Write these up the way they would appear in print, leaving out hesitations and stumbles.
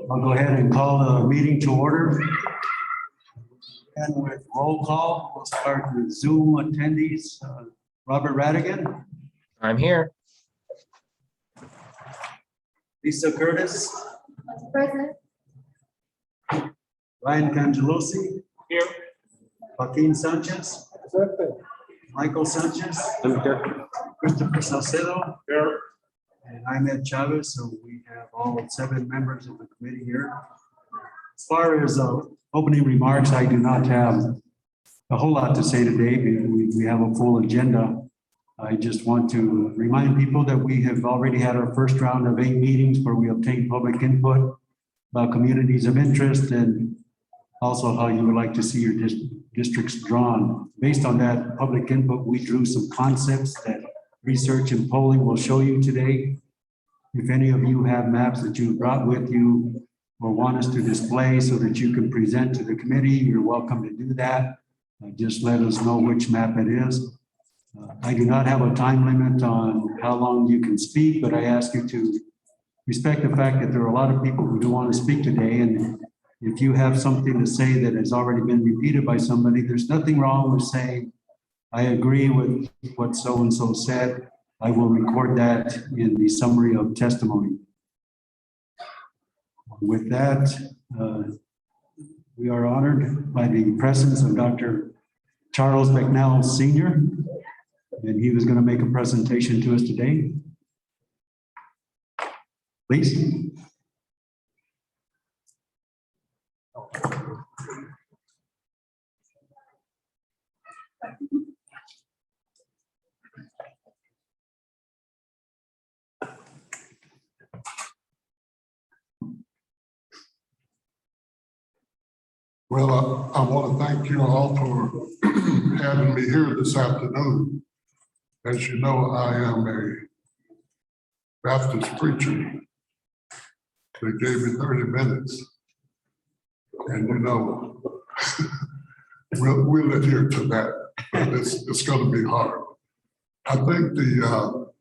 I'll go ahead and call the meeting to order. And with roll call, we'll start with Zoom attendees. Robert Radigan. I'm here. Lisa Curtis. Present. Ryan Cangelosi. Here. Joaquin Sanchez. Michael Sanchez. I'm here. Christopher Salcedo. Here. And I'm Ed Chavez, so we have all 7 members of the committee here. As far as opening remarks, I do not have a whole lot to say today. We have a full agenda. I just want to remind people that we have already had our first round of 8 meetings where we obtained public input about communities of interest and also how you would like to see your districts drawn. Based on that public input, we drew some concepts that research and polling will show you today. If any of you have maps that you brought with you or want us to display so that you can present to the committee, you're welcome to do that. Just let us know which map it is. I do not have a time limit on how long you can speak, but I ask you to respect the fact that there are a lot of people who do want to speak today. And if you have something to say that has already been repeated by somebody, there's nothing wrong with saying, I agree with what so-and-so said. I will record that in the summary of testimony. With that, we are honored by the presence of Dr. Charles McNell Sr., and he was going to make a presentation to us today. Please. Well, I want to thank you all for having me here this afternoon. As you know, I am a Baptist preacher. They gave me 30 minutes. And you know, we'll adhere to that. It's going to be hard. I think the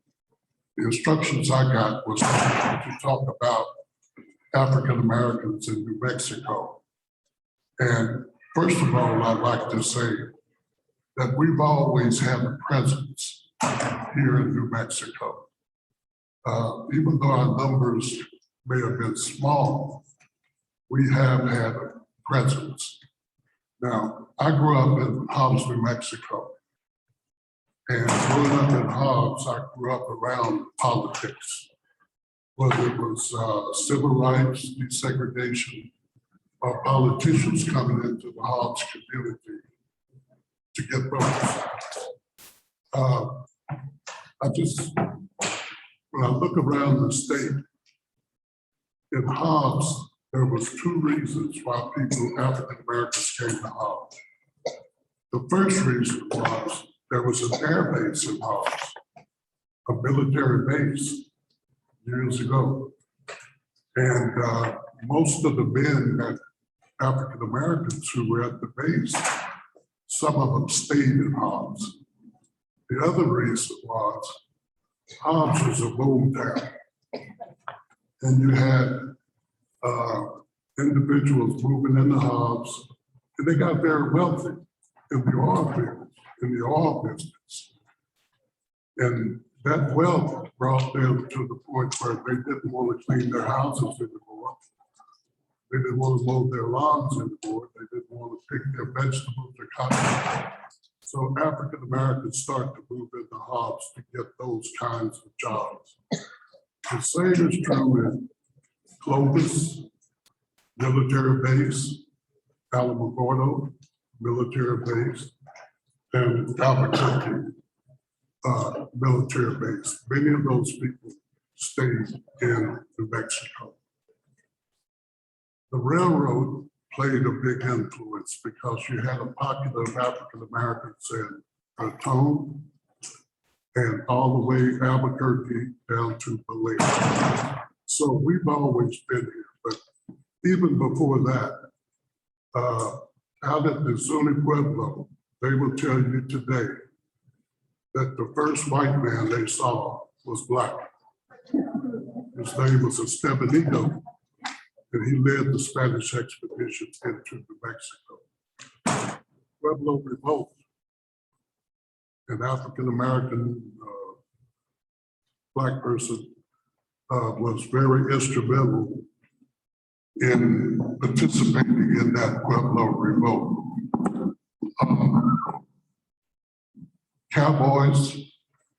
instructions I got was to talk about African Americans in New Mexico. And first of all, I'd like to say that we've always had a presence here in New Mexico. Even though our numbers may have been small, we have had a presence. Now, I grew up in Hobbs, New Mexico. And growing up in Hobbs, I grew up around politics, whether it was civil rights, desegregation, or politicians coming into the Hobbs community to get votes. When I look around the state, in Hobbs, there was 2 reasons why people, African Americans, came to Hobbs. The first reason was there was an air base in Hobbs, a military base years ago. And most of the men that African Americans who were at the base, some of them stayed in Hobbs. The other reason was Hobbs was a boom town. And you had individuals moving into Hobbs, and they got very wealthy in the oil business. And that wealth brought them to the point where they didn't want to clean their houses anymore. They didn't want to mow their lawns anymore. They didn't want to pick their vegetables or cotton. So African Americans start to move into Hobbs to get those kinds of jobs. The same is true in Clovis, military base, Alamogordo, military base, and Albuquerque, military base. Many of those people stayed in New Mexico. The railroad played a big influence because you had a pocket of African Americans in Raton and all the way Albuquerque down to Belen. So we've always been here, but even before that, out at the Zuni Pueblo, they will tell you today that the first white man they saw was black. His name was Estebanito, and he led the Spanish expedition into New Mexico. Pueblo Revolt, an African-American black person, was very instrumental in participating in that Pueblo Revolt. Cowboys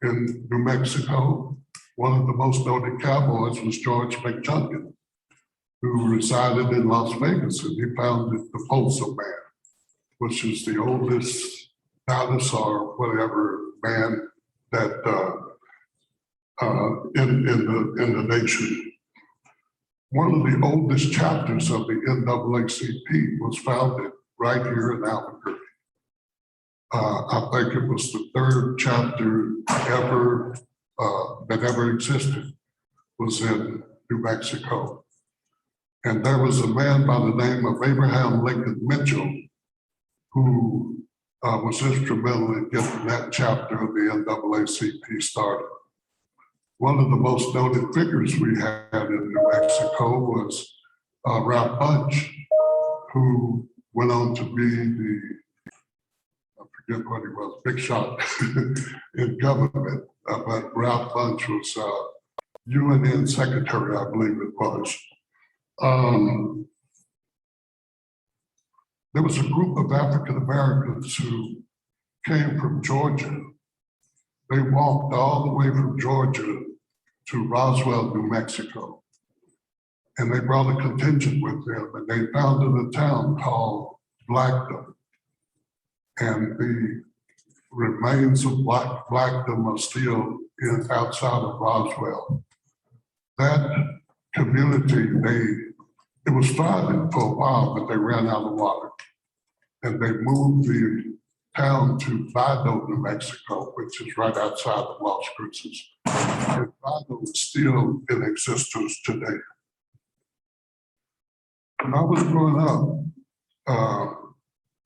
in New Mexico, one of the most noted cowboys was George McJunkin, who resided in Las Vegas, and he founded the Postal Man, which is the oldest dinosaur, whatever, man that in the nation. One of the oldest chapters of the NAACP was founded right here in Albuquerque. I think it was the third chapter ever that ever existed was in New Mexico. And there was a man by the name of Abraham Lincoln Mitchell who was instrumental in getting that chapter of the NAACP started. One of the most noted figures we had in New Mexico was Ralph Bunche, who went on to be the, I forget what he was, big shot in government, but Ralph Bunche was UNN secretary, I believe it was. There was a group of African Americans who came from Georgia. They walked all the way from Georgia to Roswell, New Mexico. And they brought a contingent with them, and they founded a town called Blackdom. And the remains of Blackdom are still outside of Roswell. That community, it was thriving for a while, but they ran out of water. And they moved the town to Vido, New Mexico, which is right outside of Las Cruces. And Vido is still in existence today. When I was growing up,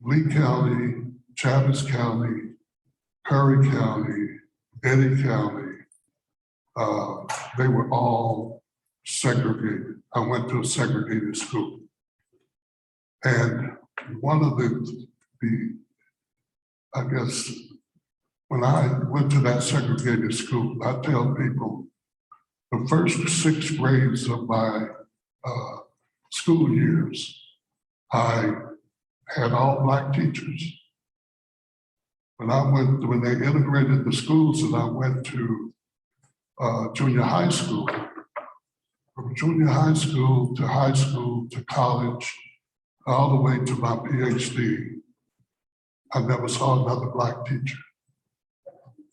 Lee County, Chaves County, Curry County, Eddy County, they were all segregated. I went to a segregated school. And one of the I guess, when I went to that segregated school, I tell people the first 6 grades of my school years, I had all black teachers. When they integrated the schools and I went to junior high school, from junior high school to college, all the way to my PhD, I never saw another black teacher.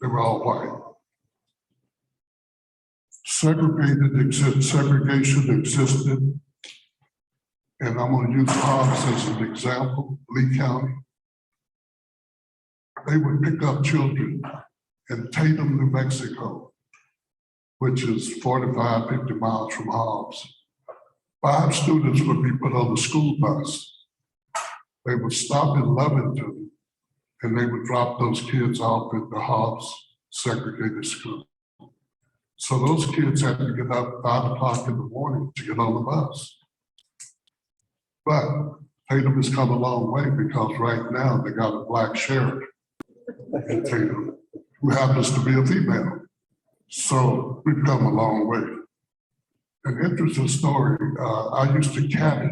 They were all white. Segregation existed, and I'm going to use Hobbs as an example, Lee County. They would pick up children in Tatum, New Mexico, which is 45, 50 miles from Hobbs. 5 students would be put on the school bus. They would stop in Lovington, and they would drop those kids off at the Hobbs segregated school. So those kids had to get up 5 o'clock in the morning to get on the bus. But Tatum has come a long way because right now they got a black sheriff in Tatum who happens to be a female. So we've come a long way. An interesting story, I used to caddy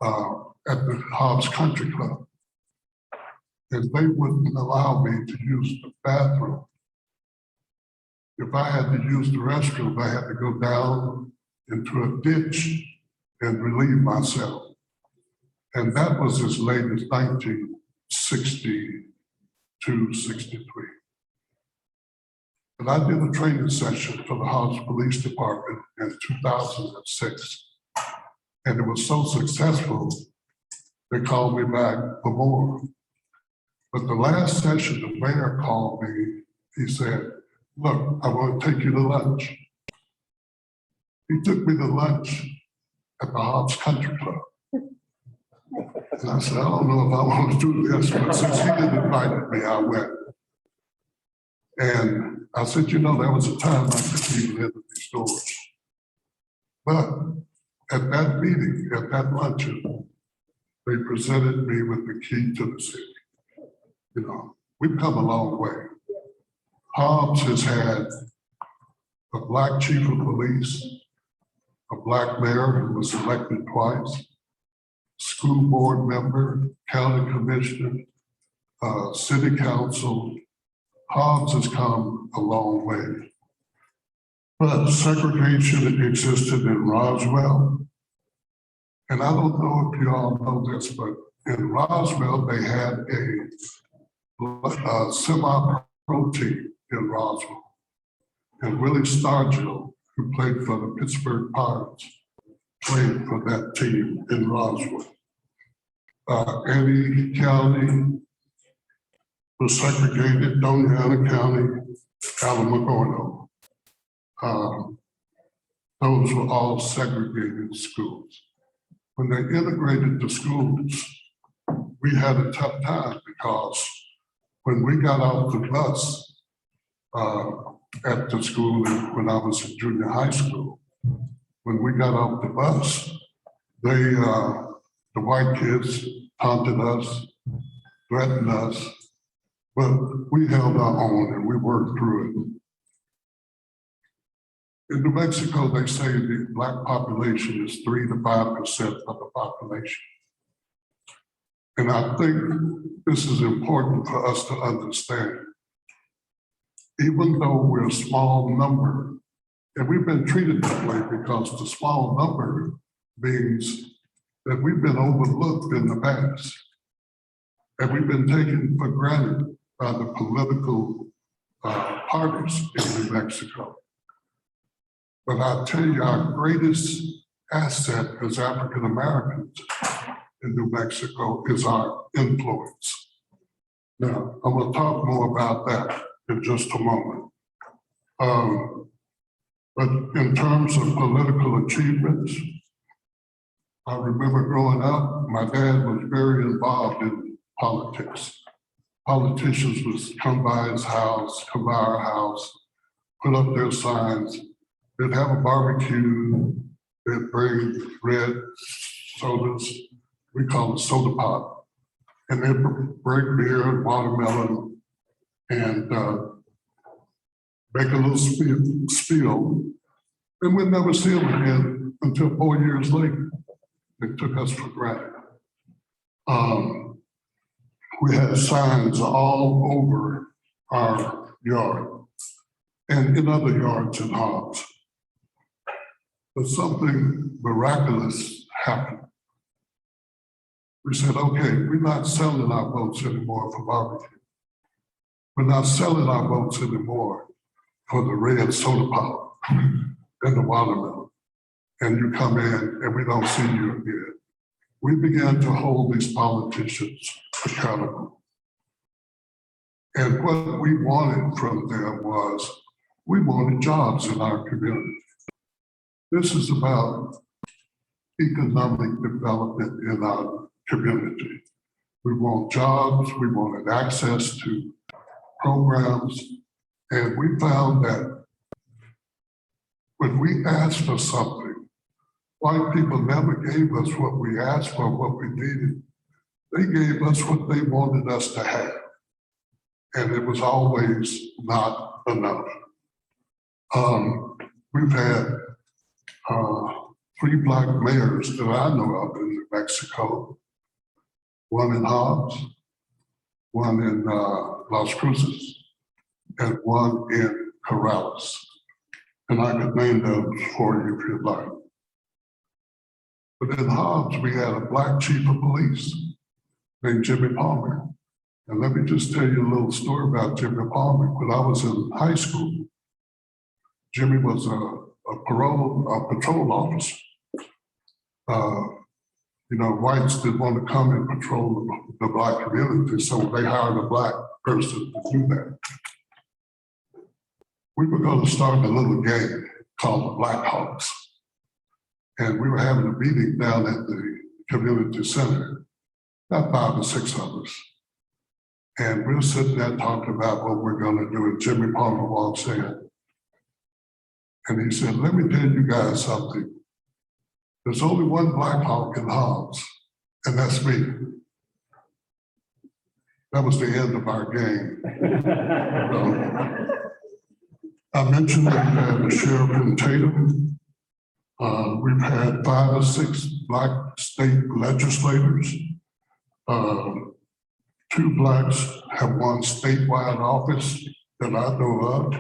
at the Hobbs Country Club. And they wouldn't allow me to use the bathroom. If I had to use the restroom, I had to go down into a ditch and relieve myself. And that was as late as 1962, 63. And I did a training session for the Hobbs Police Department in 2006. And it was so successful, they called me back for more. But the last session, the mayor called me. He said, look, I want to take you to lunch. He took me to lunch at the Hobbs Country Club. And I said, I don't know if I want to do this, but since he didn't invite me, I went. And I said, you know, there was a time I couldn't even enter these doors. But at that meeting, at that luncheon, they presented me with the key to the city. You know, we've come a long way. Hobbs has had a black chief of police, a black mayor who was elected twice, school board member, county commissioner, city council. Hobbs has come a long way. But segregation existed in Roswell. And I don't know if you all know this, but in Roswell, they had a semi-pro team in Roswell. And Willie Stargell, who played for the Pittsburgh Pirates, played for that team in Roswell. Eddie County was segregated, Doñana County, Alamogordo. Those were all segregated schools. When they integrated the schools, we had a tough time because when we got off the bus at the school when I was in junior high school, when we got off the bus, the white kids taunted us, threatened us, but we held our own and we worked through it. In New Mexico, they say the Black population is 3 to 5% of the population. And I think this is important for us to understand. Even though we're a small number, and we've been treated that way because the small number means that we've been overlooked in the past. And we've been taken for granted by the political parties in New Mexico. But I tell you, our greatest asset as African Americans in New Mexico is our influence. Now, I'm going to talk more about that in just a moment. But in terms of political achievements, I remember growing up, my dad was very involved in politics. Politicians would come by his house, come by our house, put up their signs. They'd have a barbecue, they'd bring red sodas, we call it soda pop, and they'd bring beer and watermelon and make a little spiel. And we'd never see them again until 4 years later. They took us for granted. We had signs all over our yard and in other yards in Hobbs. But something miraculous happened. We said, okay, we're not selling our votes anymore for barbecue. We're not selling our votes anymore for the red soda pop and the watermelon. And you come in and we don't see you again. We began to hold these politicians accountable. And what we wanted from them was, we wanted jobs in our community. This is about economic development in our community. We want jobs, we wanted access to programs, and we found that when we asked for something, white people never gave us what we asked for, what we needed. They gave us what they wanted us to have. And it was always not enough. We've had 3 Black mayors that I know of in New Mexico, one in Hobbs, one in Las Cruces, and one in Corrales. And I could name those for you if you'd like. But in Hobbs, we had a Black chief of police named Jimmy Palmer. And let me just tell you a little story about Jimmy Palmer. When I was in high school, Jimmy was a patrol officer. You know, whites didn't want to come and patrol the Black community, so they hired a Black person to do that. We were going to start a little gang called the Black Hawks. And we were having a meeting down at the community center, about 5 or 6 of us. And we're sitting there talking about what we're gonna do, and Jimmy Palmer walks in. And he said, let me tell you guys something. There's only one Black Hawk in the house, and that's me. That was the end of our game. I mentioned that we had a sheriff in Tatum. We've had 5 or 6 Black state legislators. 2 Blacks have won statewide office that I know of.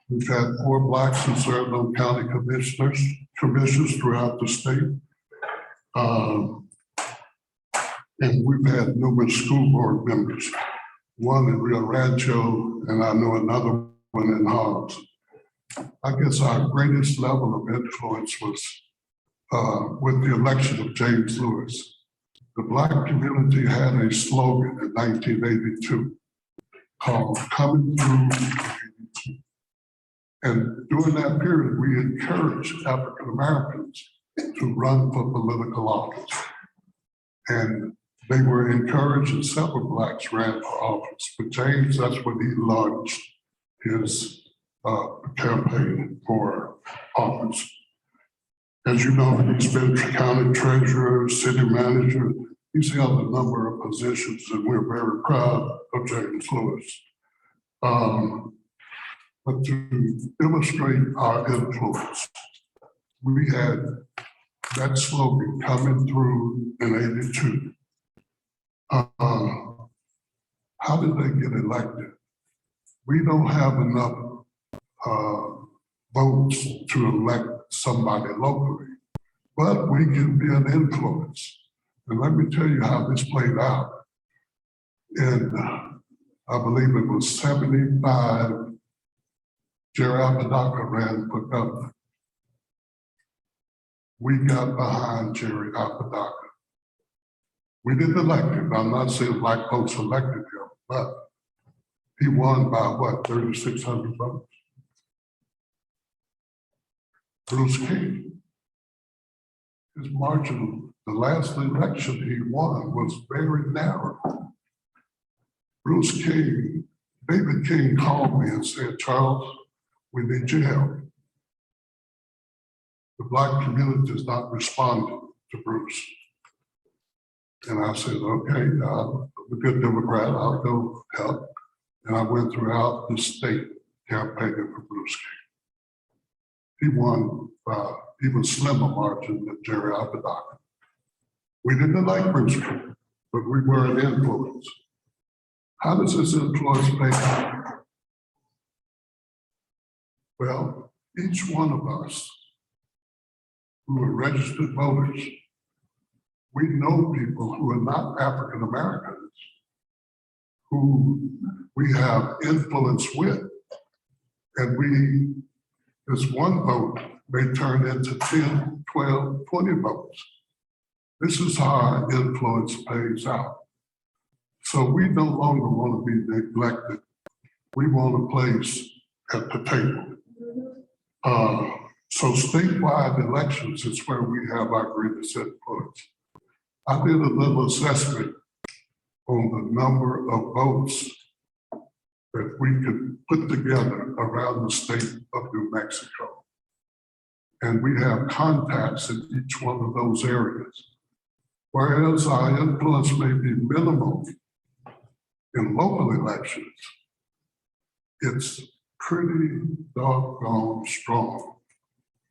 We've had 4 Blacks who served on county commissions throughout the state. And we've had numerous school board members, one in Rio Rancho, and I know another one in Hobbs. I guess our greatest level of influence was with the election of James Lewis. The Black community had a slogan in 1982 called "Coming Through." And during that period, we encouraged African Americans to run for political office. And they were encouraged, and several Blacks ran for office. But James, that's when he launched his campaign for office. As you know, he's been county treasurer, city manager. He's held a number of positions, and we're very proud of James Lewis. But to illustrate our influence, we had that slogan coming through in '82. How did they get elected? We don't have enough votes to elect somebody locally, but we can be an influence. And let me tell you how this played out. In, I believe it was 75, Jerry Apodaca ran for governor. We got behind Jerry Apodaca. We didn't elect him. I'm not saying Black folks elected him, but he won by what, 3,600 votes? Bruce King, his margin, the last election he won was very narrow. Bruce King, David King called me and said, Charles, we need your help. The Black community is not responding to Bruce. And I said, okay, I'm a good Democrat, I'll go help. And I went throughout the state campaigning for Bruce King. He won even slimmer margin than Jerry Apodaca. We didn't like Bruce King, but we were an influence. How does this influence pay out? Well, each one of us who are registered voters, we know people who are not African Americans who we have influence with. And this one vote may turn into 10, 12, 20 votes. This is how our influence pays out. So we no longer want to be neglected. We want a place at the table. So statewide elections is where we have our greatest influence. I did a little assessment on the number of votes that we could put together around the state of New Mexico. And we have contacts in each one of those areas. Whereas our influence may be minimal in local elections, it's pretty doggone strong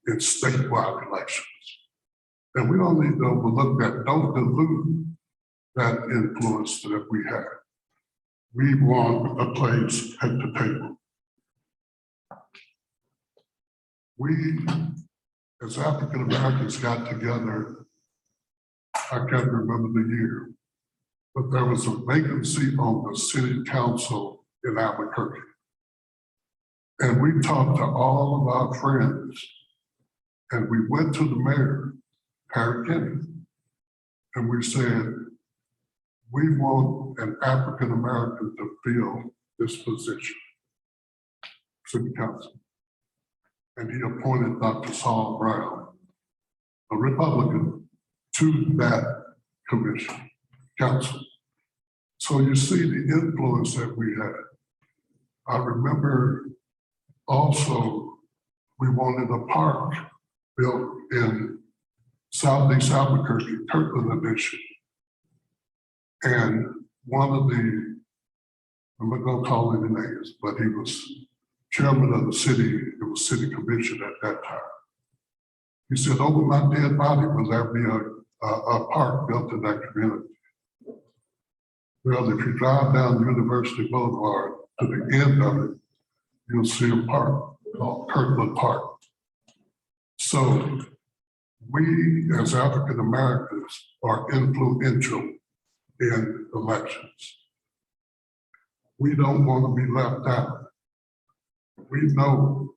in statewide elections. And we don't need to overlook that. Don't dilute that influence that we have. We want a place at the table. We, as African Americans, got together, I can't remember the year, but there was a vacancy on the city council in Albuquerque. And we talked to all of our friends, and we went to the mayor, Harry Kennedy, and we said, we want an African American to fill this position, city council. And he appointed Dr. Saul Brown, a Republican, to that commission, council. So you see the influence that we had. I remember also we wanted a park built in Southeast Albuquerque, Kirkland Edition. And one of the, I'm not gonna call any names, but he was chairman of the city, it was city commission at that time. He said, over my dead body, will there be a park built in that community? Well, if you drive down University Boulevard to the end of it, you'll see a park called Kirkland Park. So we as African Americans are influential in elections. We don't want to be left out. We know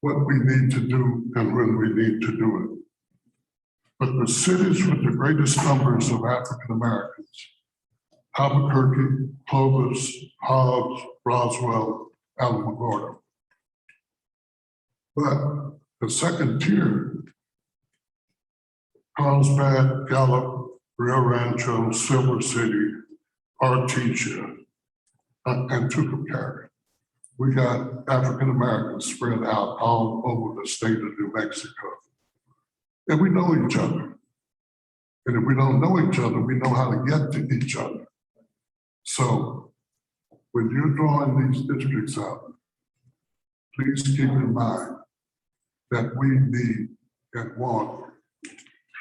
what we need to do and when we need to do it. But the cities with the greatest numbers of African Americans, Albuquerque, Clovis, Hobbs, Roswell, Alamogordo. But the second tier, Carlsbad, Gallup, Rio Rancho, Silver City, Artesia, and Tucumcari. We got African Americans spread out all over the state of New Mexico. And we know each other. And if we don't know each other, we know how to get to each other. So when you're drawing these districts out, please keep in mind that we need and want,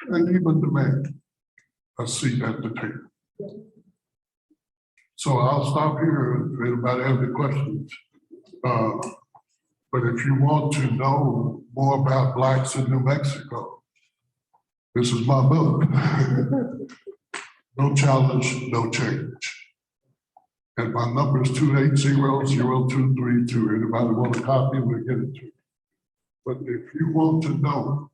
and even demand, a seat at the table. So I'll stop here if anybody has any questions. But if you want to know more about Blacks in New Mexico, this is my book. No challenge, no change. And my number is 280-0232. Anybody want a copy, we'll get it to you. But if you want to know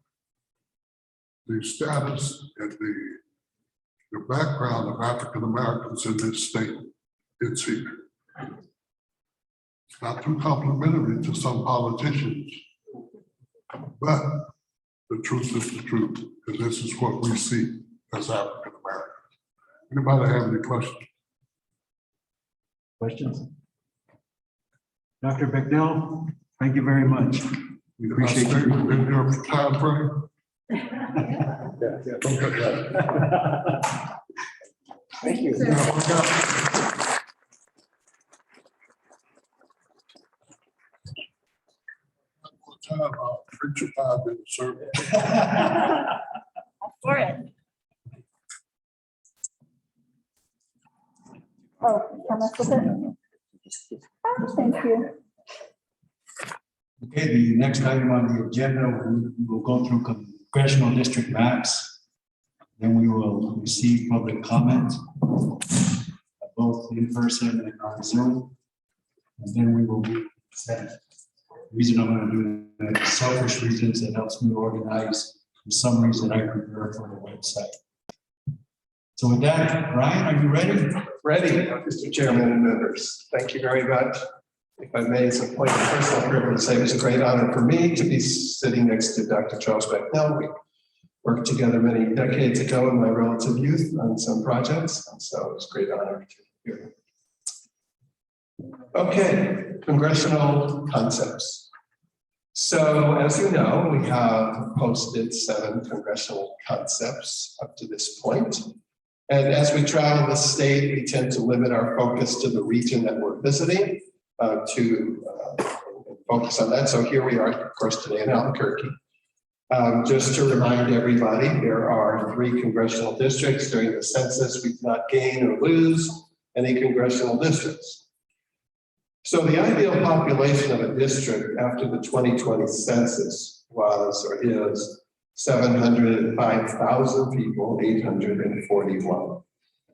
the status and the background of African Americans in this state, it's here. It's not too complimentary to some politicians, but the truth is the truth, and this is what we see as African Americans. Anybody have any questions? Questions? Dr. Becknell, thank you very much. We appreciate you. In your time frame? Don't cut that. Thank you. Time, I'll preach a 5-minute sermon. For it. Oh, can I put it? Oh, thank you. Okay, the next item on the agenda, we will go through congressional district maps. Then we will receive public comment, both in person and on Zoom. And then we will move to Senate. The reason I'm going to do that is selfish reasons. It helps me organize the summaries that I prepare for the website. So with that, Brian, are you ready? Ready, Mr. Chairman and members. Thank you very much. If I may, it's a point of personal privilege to say it was a great honor for me to be sitting next to Dr. Charles Becknell. We worked together many decades ago in my relative youth on some projects, and so it was a great honor to hear him. Okay, congressional concepts. So as you know, we have posted 7 congressional concepts up to this point. And as we travel the state, we tend to limit our focus to the region that we're visiting to focus on that. So here we are, of course, today in Albuquerque. Just to remind everybody, there are 3 congressional districts. During the census, we did not gain or lose any congressional districts. So the ideal population of a district after the 2020 census was or is 705,000 people, 841.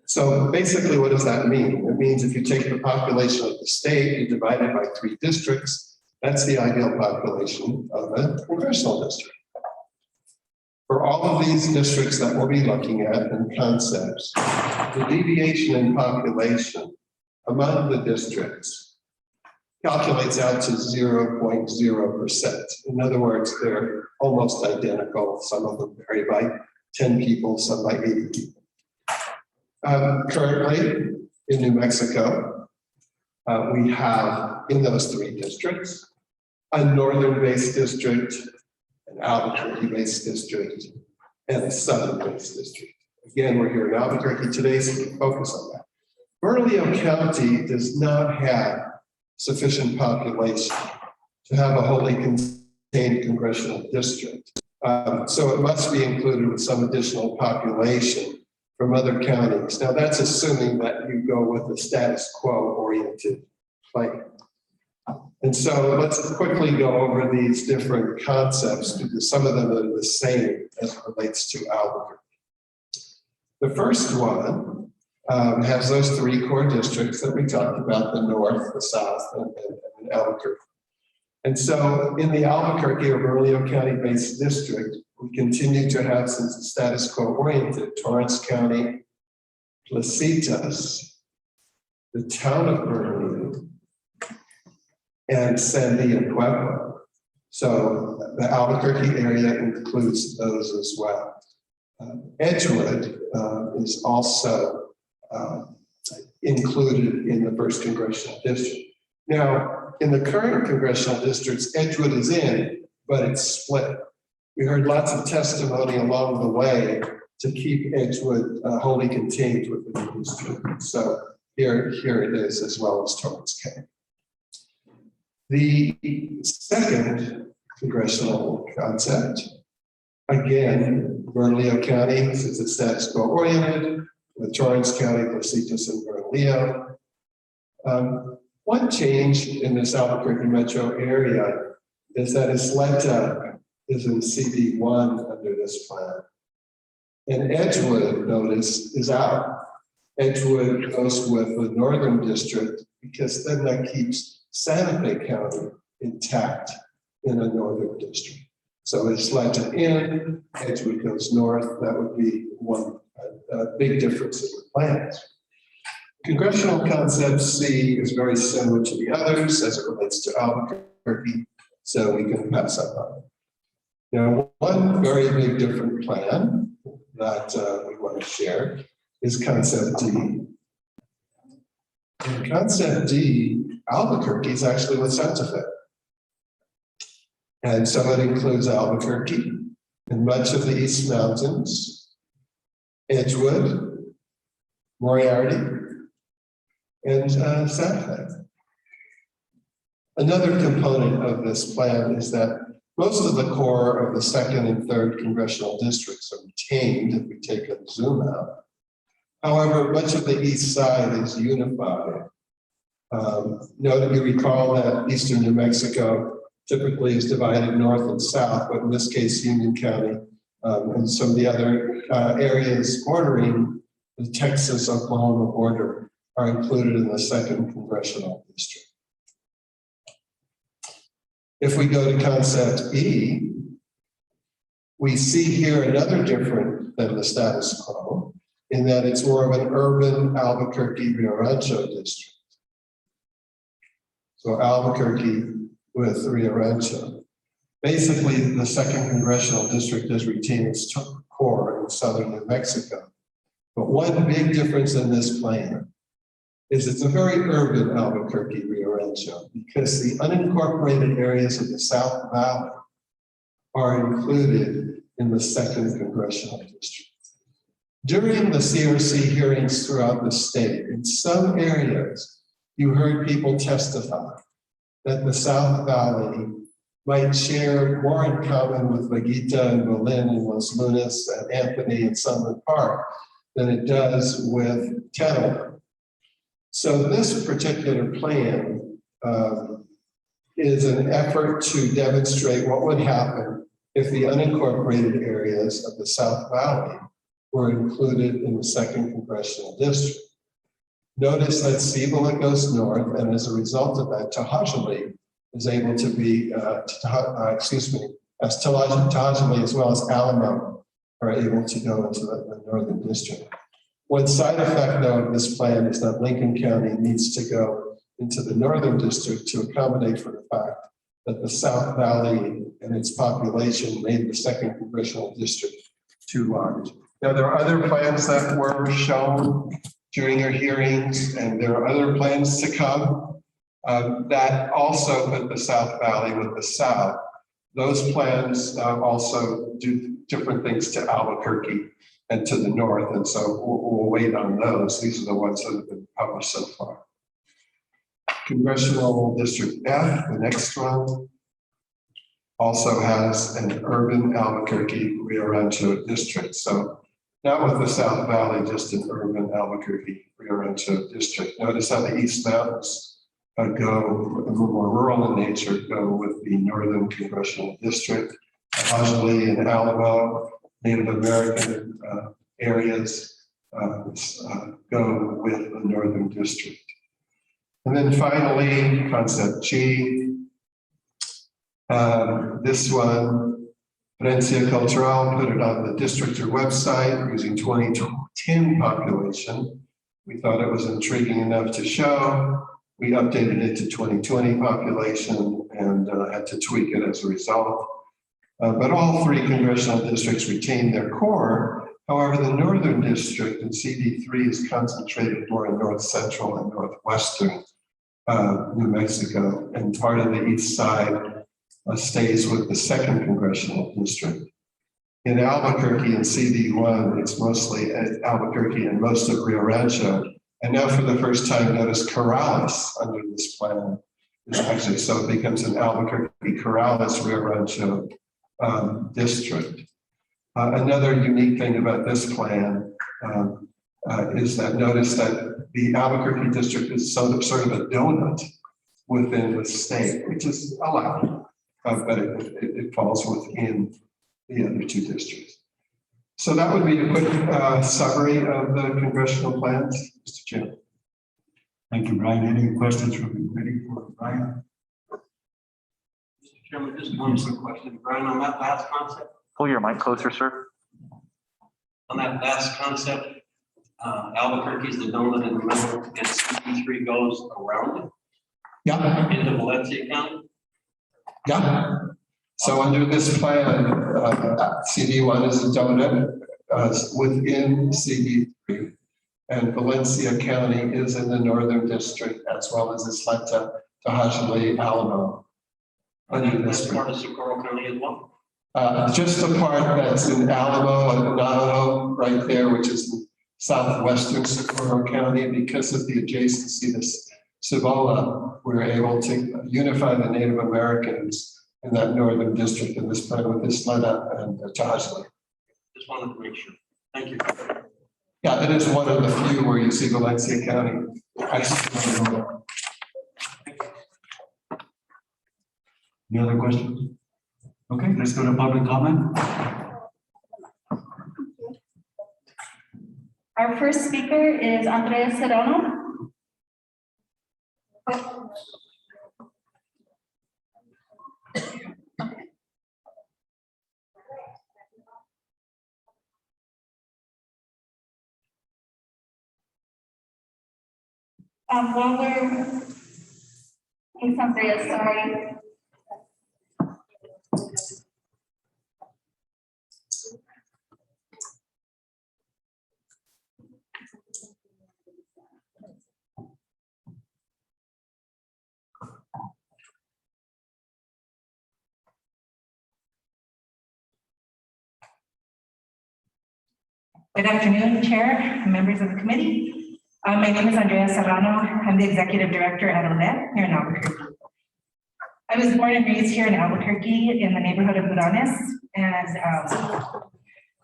So basically, what does that mean? It means if you take the population of the state, you divide it by 3 districts, that's the ideal population of a congressional district. For all of these districts that we'll be looking at and concepts, the deviation in population among the districts calculates out to 0.0%. In other words, they're almost identical. Some of them vary by 10 people, some by 80 people. Currently, in New Mexico, we have in those three districts, a northern-based district, an Albuquerque-based district, and a southern-based district. Again, we're here in Albuquerque today, so we focus on that. Bernalillo County does not have sufficient population to have a wholly contained congressional district. So it must be included with some additional population from other counties. Now that's assuming that you go with a status quo oriented plan. And so let's quickly go over these different concepts because some of them are the same as it relates to Albuquerque. The first one has those three core districts that we talked about, the north, the south, and Albuquerque. And so in the Albuquerque or Bernalillo County-based district, we continue to have, since the status quo oriented, Torrance County, Placitas, the town of Bernalillo, and Sandia Pueblo. So the Albuquerque area includes those as well. Edgewood is also included in the first congressional district. Now, in the current congressional districts, Edgewood is in, but it's split. We heard lots of testimony along the way to keep Edgewood wholly contained within the district. So here it is, as well as Torrance County. The second congressional concept, again, Bernalillo County, since it's status quo oriented, with Torrance County, Placitas, and Bernalillo. One change in this Albuquerque metro area is that Isleta is in CD1 under this plan. And Edgewood, notice, is out. Edgewood goes with the northern district because then that keeps Santa Fe County intact in a northern district. So Isleta in, Edgewood goes north. That would be one big difference in the plans. Congressional concept C is very similar to the others as it relates to Albuquerque, so we can pass up on it. Now, one very big different plan that we want to share is concept D. In concept D, Albuquerque is actually with Santa Fe. And so it includes Albuquerque and much of the East Mountains, Edgewood, Moriarty, and Santa Fe. Another component of this plan is that most of the core of the second and third congressional districts are retained if we take a zoom out. However, much of the east side is unified. Note, you recall that eastern New Mexico typically is divided north and south, but in this case, Union County and some of the other areas bordering the Texas-Oklahoma border are included in the second congressional district. If we go to concept E, we see here another different than the status quo in that it's more of an urban Albuquerque Rio Rancho district. So Albuquerque with Rio Rancho. Basically, the second congressional district has retained its core in southern New Mexico. But one big difference in this plan is it's a very urban Albuquerque Rio Rancho because the unincorporated areas of the South Valley are included in the second congressional district. During the CRC hearings throughout the state, in some areas, you heard people testify that the South Valley might share more in common with Veguita and Berlin and Los Lunas and Anthony and Sunland Park than it does with Catalina. So this particular plan is an effort to demonstrate what would happen if the unincorporated areas of the South Valley were included in the second congressional district. Notice that Cibola goes north, and as a result of that, To'Hajiilee is able to be, as To'Hajiilee as well as Alamo are able to go into the northern district. One side effect, though, of this plan is that Lincoln County needs to go into the northern district to accommodate for the fact that the South Valley and its population made the second congressional district too large. Now, there are other plans that were shown during your hearings, and there are other plans to come that also put the South Valley with the South. Those plans also do different things to Albuquerque and to the north, and so we'll wait on those. These are the ones that have been published so far. Congressional District F, the next one, also has an urban Albuquerque Rio Rancho district. So not with the South Valley, just an urban Albuquerque Rio Rancho district. Notice how the East Mountains go more rural in nature, go with the Northern Congressional District. Ojai and Alamo, Native American areas go with the Northern District. And then finally, concept G. This one, Herencia Cultural, put it on the districtor website using 2010 population. We thought it was intriguing enough to show. We updated it to 2020 population and had to tweak it as a result. But all three congressional districts retained their core. However, the Northern District in CD3 is concentrated more in North Central and Northwestern New Mexico, and part of the East Side stays with the Second Congressional District. In Albuquerque and CD1, it's mostly Albuquerque and most of Rio Rancho. And now for the first time, notice Corrales under this plan is actually, so it becomes an Albuquerque Corrales Rio Rancho district. Another unique thing about this plan is that notice that the Albuquerque district is sort of a donut within the state, which is allowed, but it falls within the other two districts. So that would be a quick summary of the congressional plans, Mr. Chairman. Thank you, Brian. Any questions from the committee for Brian? Mr. Chairman, just one quick question. Brian, on that last concept, Pull your mic closer, sir. on that last concept, Albuquerque is the donut in the middle, and CD3 goes around it Yeah, into Valencia County. yeah. So under this plan, CD1 is a donut within CD3, and Valencia County is in the Northern District, as well as Isleta, Ojai, Alamo. Under That's this, part of Socorro County as well. just the part that's in Alamo and Navajo, right there, which is in southwestern Socorro County, because of the adjacency to Cibola, we're able to unify the Native Americans in that northern district in this plan with Isleta and Ojai. Just wanted to make sure. Thank you. Yeah, it is one of the few where you see Valencia County. Actually, Any other questions? Okay, let's go to public comment. Our first speaker is Andrea Serrano. While we're, thanks, Andrea, sorry. Good afternoon, Chair, and members of the committee. My name is Andrea Serrano. I'm the Executive Director at OLED here in Albuquerque. I was born and raised here in Albuquerque in the neighborhood of Huranes, and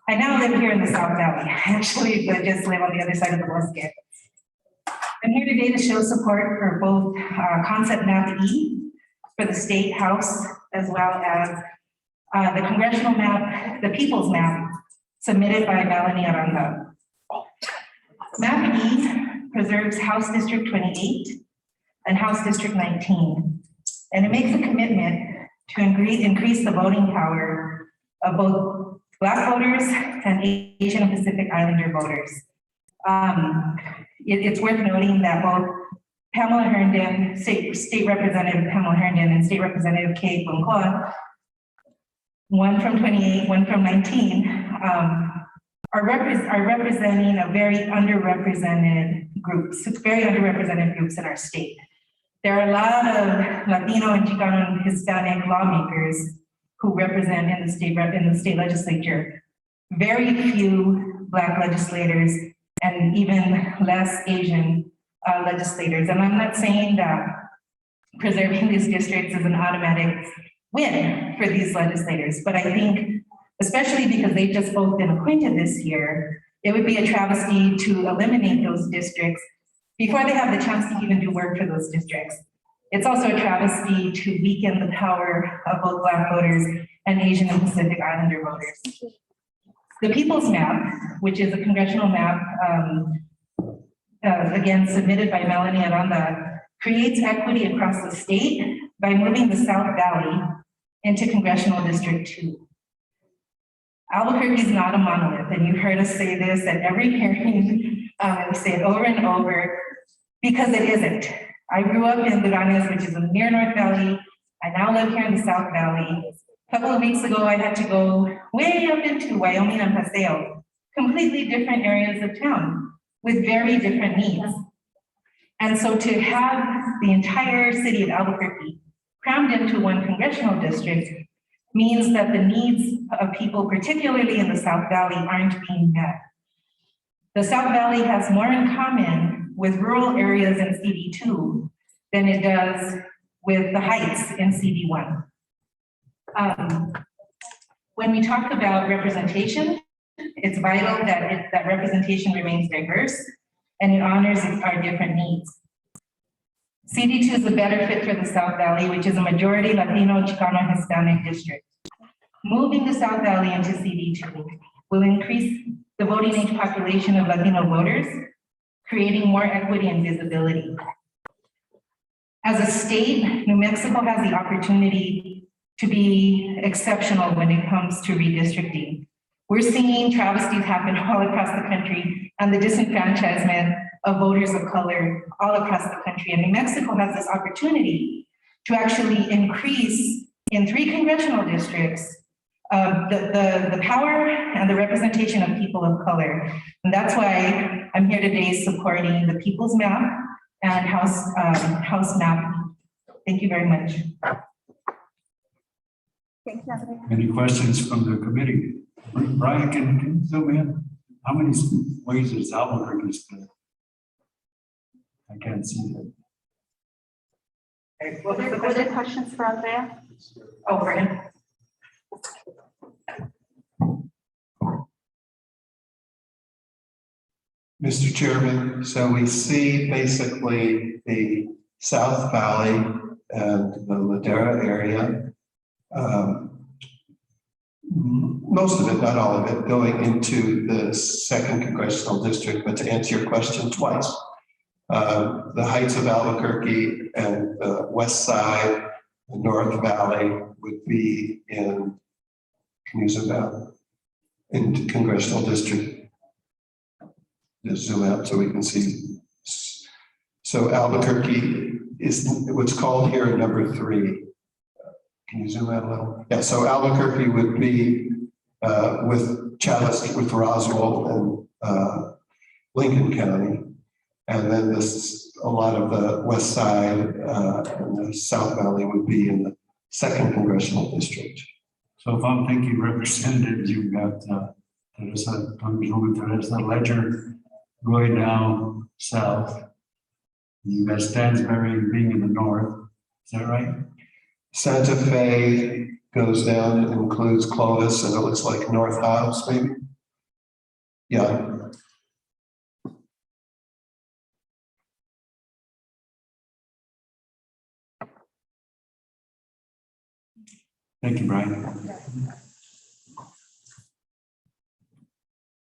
I now live here in the South Valley, actually, but just live on the other side of the Bosque. I'm here today to show support for both Concept Map E for the State House, as well as the Congressional Map, the People's Map, submitted by Melanie Aranda. Map E preserves House District 28 and House District 19, and it makes a commitment to increase the voting power of both Black voters and Asian and Pacific Islander voters. It's worth noting that both Pamela Herndon, State Representative Pamela Herndon and State Representative Kay Buncoa, one from 28, one from 19, are representing a very underrepresented groups, very underrepresented groups in our state. There are a lot of Latino and Chicano and Hispanic lawmakers who represent in the state legislature. Very few Black legislators and even less Asian legislators. And I'm not saying that preserving these districts is an automatic win for these legislators, but I think, especially because they've just both been appointed this year, it would be a travesty to eliminate those districts before they have the chance to even do work for those districts. It's also a travesty to weaken the power of both Black voters and Asian and Pacific Islander voters. The People's Map, which is a congressional map, again, submitted by Melanie Aranda, creates equity across the state by moving the South Valley into Congressional District 2. Albuquerque is not a monolith, and you've heard us say this at every hearing. We say it over and over, because it isn't. I grew up in Duranes, which is in the near North Valley. I now live here in the South Valley. A couple of weeks ago, I had to go way up into Wyoming and Paseo, completely different areas of town with very different needs. And so to have the entire city of Albuquerque crammed into one congressional district means that the needs of people, particularly in the South Valley, aren't being met. The South Valley has more in common with rural areas in CD2 than it does with the Heights in CD1. When we talk about representation, it's vital that that representation remains diverse and it honors our different needs. CD2 is a better fit for the South Valley, which is a majority Latino, Chicano, Hispanic district. Moving the South Valley into CD2 will increase the voting age population of Latino voters, creating more equity and visibility. As a state, New Mexico has the opportunity to be exceptional when it comes to redistricting. We're seeing travesties happen all across the country and the disenfranchisement of voters of color all across the country. And New Mexico has this opportunity to actually increase in 3 congressional districts the power and the representation of people of color. And that's why I'm here today supporting the People's Map and House Map. Thank you very much. Any questions from the committee? Brian, can you zoom in? How many ways is Albuquerque split? I can't see that. Okay, what was the Were there question? questions for Andrea? Oh, for him. Mr. Chairman, so we see basically the South Valley and the Ladera area. Most of it, not all of it, going into the 2nd congressional district, but to answer your question twice. The Heights of Albuquerque and the west side, the North Valley would be in, can you zoom out? In congressional district. Just zoom out so we can see. So Albuquerque is what's called here number 3. Can you zoom out a little? Yeah, so Albuquerque would be with Chavez, with Roswell and Lincoln County. And then this, a lot of the west side and the South Valley would be in the 2nd congressional district. So if I'm thinking representatives, you've got Congresswoman Teresa Ledger going down south. You got Stansbury being in the north. Is that right? Santa Fe goes down and includes Clovis, and it looks like North Hobbs, maybe. Yeah. Thank you, Brian.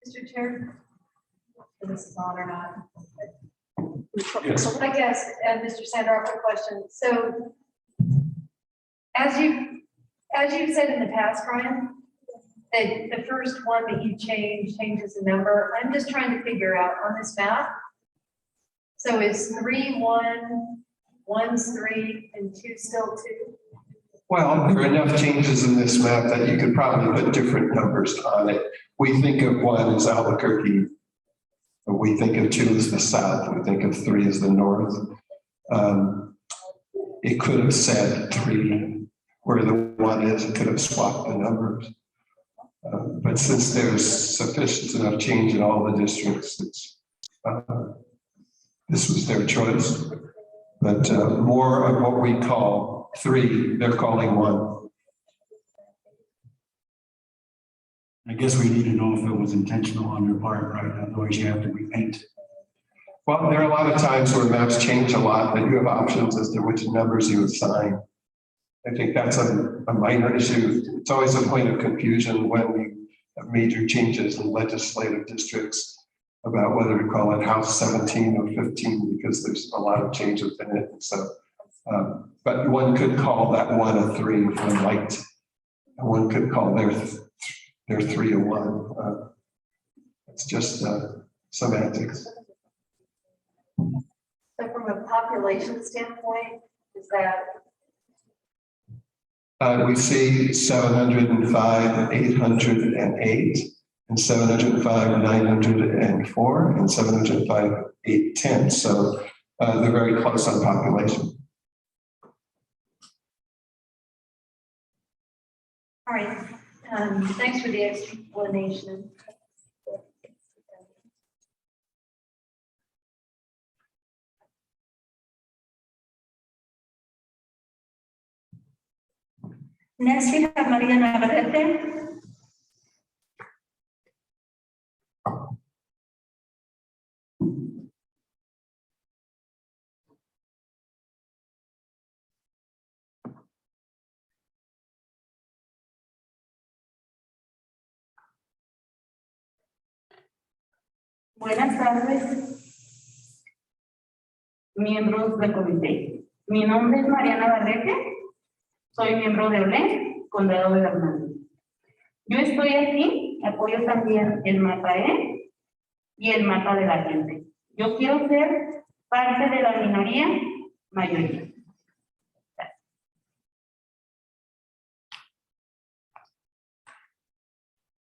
Mr. Chair, this is on or not. Yes. I guess, Mr. Sandrock, a question. So, as you've said in the past, Brian, that the first one that you changes the number. I'm just trying to figure out on this map. So is 3 1, 1's 3, and 2 still 2? Well, there are enough changes in this map that you could probably put different numbers on it. We think of one as Albuquerque. We think of two as the south. We think of three as the north. It could have said three where the one is. It could have swapped the numbers. But since there's sufficient enough change in all the districts, this was their choice. But more of what we call three, they're calling one. I guess we need to know if it was intentional on your part, right? Otherwise you have to repaint. Well, there are a lot of times where maps change a lot, but you have options as to which numbers you assign. I think that's a minor issue. It's always a point of confusion when you have major changes in legislative districts about whether to call it House 17 or 15, because there's a lot of change within it. So, but one could call that one a three if one liked. One could call their three a one. It's just semantics. So from a population standpoint, is that, We see 705, 808, and 705, 904, and 705, 810. So they're very close on population. all right, thanks for the explanation. Next, we have Maria Navarrete. Buenas tardes, miembros del comité. Mi nombre es Mariana Navarrete, soy miembro de OLE, Condado de Bernal. Yo estoy aquí, apoyo también el mapa E y el mapa de la gente. Yo quiero ser parte de la minoría mayoría.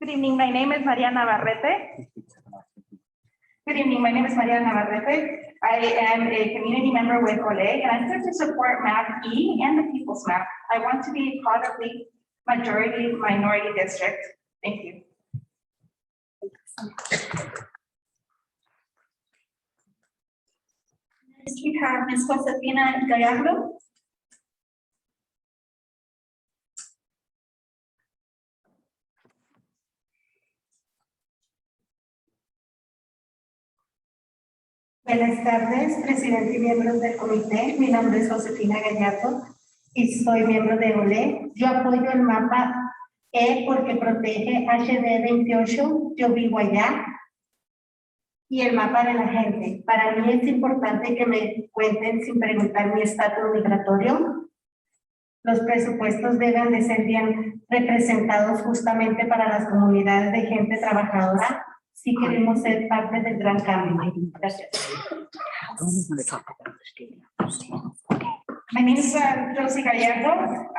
Good evening, my name is Mariana Navarrete. Good evening, my name is Mariana Navarrete. I am a community member with OLE, and I'm here to support map E and the People's Map. I want to be part of the majority minority district. Thank you. Next, we have Ms. Josefina Gallardo. Buenas tardes, presidente y miembros del comité. Mi nombre es Josefina Gallardo y soy miembro de OLE. Yo apoyo el mapa E porque protege HD 28, yo vivo allá. Y el mapa de la gente. Para mí es importante que me cuenten sin preguntar mi estatus migratorio. Los presupuestos deben de ser bien representados justamente para las comunidades de gente trabajadora si queremos ser parte del gran cambio. Gracias. My name is Josie Gallardo.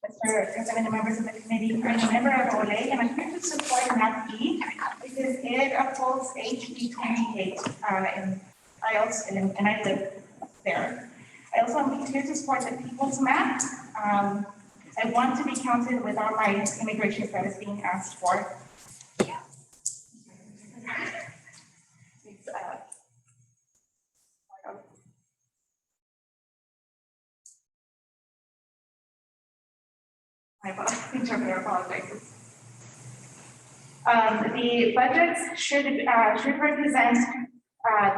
Mr. President, members of the committee, I'm a member of OLE, and I'm here to support map E because it upholds HB 28, and I live there. I also am here to support the People's Map. I want to be counted with all my immigration status being asked for. My interpreter apologizes. The budgets should represent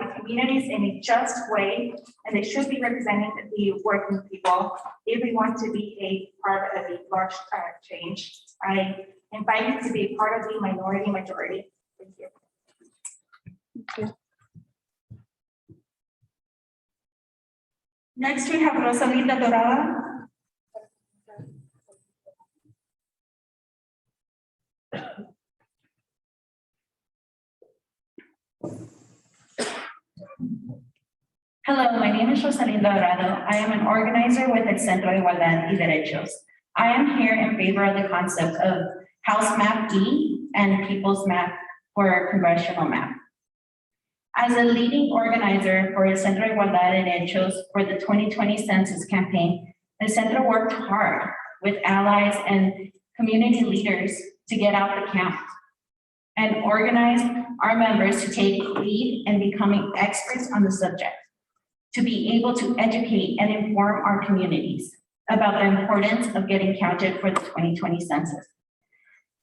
the communities in a just way, and they should be representing the working people if we want to be a part of a large change. I invite you to be part of the minority majority. Thank you. Thank you. Next, we have Rosalita Dorada. Hello, my name is Rosalinda Dorado. I am an organizer with el Centro de Igualdad y Derechos. I am here in favor of the concept of House Map E and People's Map for Congressional Map. As a leading organizer for el Centro de Igualdad y Derechos for the 2020 census campaign, the Centro worked hard with allies and community leaders to get out the count and organize our members to take lead in becoming experts on the subject, to be able to educate and inform our communities about the importance of getting counted for the 2020 census.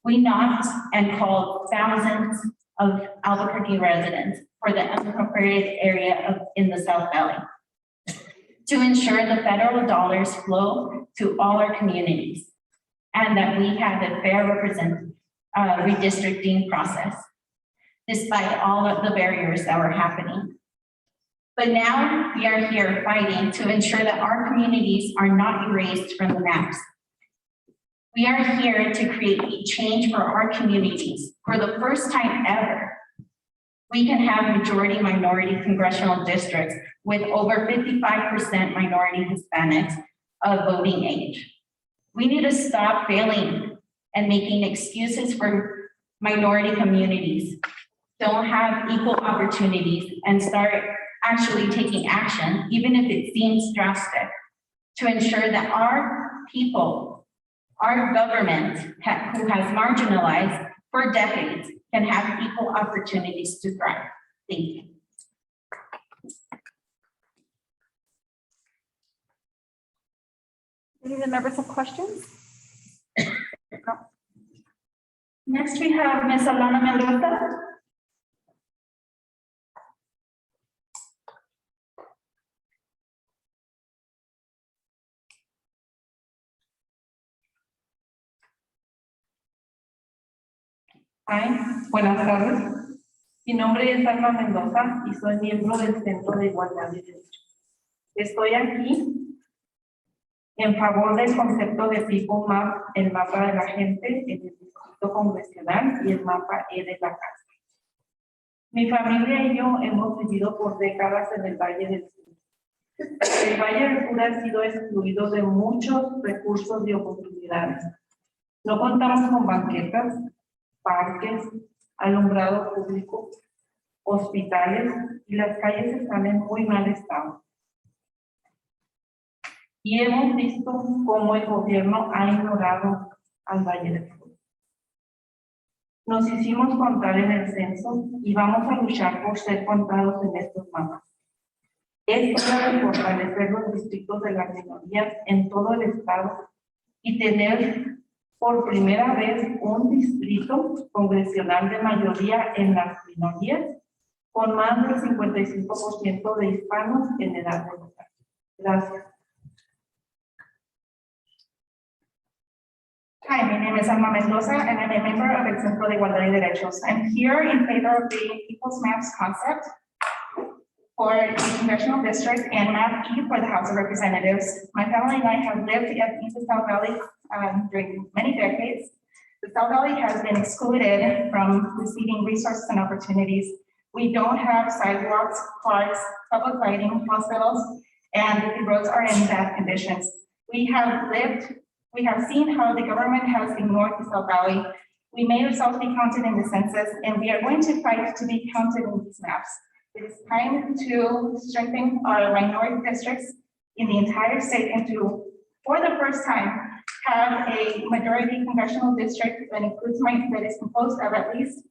We knocked and called thousands of Albuquerque residents for the unincorporated area in the South Valley to ensure the federal dollars flow to all our communities and that we have a fair redistricting process, despite all of the barriers that were happening. But now we are here fighting to ensure that our communities are not erased from the maps. We are here to create a change for our communities. For the first time ever, we can have majority minority congressional districts with over 55% minority Hispanics of voting age. We need to stop failing and making excuses for minority communities, don't have equal opportunities, and start actually taking action, even if it seems drastic, to ensure that our people, our government, who has marginalized for decades, can have equal opportunities to thrive. Thank you. Any of the members have questions? Next, we have Ms. Alana Mendoza. Hi, buenas tardes. Mi nombre es Alma Mendoza y soy miembro del Centro de Igualdad y Derechos. Estoy aquí en favor del concepto de People Map, el mapa de la gente en el distrito congresional y el mapa E de la casa. Mi familia y yo hemos vivido por décadas en el Valle del Sur. El Valle del Sur ha sido excluido de muchos recursos y oportunidades. No contamos con banquetas, parques, alumbrado público, hospitales y las calles están en muy mal estado. Y hemos visto cómo el gobierno ha ignorado al Valle del Sur. Nos hicimos contar en el censo y vamos a luchar por ser contados en estos mapas. Es hora de fortalecer los distritos de las minorías en todo el estado y tener por primera vez un distrito congresional de mayoría en las minorías con más del 55% de hispanos en edad de votar. Gracias. Hi, my name is Alma Mendoza, and I'm a member of el Centro de Igualdad y Derechos. I'm here in favor of the People's Maps concept for the congressional district and Map E for the House of Representatives. My family and I have lived in the South Valley during many decades. The South Valley has been excluded from receiving resources and opportunities. We don't have sidewalks, parks, public lighting, hospitals, and the roads are in bad conditions. We have seen how the government has ignored the South Valley. We made ourselves be counted in the census, and we are going to fight to be counted in these maps. It is time to strengthen our minority districts in the entire state and to, for the first time, have a majority congressional district that is composed of at least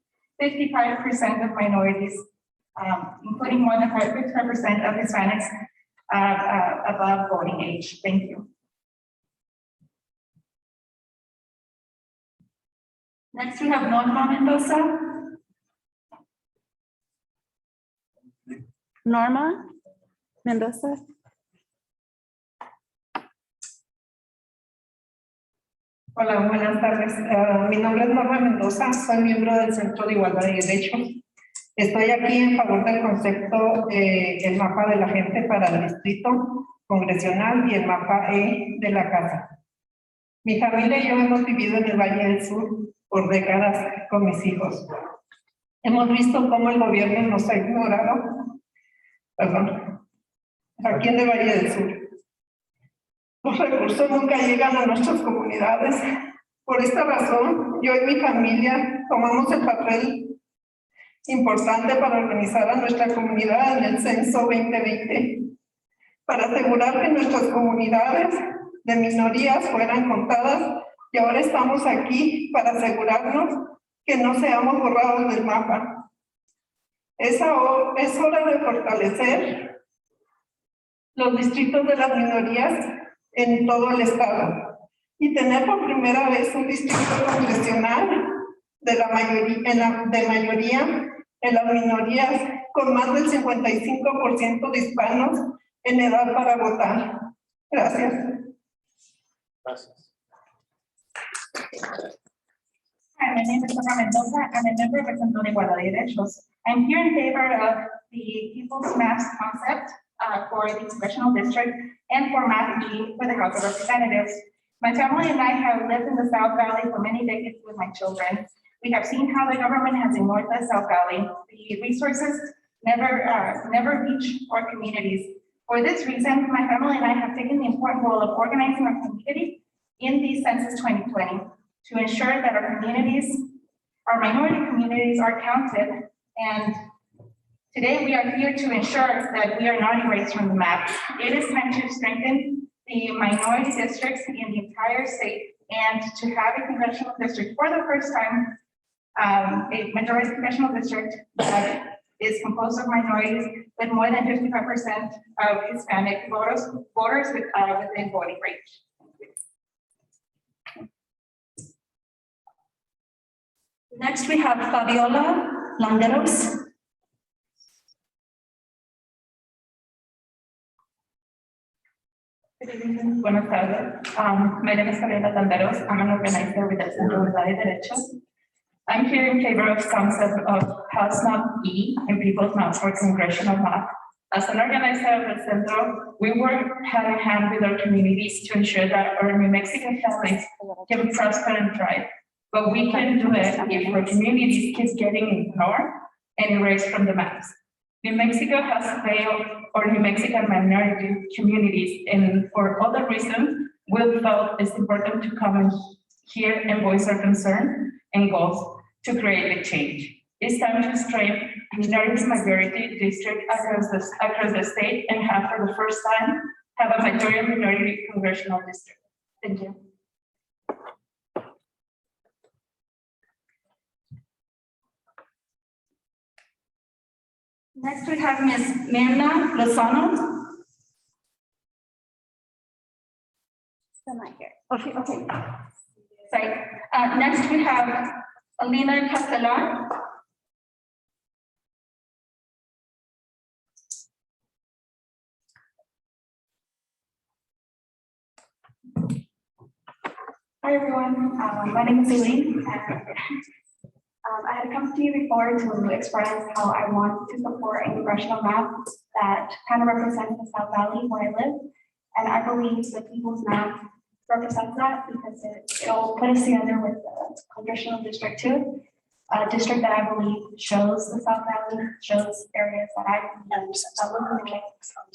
55% of minorities, including more than 55% of Hispanics above voting age. Thank you. Next, we have Norma Mendoza. Norma Mendoza. Hola, buenas tardes. Mi nombre es Norma Mendoza, soy miembro del Centro de Igualdad y Derechos. Estoy aquí en favor del concepto el mapa de la gente para el distrito congresional y el mapa E de la casa. Mi familia y yo hemos vivido en el Valle del Sur por décadas con mis hijos. Hemos visto cómo el gobierno nos ha ignorado, aquí en el Valle del Sur. Los recursos nunca llegan a nuestras comunidades. Por esta razón, yo y mi familia tomamos el papel importante para organizar a nuestra comunidad en el censo 2020, para asegurar que nuestras comunidades de minorías fueran contadas, y ahora estamos aquí para asegurarnos que no seamos borrados del mapa. Es hora de fortalecer los distritos de las minorías en todo el estado y tener por primera vez un distrito congresional de mayoría en las minorías, con más del 55% de hispanos en edad para votar. Gracias. Gracias. Hi, my name is Sandra Mendoza. I'm a member of Centro de Igualdad y Derechos. I'm here in favor of the People's Maps concept for the congressional district and for Map E for the House of Representatives. My family and I have lived in the South Valley for many decades with my children. We have seen how the government has ignored the South Valley. The resources never reach our communities. For this reason, my family and I have taken the important role of organizing our community in the Census 2020 to ensure that our communities, our minority communities, are counted. And today we are here to ensure that we are not erased from the map. It is time to strengthen the minority districts in the entire state and to have a congressional district for the first time, a majority congressional district that is composed of minorities with more than 55% of Hispanic voters with within voting range. Next, we have Fabiola Landeros. Good evening, buenas tardes. My name is Fabiola Landeros. I'm an organizer with the Centro de Igualdad y Derechos. I'm here in favor of concept of House Map E and People's Map for Congressional Map. As an organizer of the Centro, we work hand in hand with our communities to ensure that our New Mexican families can prosper and thrive. But we can do it if our communities keep getting ignored and erased from the maps. New Mexico has failed our New Mexican minority communities, and for other reasons, we felt it's important to come in here and voice our concern and goals to create a change. It's time to strengthen minority district across the state and have, for the first time, have a minority congressional district. Thank you. Next, we have Ms. Mirna Lozano. Still not here. Okay. Sorry. Next, we have Alina Castellar. Hi, everyone. My name is Eileen. I had come to you before to express how I want to support a congressional map that kind of represents the South Valley where I live. And I believe the People's Map represents that because it'll put us together with the congressional district too. A district that I believe shows the South Valley, shows areas that I believe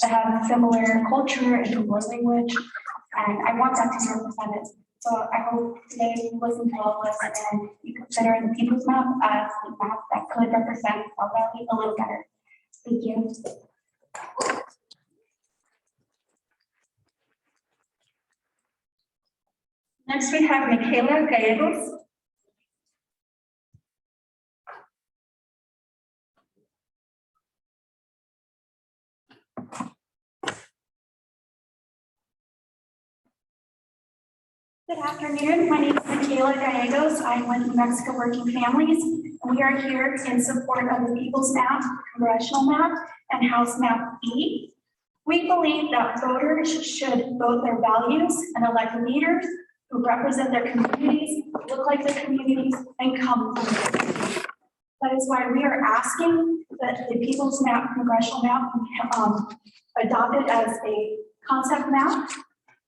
that have similar culture and language. And I want that to be represented. So I hope today you listen to all of us and you consider the People's Map as the map that could represent South Valley a little better. Thank you. Next, we have Michaela Gallegos. Good afternoon. My name is Michaela Gallegos. I'm with New Mexico Working Families, and we are here in support of the People's Map, Congressional Map, and House Map E. We believe that voters should vote their values and elect leaders who represent their communities, look like their communities, and come from their communities. That is why we are asking that the People's Map, Congressional Map, adopted as a concept map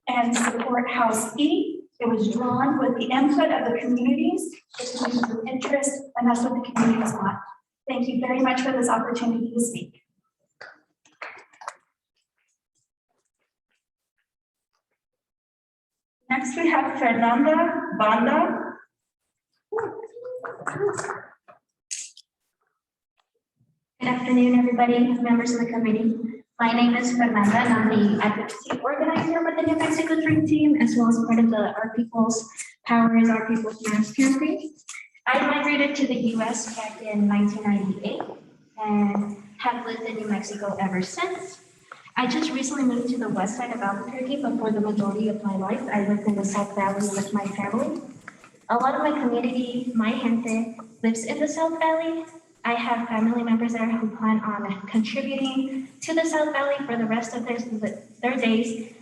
and support House E. It was drawn with the input of the communities, the communities of interest, and that's what the communities want. Thank you very much for this opportunity to speak. Next, we have Fernanda Banda. Good afternoon, everybody, members of the committee. My name is Fernanda, and I'm the advocacy organizer with the New Mexico Dream Team, as well as part of the Our People's Powers, Our People's Maps campaign. I migrated to the US back in 1998 and have lived in New Mexico ever since. I just recently moved to the west side of Albuquerque, but for the majority of my life, I lived in the South Valley with my family. A lot of my community, my gente, lives in the South Valley. I have family members there who plan on contributing to the South Valley for the rest of their days,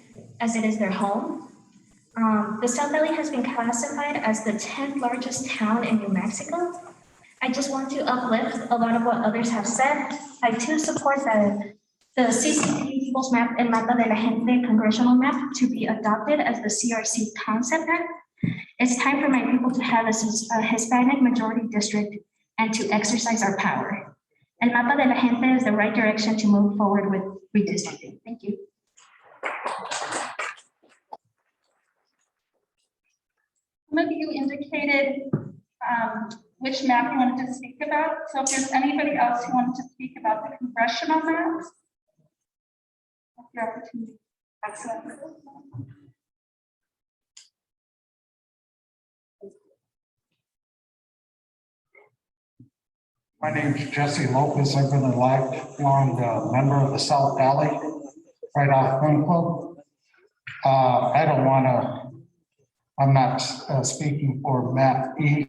as it is their home. The South Valley has been classified as the 10th largest town in New Mexico. I just want to uplift a lot of what others have said. I too support the CCP People's Map and Mapa de la Gente congressional map to be adopted as the CRC concept map. It's time for my people to have a Hispanic majority district and to exercise our power. El Mapa de la Gente is the right direction to move forward with redistricting. Thank you. Some of you indicated which map you wanted to speak about. So if there's anybody else who wanted to speak about the congressional maps, your opportunity. Excellent. My name is Jesse Lopez. I've been a lifelong member of the South Valley, right off Winkle. I don't want to, I'm not speaking for map E.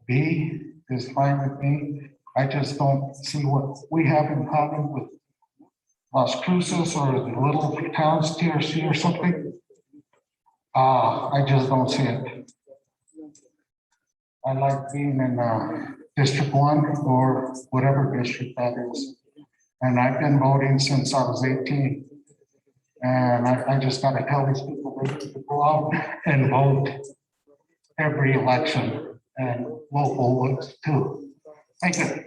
B is fine with me. I just don't see what we have in common with Las Cruces or the little towns, CRC or something. I just don't see it. I like being in District 1 or whatever district that is. And I've been voting since I was 18. And I just got to tell these people they need to go out and vote every election and local ones too. Thank you.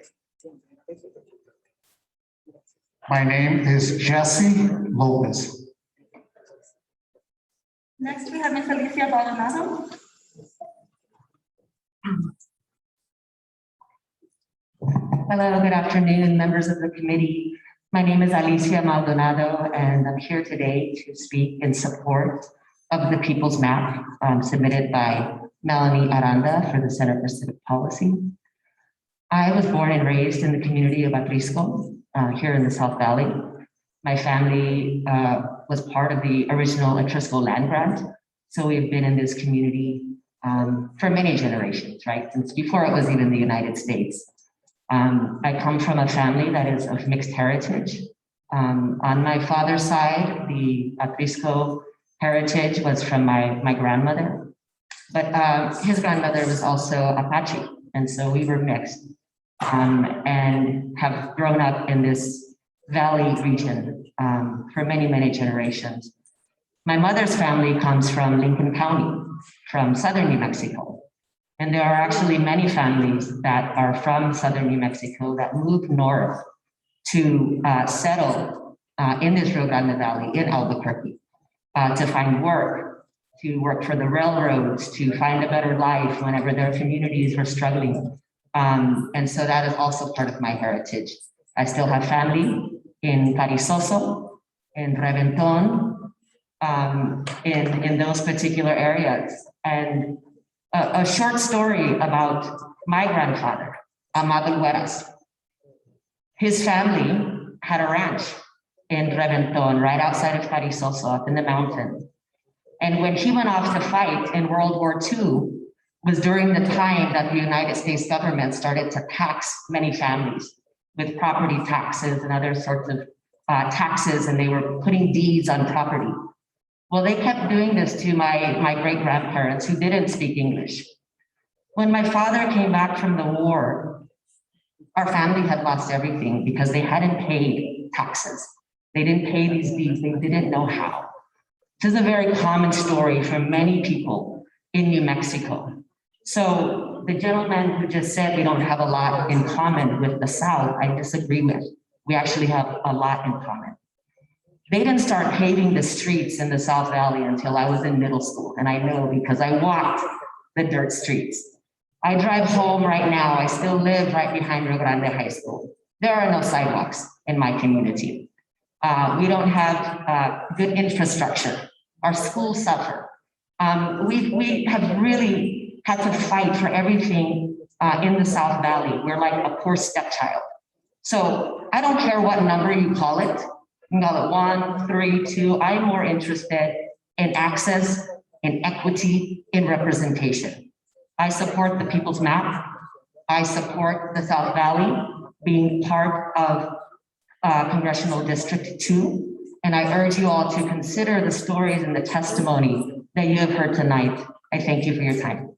My name is Jesse Lopez. Next, we have Ms. Alicia Baldonado. Hello, good afternoon, members of the committee. My name is Alicia Maldonado, and I'm here today to speak in support of the People's Map submitted by Melanie Aranda for the Center for Civic Policy. I was born and raised in the community of Atrisco, here in the South Valley. My family was part of the original Atrisco land grant. So we've been in this community for many generations, right? Since before it was even the United States. I come from a family that is of mixed heritage. On my father's side, the Atrisco heritage was from my grandmother, but his grandmother was also Apache. And so we were mixed and have grown up in this valley region for many, many generations. My mother's family comes from Lincoln County, from southern New Mexico. And there are actually many families that are from southern New Mexico that moved north to settle in this Rio Grande Valley in Albuquerque to find work, to work for the railroads, to find a better life whenever their communities were struggling. And so that is also part of my heritage. I still have family in Carizoso, in Reventon, in those particular areas. And a short story about my grandfather, Amado Hueras. His family had a ranch in Reventon, right outside of Carizoso, up in the mountains. And when he went off to fight in World War II, was during the time that the United States government started to tax many families with property taxes and other sorts of taxes, and they were putting deeds on property. Well, they kept doing this to my great-grandparents who didn't speak English. When my father came back from the war, our family had lost everything because they hadn't paid taxes. They didn't pay these deeds, they didn't know how. This is a very common story for many people in New Mexico. So the gentleman who just said we don't have a lot in common with the South, I disagree with. We actually have a lot in common. They didn't start paving the streets in the South Valley until I was in middle school. And I know because I walked the dirt streets. I drive home right now. I still live right behind Rio Grande High School. There are no sidewalks in my community. We don't have good infrastructure. Our schools suffer. We have really had to fight for everything in the South Valley. We're like a poor stepchild. So I don't care what number you call it. You can call it 1, 3, 2. I'm more interested in access, in equity, in representation. I support the People's Map. I support the South Valley being part of Congressional District 2. And I urge you all to consider the stories and the testimony that you have heard tonight. I thank you for your time.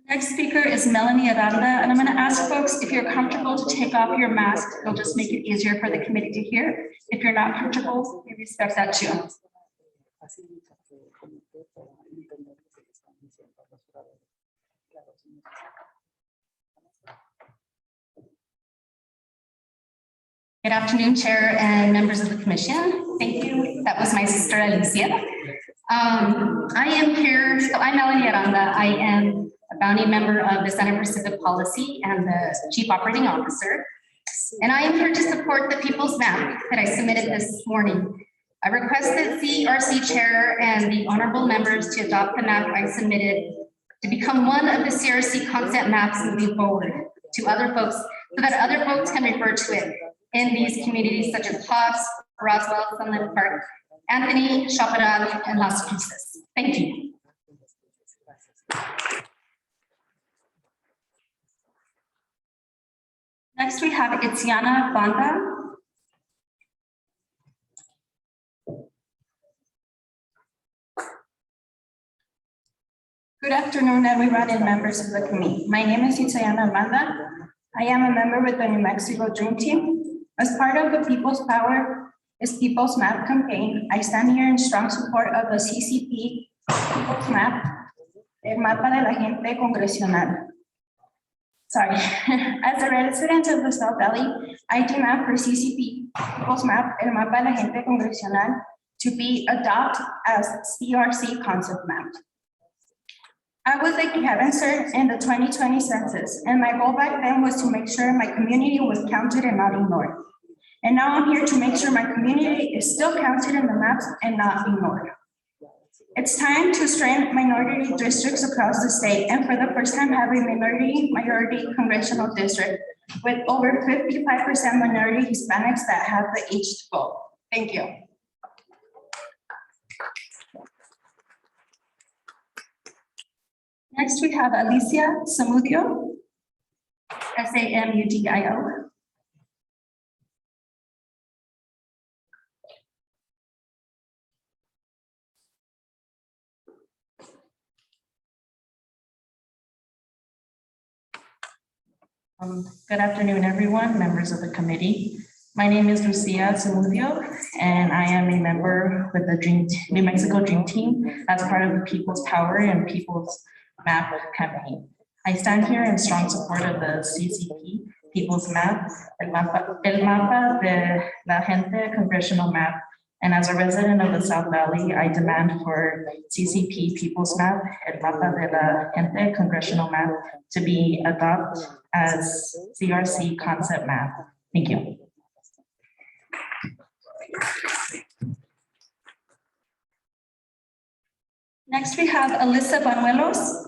Next speaker is Melanie Aranda, and I'm going to ask folks if you're comfortable to take off your mask. It'll just make it easier for the committee to hear. If you're not comfortable, we respect that too. Good afternoon, Chair and members of the Commission. Thank you. That was my sister Alicia. I am here, so I'm Melanie Aranda. I am a founding member of the Center for Civic Policy and the Chief Operating Officer. And I am here to support the People's Map that I submitted this morning. I request that CRC Chair and the honorable members to adopt the map I submitted to become one of the CRC concept maps moving forward to other folks so that other folks can refer to it in these communities such as Hobbs, Roswell, Sunland Park, Anthony, Chaparral, and Las Cruces. Thank you. Next, we have Itziana Banda. Good afternoon, everyone and members of the committee. My name is Itziana Banda. I am a member with the New Mexico Dream Team. As part of the People's Power is People's Map campaign, I stand here in strong support of the CCP People's Map, el mapa de la gente congresional. Sorry, as a resident of the South Valley, I demand for CCP People's Map, el mapa de la gente congresional, to be adopted as CRC concept map. I was a canvasser in the 2020 census, and my goal back then was to make sure my community was counted and not ignored. And now I'm here to make sure my community is still counted in the maps and not ignored. It's time to strengthen minority districts across the state, and for the first time have a minority congressional district with over 55% minority Hispanics that have the age to vote. Thank you. Next, we have Alicia Samudio, Samudio. Good afternoon, everyone, members of the committee. My name is Lucia Zamudio, and I am a member with the New Mexico Dream Team as part of the People's Power and People's Map campaign. I stand here in strong support of the CCP People's Map, el mapa de la gente congressional map. And as a resident of the South Valley, I demand for CCP People's Map, el mapa de la gente congressional map, to be adopted as CRC concept map. Thank you. Next, we have Alyssa Banuelos.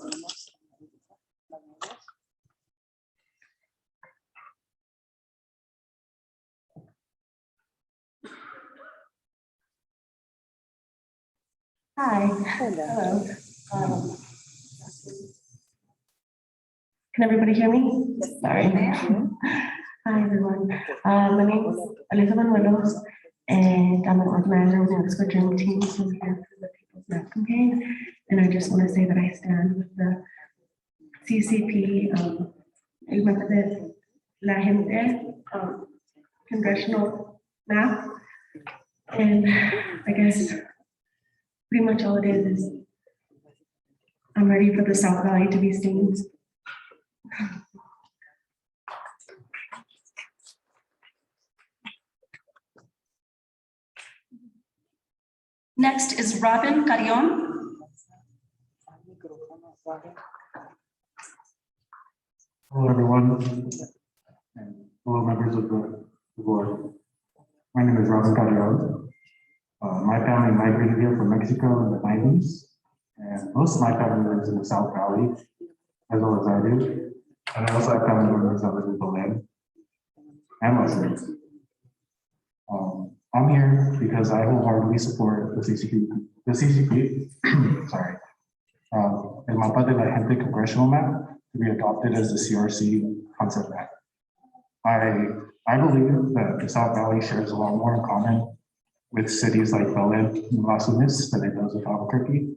Hi. Hello. Can everybody hear me? Sorry. Hi, everyone. My name is Alyssa Banuelos, and I'm an organizer with the New Mexico Dream Team. So I'm here for the People's Map campaign. And I just want to say that I stand with the CCP, el mapa de la gente congressional map. And I guess pretty much all it is I'm ready for the South Valley to be seen Next is Robin Carrion. Hello, everyone. And hello, members of the board. My name is Robin Carrion. My family migrated here from Mexico in the 90s, and most of my family lives in the South Valley, as well as I do. And I also have family members that live in Berlin and Western. I'm here because I wholeheartedly support the CCP, sorry, El Mapa de la Gente congressional map to be adopted as the CRC concept map. I believe that the South Valley shares a lot more in common with cities like Berlin and Las Vegas than it does with Albuquerque.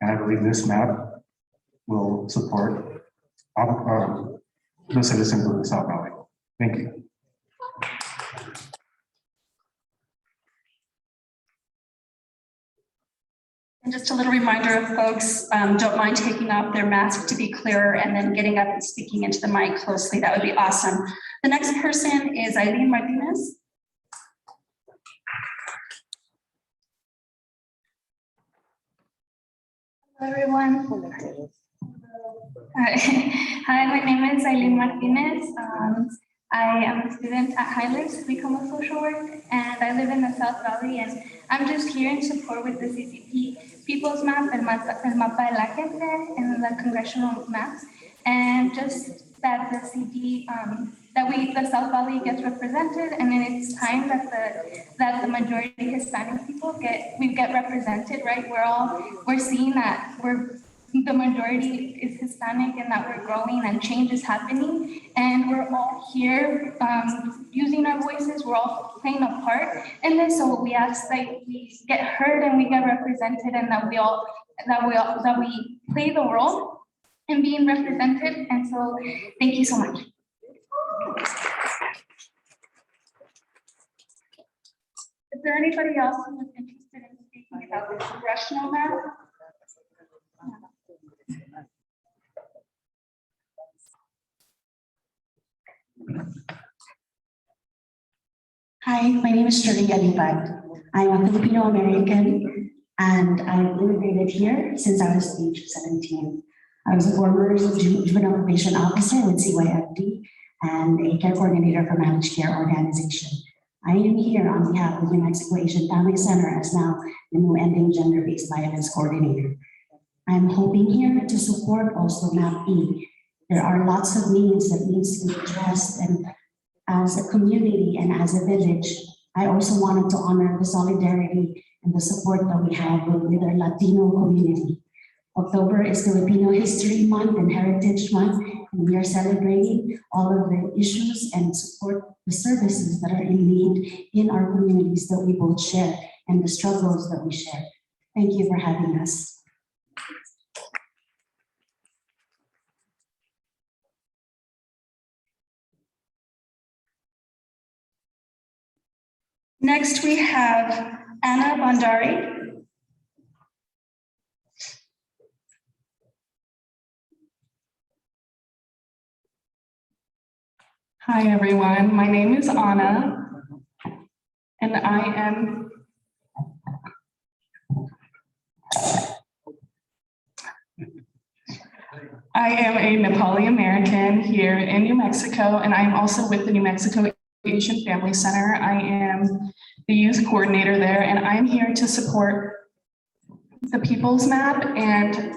And I believe this map will support the citizens of the South Valley. Thank you. And just a little reminder of folks, don't mind taking off their mask to be clearer and then getting up and speaking into the mic closely. That would be awesome. The next person is Eileen Martinez. Hello, everyone. Hi, my name is Eileen Martinez. I am a student at Highlands to become a social worker, and I live in the South Valley, and I'm just here in support with the CCP People's Map, El Mapa de la Gente, and the congressional maps, and just that the CD, the South Valley gets represented, and then it's time that the majority Hispanic people get represented, right? We're seeing that the majority is Hispanic and that we're growing and change is happening, and we're all here using our voices. We're all playing a part in this, so we ask that we get heard and we get represented, and that we play the role in being represented. And so, thank you so much. Is there anybody else who is interested in speaking about the congressional map? Hi, my name is Shirley Alibat. I'm a Filipino American and I've immigrated here since I was age 17. I was a former juvenile probation officer with CYFD and a care coordinator for managed care organization. I am here on behalf of New Mexico Asian Family Center as now the new ending gender-based violence coordinator. I'm hoping here to support also MAP E. There are lots of needs that needs to be addressed, and as a community and as a village, I also wanted to honor the solidarity and the support that we have with our Latino community. October is Filipino History Month and Heritage Month, and we are celebrating all of the issues and support the services that are in need in our communities that we both share and the struggles that we share. Thank you for having us. Next, we have Anna Bhandari. Hi, everyone. My name is Anna, and I am a Nepali American here in New Mexico, and I'm also with the New Mexico Asian Family Center. I am the youth coordinator there, and I'm here to support the People's Map and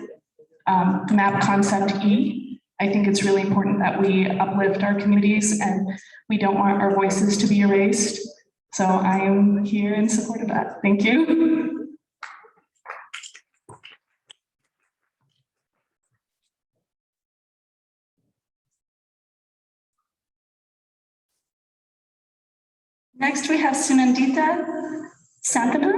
the map concept E. I think it's really important that we uplift our communities and we don't want our voices to be erased. So I am here in support of that. Thank you. Next, we have Sunandita Santana.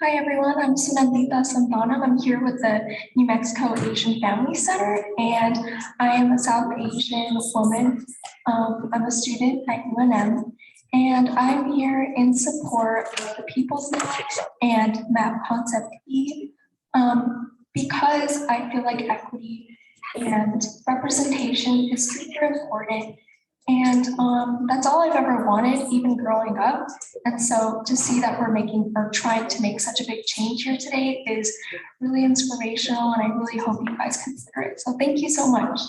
Hi everyone, I'm Sunandita Santana. I'm here with the New Mexico Asian Family Center, and I am a South Asian woman. I'm a student at UNM, And I'm here in support of the People's Map and Map Concept E, because I feel like equity and representation is super important. And that's all I've ever wanted, even growing up. And so to see that we're making or trying to make such a big change here today is really inspirational, and I really hope you guys consider it. So thank you so much.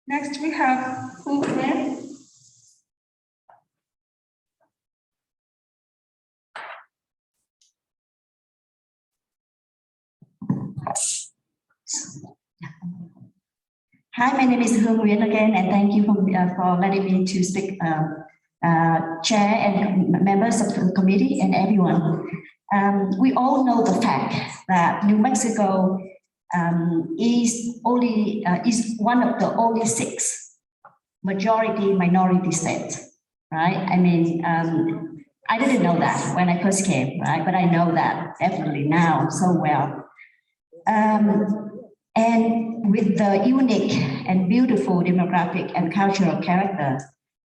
Next, we have Hu Lin. Hi, my name is Hương Nguyen again, and thank you for letting me to speak, Chair and members of the committee and everyone. We all know the fact that New Mexico is one of the only 6 majority-minority states, right? I mean, I didn't know that when I first came, right? But I know that definitely now so well. And with the unique and beautiful demographic and cultural character,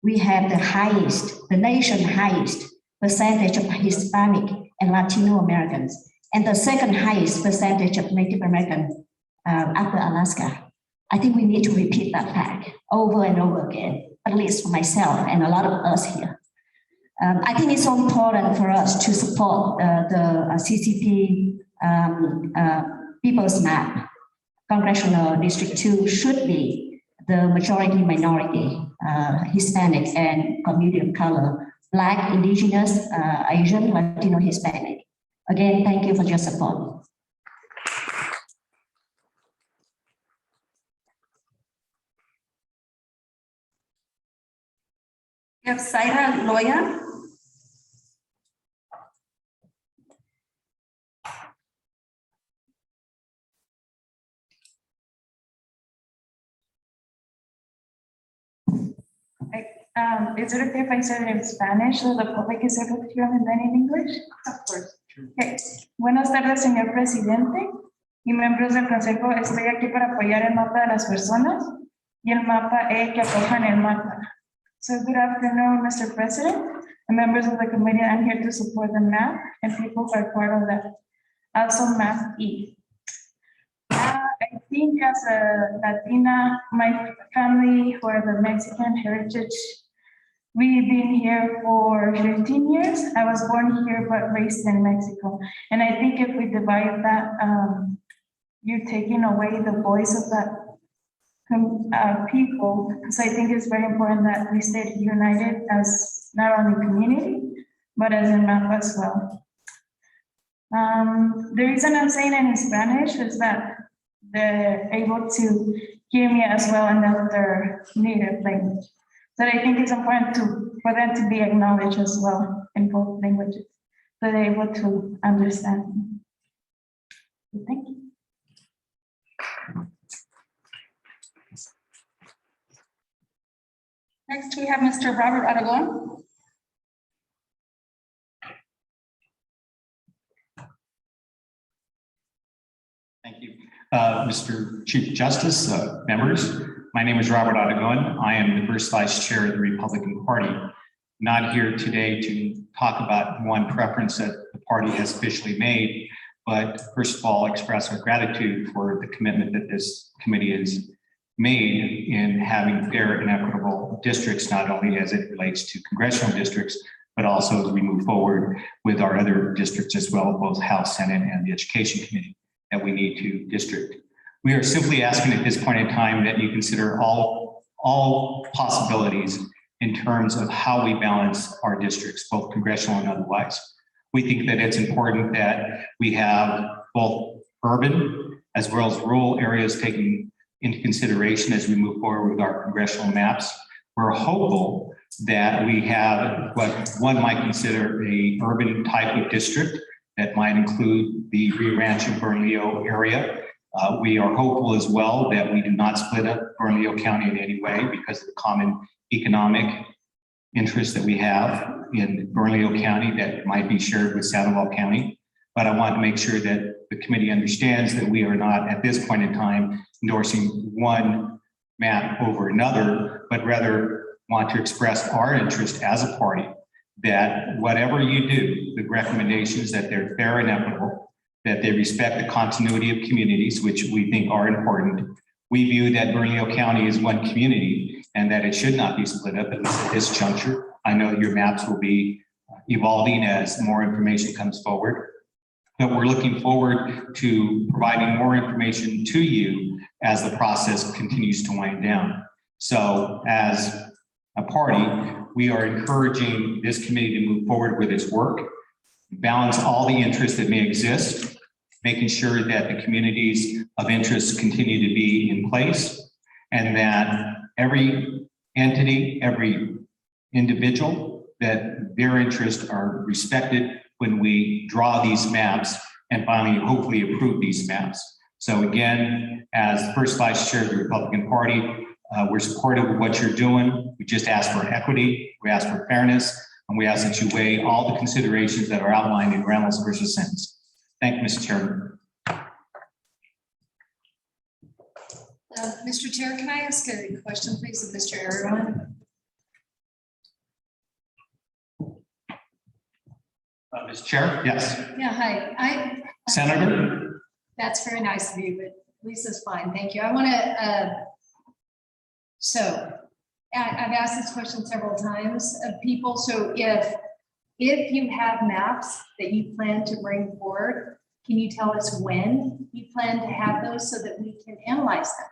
we have the nation highest percentage of Hispanic and Latino Americans, and the second highest percentage of Native American after Alaska. I think we need to repeat that fact over and over again, at least for myself and a lot of us here. I think it's so important for us to support the CCP People's Map. Congressional District 2 should be the majority-minority, Hispanic and community of color, Black, Indigenous, Asian, Latino, Hispanic. Again, thank you for your support. We have Zaira Loya. Is it okay if I say it in Spanish so the public is able to hear me then in English? Of course. Okay. Buenas tardes, señor presidente y miembros del consejo. Estoy aquí para apoyar el mapa de las personas y el mapa E que acojan el mapa. So good afternoon, Mr. President and members of the committee. I'm here to support the map and people who are part of that. Also map E. I think as a Latina, my family who are the Mexican heritage, we've been here for 15 years. I was born here but raised in Mexico. And I think if we divide that, you're taking away the voice of that people. Because I think it's very important that we stay united as not only community, but as a map as well. The reason I'm saying it in Spanish is that they're able to hear me as well in their native language. So I think it's important for them to be acknowledged as well in both languages, so they're able to understand. Thank you. Next, we have Mr. Robert Aragon. Thank you. Mr. Chief Justice, members, my name is Robert Aragon. I am the first vice chair of the Republican Party. Not here today to talk about one preference that the party has officially made, but first of all, express our gratitude for the commitment that this committee has made in having fair and equitable districts, not only as it relates to congressional districts, but also as we move forward with our other districts as well, both House, Senate, and the Education Committee that we need to district. We are simply asking at this point in time that you consider all possibilities in terms of how we balance our districts, both congressional and otherwise. We think that it's important that we have both urban as well as rural areas taken into consideration as we move forward with our congressional maps. We're hopeful that we have what one might consider a urban type of district that might include the Rio Rancho Bernalillo area. We are hopeful as well that we do not split up Bernalillo County in any way because of the common economic interest that we have in Bernalillo County that might be shared with Sandoval County. But I want to make sure that the committee understands that we are not at this point in time endorsing one map over another, but rather want to express our interest as a party that whatever you do, the recommendations that they're fair and equitable, that they respect the continuity of communities, which we think are important. We view that Bernalillo County is one community and that it should not be split up, at least at this juncture. I know your maps will be evolving as more information comes forward, but we're looking forward to providing more information to you as the process continues to wind down. So as a party, we are encouraging this committee to move forward with its work, balance all the interests that may exist, making sure that the communities of interest continue to be in place, and that every entity, every individual, that their interests are respected when we draw these maps and finally hopefully approve these maps. So again, as first vice chair of the Republican Party, we're supportive of what you're doing. We just ask for equity, we ask for fairness, and we ask that you weigh all the considerations that are outlined in Reynolds versus Sims. Thank you, Mr. Chairman. Mr. Chair, can I ask a question, please, of Mr. Aragon? Mr. Chair, yes. Yeah, hi. Senator? That's very nice of you, but Lisa's fine. Thank you. I want to, so I've asked this question several times of people. So if you have maps that you plan to bring forward, can you tell us when you plan to have those so that we can analyze them?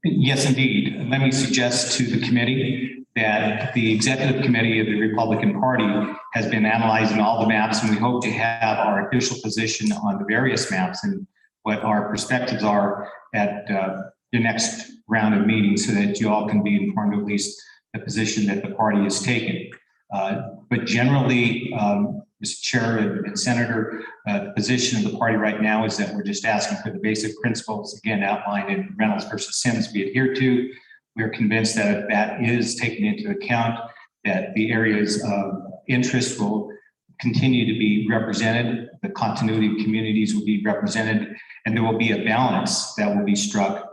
Yes, indeed. Let me suggest to the committee that the executive committee of the Republican Party has been analyzing all the maps, and we hope to have our official position on the various maps and what our perspectives are at the next round of meetings so that you all can be informed of at least the position that the party is taking. But generally, Mr. Chair and Senator, the position of the party right now is that we're just asking for the basic principles, again, outlined in Reynolds versus Sims, be adhered to. We're convinced that if that is taken into account, that the areas of interest will continue to be represented, the continuity of communities will be represented, and there will be a balance that will be struck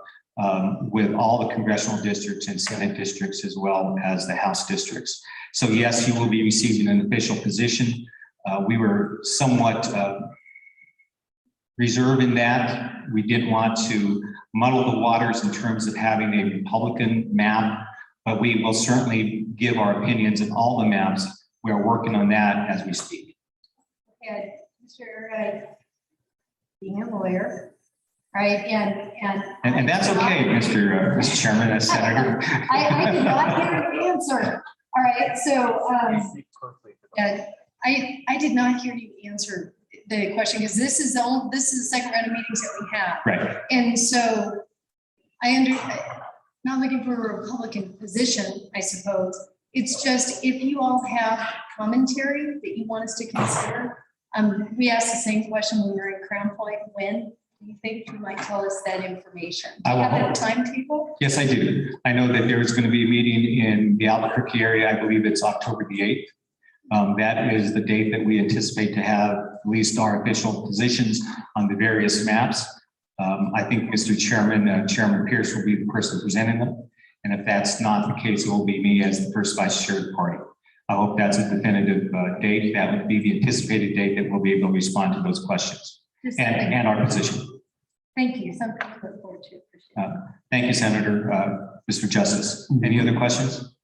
with all the congressional districts and Senate districts as well as the House districts. So yes, you will be receiving an official position. We were somewhat reserved in that. We didn't want to muddle the waters in terms of having a Republican map, but we will certainly give our opinions on all the maps. We are working on that as we speak. And Mr. Being a lawyer, right? And that's okay, Mr. Chairman, as Senator. I did not hear the answer. All right, so I did not hear you answer the question because this is the second round of meetings that we have. Right. And so not looking for a Republican position, I suppose. It's just if you all have commentary that you want us to consider. We asked the same question when we were in Crown Point. When do you think you might tell us that information? Do you have that timetable? Yes, I do. I know that there is going to be a meeting in the Albuquerque area. I believe it's October the 8th. That is the date that we anticipate to have at least our official positions on the various maps. I think Mr. Chairman, Chairman Pierce will be the person presenting them. And if that's not the case, it will be me as the first vice chair of the party. I hope that's a definitive date. That would be the anticipated date that we'll be able to respond to those questions and our position. Thank you. Something to look forward to. Thank you, Senator. Mr. Justice, any other questions?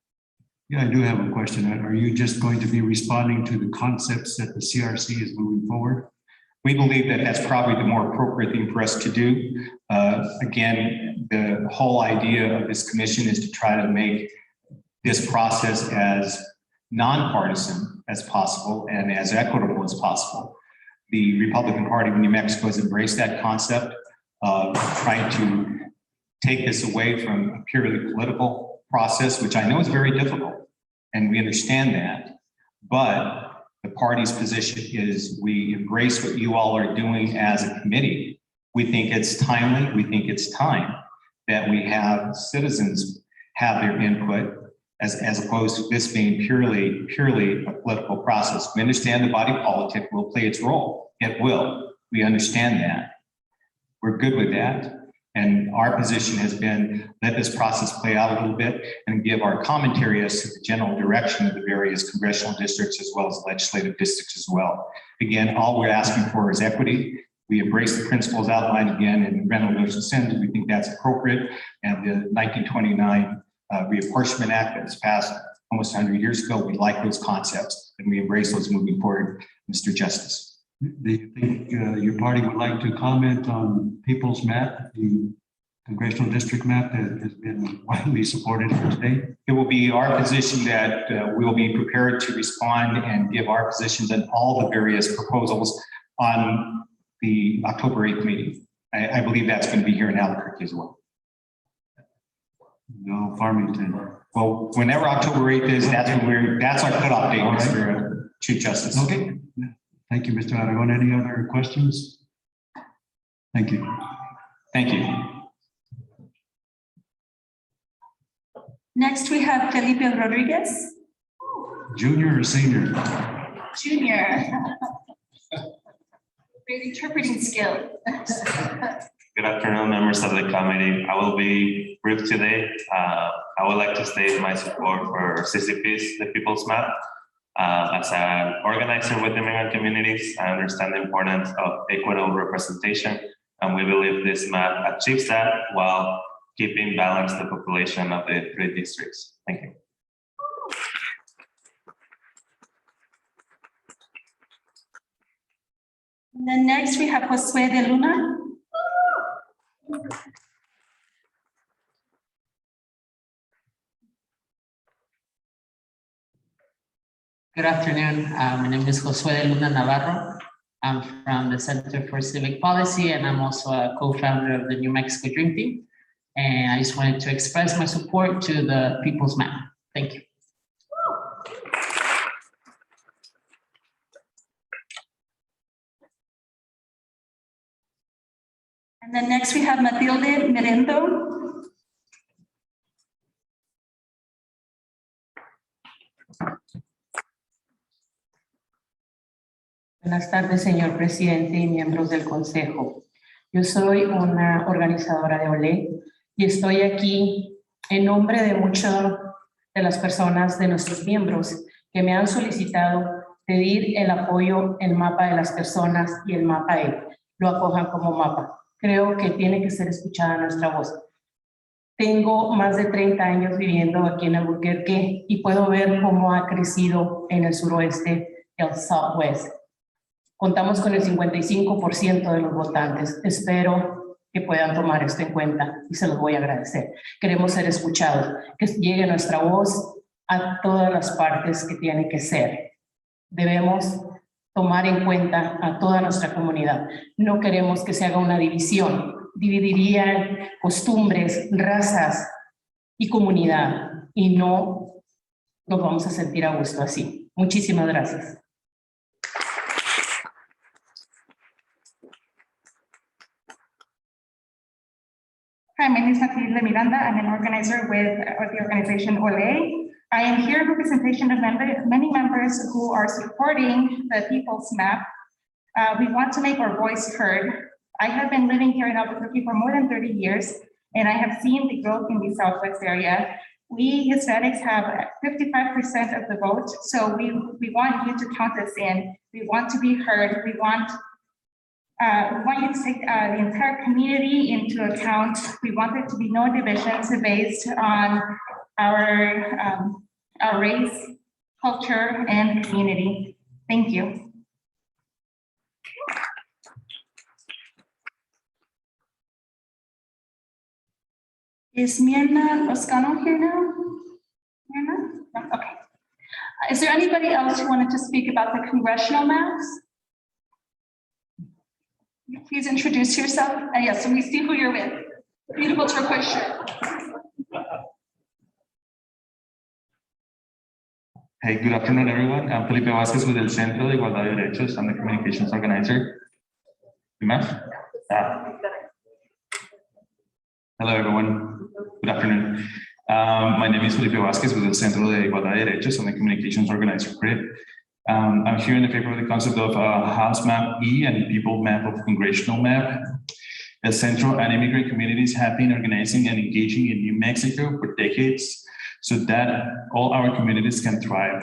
Yeah, I do have a question. Are you just going to be responding to the concepts that the CRC is moving forward? We believe that that's probably the more appropriate thing for us to do. Again, the whole idea of this commission is to try to make this process as nonpartisan as possible and as equitable as possible. The Republican Party of New Mexico has embraced that concept of trying to take this away from a purely political process, which I know is very difficult, and we understand that. But the party's position is we embrace what you all are doing as a committee. We think it's timely. We think it's time that we have citizens have their input as opposed to this being purely a political process. We understand the body politic will play its role. It will. We understand that. We're good with that. And our position has been, let this process play out a little bit and give our commentary as to the general direction of the various congressional districts as well as legislative districts as well. Again, all we're asking for is equity. We embrace the principles outlined again in Randall Notion Sims. We think that's appropriate. And the 1929 Reapportionment Act that was passed almost 100 years ago, we like those concepts and we embrace those moving forward, Mr. Justice. Do you think your party would like to comment on people's map, the congressional district map that has been widely supported here today? It will be our position that we'll be prepared to respond and give our positions on all the various proposals on the October 8th meeting. I believe that's going to be here in Albuquerque as well. No, Farmington. Well, whenever October 8th is, that's our cutoff date, Mr. Chief Justice. Okay. Thank you, Mr. Aragon. Any other questions? Thank you. Thank you. Next, we have Felipe Rodriguez. Junior or senior? Junior. Great interpreting skill. Good afternoon, members of the committee. I will be brief today. I would like to state my support for CCP's, the People's Map. As an organizer with immigrant communities, I understand the importance of equitable representation, and we believe this map achieves that while keeping balanced the population of the 3 districts. Thank you. And then next we have Josue de Luna. Good afternoon. My name is Josue de Luna Navarro. I'm from the Center for Civic Policy, and I'm also a co-founder of the New Mexico Dream Team. And I just wanted to express my support to the People's Map. Thank you. And then next we have Matilde Merendo. Buenas tardes, señor presidente y miembros del consejo. Yo soy una organizadora de OLE y estoy aquí en nombre de muchas de las personas, de nuestros miembros, que me han solicitado pedir el apoyo, el mapa de las personas y el mapa lo acojan como mapa. Creo que tiene que ser escuchada nuestra voz. Tengo más de 30 años viviendo aquí en Albuquerque y puedo ver cómo ha crecido en el suroeste, el Southwest. Contamos con el 55% de los votantes. Espero que puedan tomar esto en cuenta y se los voy a agradecer. Queremos ser escuchados, que llegue nuestra voz a todas las partes que tiene que ser. Debemos tomar en cuenta a toda nuestra comunidad. No queremos que se haga una división. Dividirían costumbres, razas y comunidad y no nos vamos a sentir a gusto así. Muchísimas gracias. Hi, my name is Matilde Miranda. I'm an organizer with the organization OLE. I am here in representation of many members who are supporting the People's Map. We want to make our voice heard. I have been living here in Albuquerque for more than 30 years, and I have seen the growth in the Southwest area. We Hispanics have 55% of the vote, so we want you to count us in. We want to be heard. We want you to take the entire community into account. We want there to be no divisions based on our race, culture, and community. Thank you. Is Mirna Loscano here now? Mirna? No? Okay. Is there anybody else who wanted to speak about the congressional maps? Please introduce yourself. Yes, so we see who you're with. Beautiful turquoise shirt. Hey, good afternoon, everyone. I'm Felipe Vázquez with el Centro de Igualdad de Derechos. I'm the communications organizer. Hello, everyone. Good afternoon. My name is Felipe Vázquez with el Centro de Igualdad de Derechos. I'm the communications organizer for it. I'm here in the favor of the concept of House Map E and People Map of Congressional Map. The Central and immigrant communities have been organizing and engaging in New Mexico for decades so that all our communities can thrive.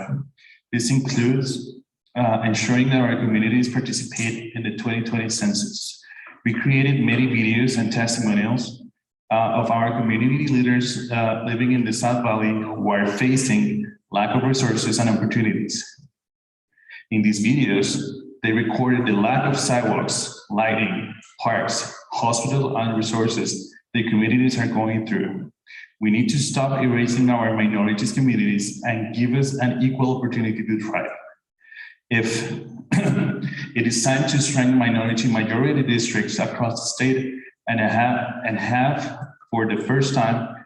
This includes ensuring that our communities participate in the 2020 census. We created many videos and testimonials of our community leaders living in the South Valley who are facing lack of resources and opportunities. In these videos, they recorded the lack of sidewalks, lighting, parks, hospital, and resources the communities are going through. We need to stop erasing our minorities communities and give us an equal opportunity to thrive. If it is time to strengthen majority districts across the state and have for the first time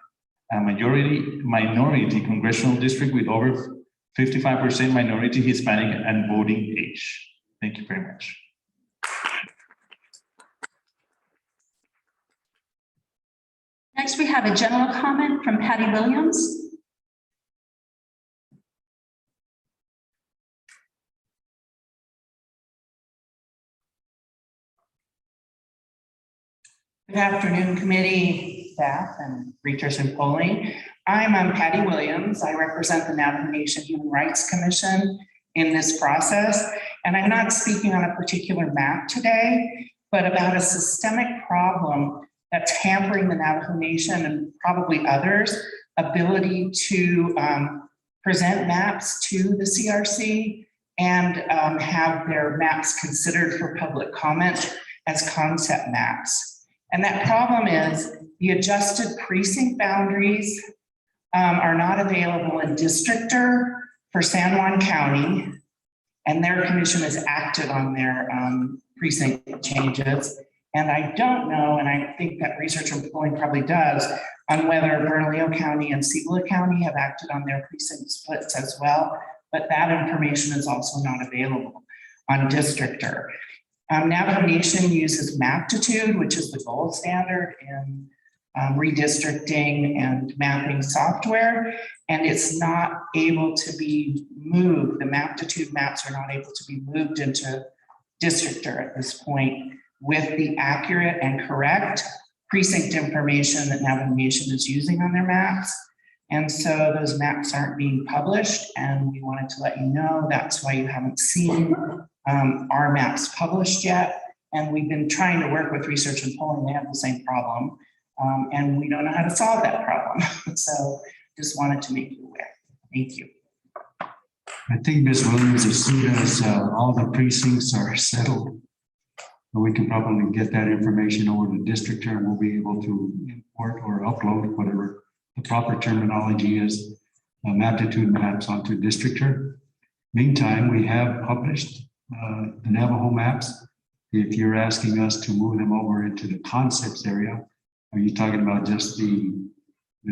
a minority congressional district with over 55% minority Hispanic and voting age. Thank you very much. Next, we have a general comment from Patty Williams. Good afternoon, committee, staff, and research and polling. I'm Patty Williams. I represent the Navajo Nation Human Rights Commission in this process. And I'm not speaking on a particular map today, but about a systemic problem that's hampering the Navajo Nation and probably others' ability to present maps to the CRC and have their maps considered for public comment as concept maps. And that problem is the adjusted precinct boundaries are not available in Districtor for San Juan County, and their commission has acted on their precinct changes. And I don't know, and I think that research and polling probably does, on whether Bernalillo County and Cibola County have acted on their precinct splits as well, but that information is also not available on Districtor. Navajo Nation uses Maptitude, which is the gold standard in redistricting and mapping software, and it's not able to be moved. The Maptitude maps are not able to be moved into Districtor at this point with the accurate and correct precinct information that Navajo Nation is using on their maps. And so those maps aren't being published, and we wanted to let you know that's why you haven't seen our maps published yet. And we've been trying to work with research and polling. They have the same problem, and we don't know how to solve that problem. So just wanted to make you aware. Thank you. I think Ms. Williams, as soon as all the precincts are settled, we can probably get that information over to Districtor, and we'll be able to import or upload whatever the proper terminology is, Maptitude maps onto Districtor. Meantime, we have published the Navajo maps. If you're asking us to move them over into the concepts area, are you talking about just the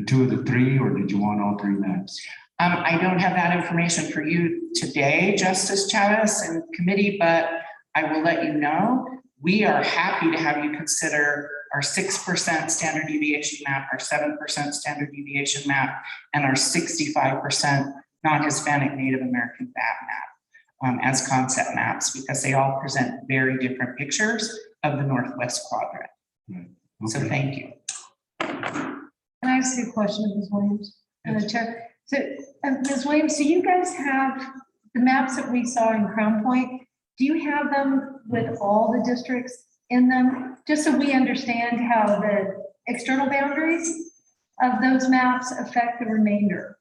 two of the three, or did you want all three maps? I don't have that information for you today, Justice Chavez and committee, but I will let you know. We are happy to have you consider our 6% standard deviation map, our 7% standard deviation map, and our 65% non-Hispanic Native American map as concept maps, because they all present very different pictures of the Northwest quadrant. Okay. So thank you. Can I ask you a question, Ms. Williams? Chair. So, Ms. Williams, do you guys have the maps that we saw in Crown Point? Do you have them with all the districts in them? Just so we understand how the external boundaries of those maps affect the remainder.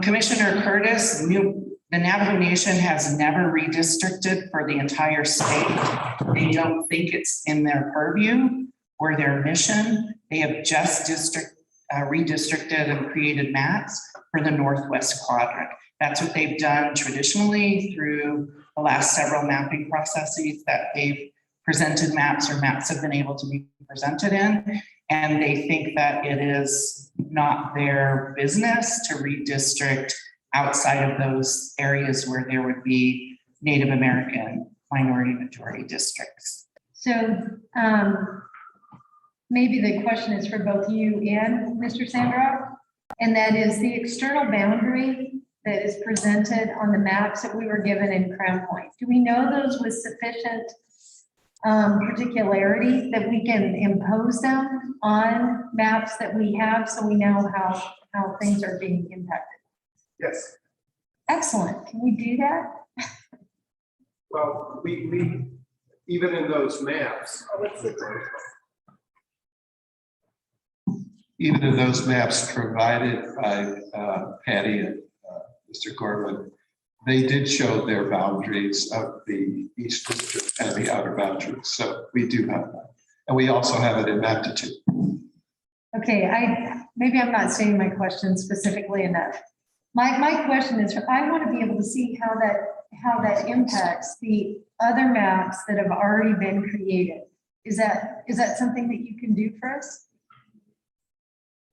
Commissioner Curtis, the Navajo Nation has never redistricted for the entire state. They don't think it's in their purview or their mission. They have just redistricted and created maps for the Northwest quadrant. That's what they've done traditionally through the last several mapping processes that they've presented maps, or maps have been able to be presented in. And they think that it is not their business to redistrict outside of those areas where there would be Native American minority majority districts. So maybe the question is for both you and Mr. Sandrock, and that is the external boundary that is presented on the maps that we were given in Crown Point? Do we know those with sufficient particularity that we can impose them on maps that we have so we know how things are being impacted? Yes. Excellent. Can we do that? Well, we even in those maps. Even in those maps provided by Patty and Mr. Gorman, they did show their boundaries of the East District and the outer boundaries. So we do have that. And we also have it in map 2. Okay, maybe I'm not stating my question specifically enough. My question is, I want to be able to see how that impacts the other maps that have already been created. Is that something that you can do for us?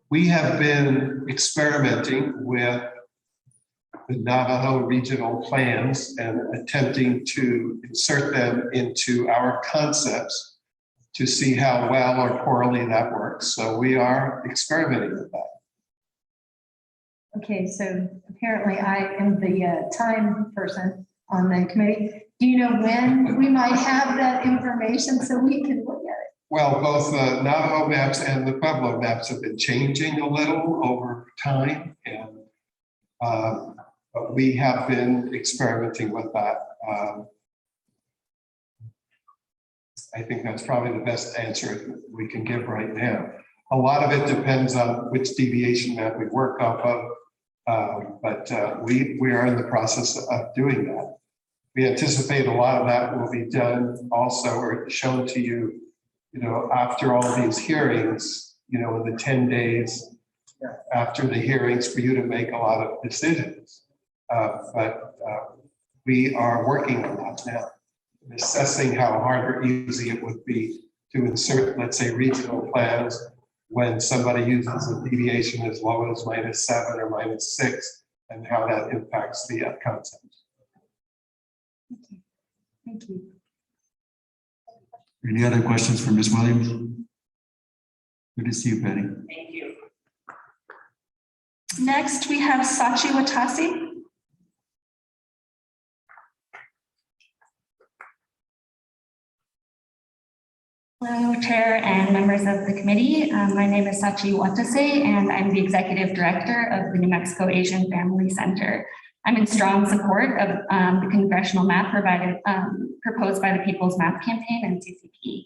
We have been experimenting with the Navajo regional plans and attempting to insert them into our concepts to see how well or poorly that works. So we are experimenting with that. Okay, so apparently I am the time person on the committee. Do you know when we might have that information so we can look at it? Well, both the Navajo maps and the Pueblo maps have been changing a little over time, and but we have been experimenting with that. I think that's probably the best answer we can give right now. A lot of it depends on which deviation map we work off of, but we are in the process of doing that. We anticipate a lot of that will be done also or shown to you, after all these hearings, in the 10 days after the hearings for you to make a lot of decisions. But we are working on that now, assessing how hard or easy it would be to insert, let's say, regional plans when somebody uses a deviation as low as -7 or -6, and how that impacts the concept. Thank you. Any other questions for Ms. Williams? Good to see you, Patty. Thank you. Next, we have Sachi Watasi. Hello, Chair and members of the committee. My name is Sachi Watase, and I'm the Executive Director of the New Mexico Asian Family Center. I'm in strong support of the congressional map proposed by the People's Map Campaign and NCCP.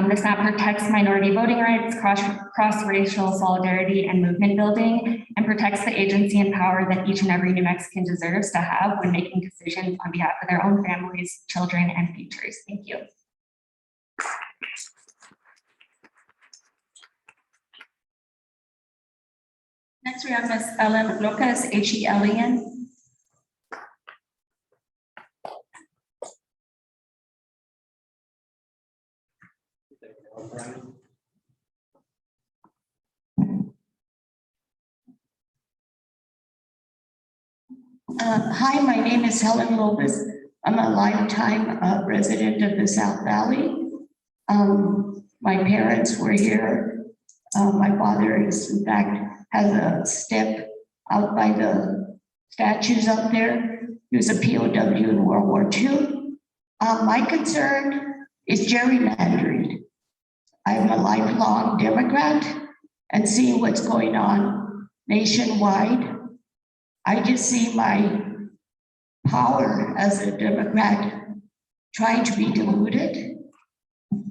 This map protects minority voting rights, cross-racial solidarity and movement building, and protects the agency and power that each and every New Mexican deserves to have when making decisions on behalf of their own families, children, and futures. Thank you. Next, we have Ms. Ellen Lopez, H-E-L-E-N. Hi, my name is Helen Lopez. I'm a lifetime resident of the South Valley. My parents were here. My father is, in fact, has a step out by the statues up there. He was a POW in World War II. My concern is gerrymandering. I'm a lifelong Democrat, and seeing what's going on nationwide, I just see my power as a Democrat trying to be diluted.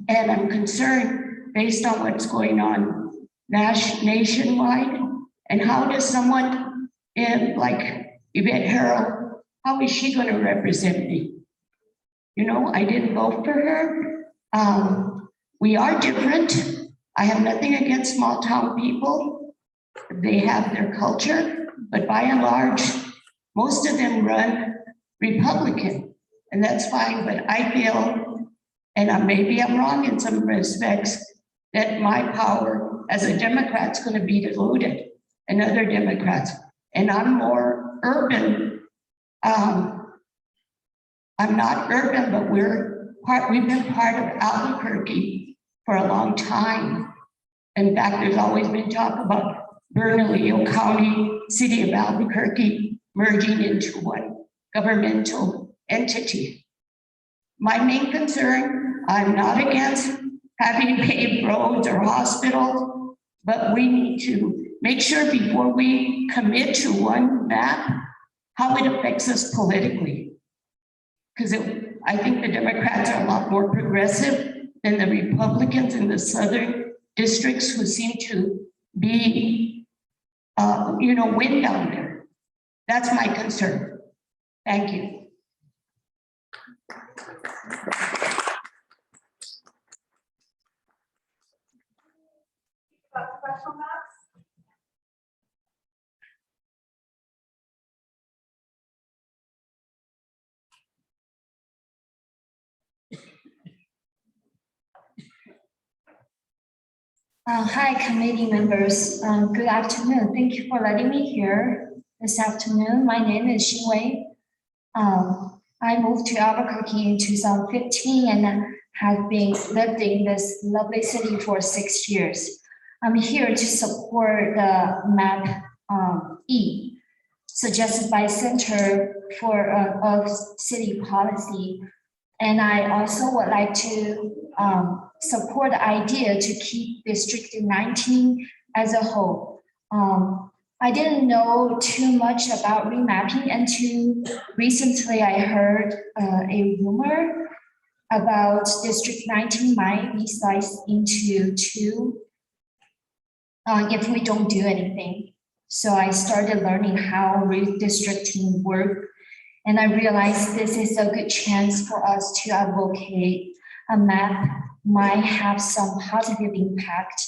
And I'm concerned based on what's going on nationwide. And how does someone in like Yvette Harrell, how is she going to represent me? I didn't vote for her. We are different. I have nothing against small town people. They have their culture, but by and large, most of them run Republican, and that's fine. But I feel, and maybe I'm wrong in some respects, that my power as a Democrat is going to be diluted, and other Democrats. And I'm more urban. I'm not urban, but we've been part of Albuquerque for a long time. In fact, there's always been talk about Bernalillo County, city of Albuquerque. merging into one governmental entity. My main concern, I'm not against having paved roads or hospitals, but we need to make sure before we commit to one map, how it affects us politically. Because I think the Democrats are a lot more progressive than the Republicans in the southern districts who seem to be, win down there. That's my concern. Thank you. Hi, committee members. Good afternoon. Thank you for letting me here this afternoon. My name is Xin Wei. I moved to Albuquerque in 2015 and have been lived in this lovely city for 6 years. I'm here to support the map E, suggested by Center for of City Policy. And I also would like to support the idea to keep District 19 as a whole. I didn't know too much about remapping until recently I heard a rumor about District 19 might be sliced into two if we don't do anything. So I started learning how redistricting works, and I realized this is a good chance for us to advocate a map might have some positive impact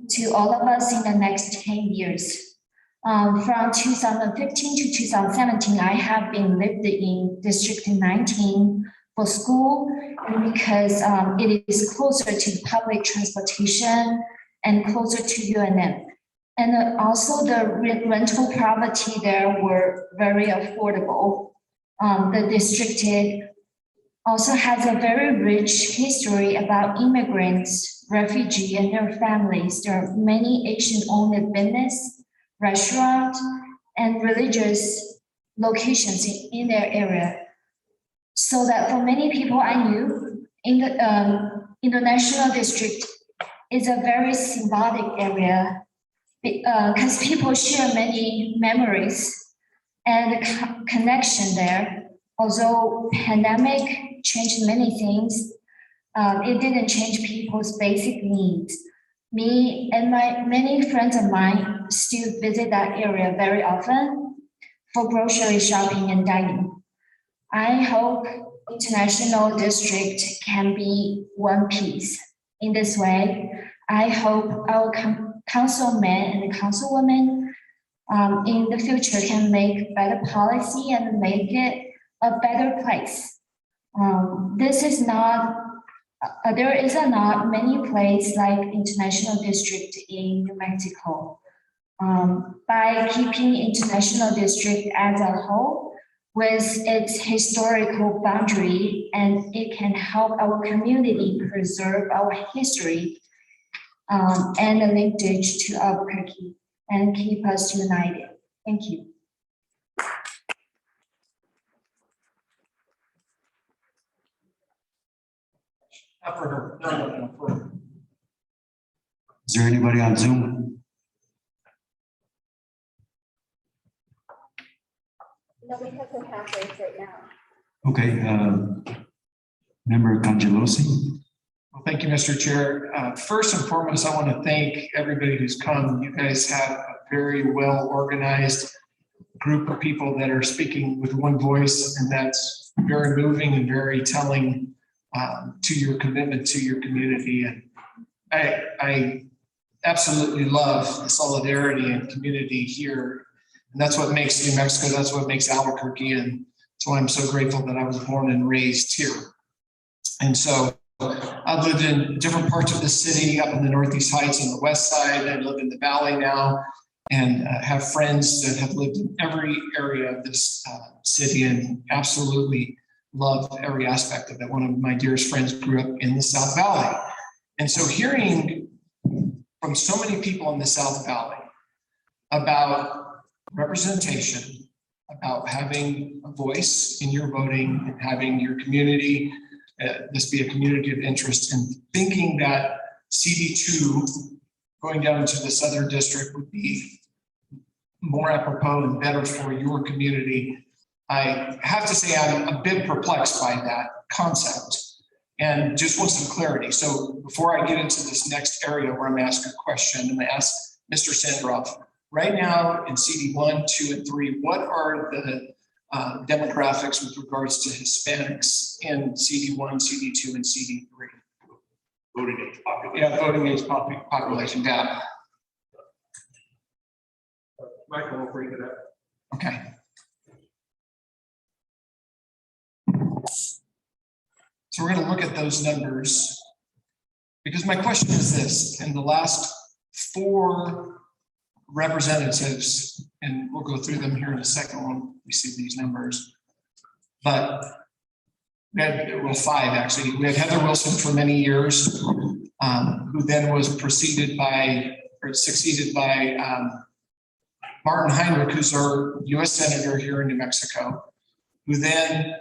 to all of us in the next 10 years. From 2015 to 2017, I have been lived in District 19 for school, and because it is closer to public transportation and closer to UNM. And also the rental property there were very affordable. The district also has a very rich history about immigrants, refugees, and their families. There are many Asian-owned business, restaurants, and religious locations in their area. So that for many people I knew, in the national district is a very symbolic area because people share many memories and connection there. Although pandemic changed many things, it didn't change people's basic needs. Me and many friends of mine still visit that area very often for grocery shopping and dining. I hope International District can be one piece. In this way, I hope our councilmen and councilwomen in the future can make better policy and make it a better place. This is not, there is not many places like International District in New Mexico. By keeping International District as a whole with its historical boundary, and it can help our community preserve our history and the linkage to Albuquerque and keep us united. Thank you. Is there anybody on Zoom? No, we have some hand raised right now. Okay, Member Congelosi. Well, thank you, Mr. Chair. First and foremost, I want to thank everybody who's come. You guys have a very well organized group of people that are speaking with one voice, and that's very moving and very telling to your commitment to your community. And I absolutely love the solidarity and community here. And that's what makes New Mexico, that's what makes Albuquerque. And so I'm so grateful that I was born and raised here. And so I've lived in different parts of the city, up in the Northeast Heights on the west side. I live in the Valley now, and have friends that have lived in every area of this city and absolutely love every aspect of it. One of my dearest friends grew up in the South Valley. And so hearing from so many people in the South Valley about representation about having a voice in your voting and having your community, this be a community of interest, and thinking that CD2 going down to this other district would be more apropos and better for your community. I have to say I'm a bit perplexed by that concept and just want some clarity. So before I get into this next area where I'm asking a question, I'm going to ask Mr. Sandroff, right now in CD1, 2, and 3, what are the demographics with regards to Hispanics in CD1, CD2, and CD3? Voting age population. Yeah, voting age population data. Michael will bring it up. Okay. So we're going to look at those numbers because my question is this: in the last 4 representatives, and we'll go through them here in a second when we see these numbers, but we had, well, 5 actually. We had Heather Wilson for many years, who then was succeeded by Martin Heinrich, who's our U.S. Senator here in New Mexico, who then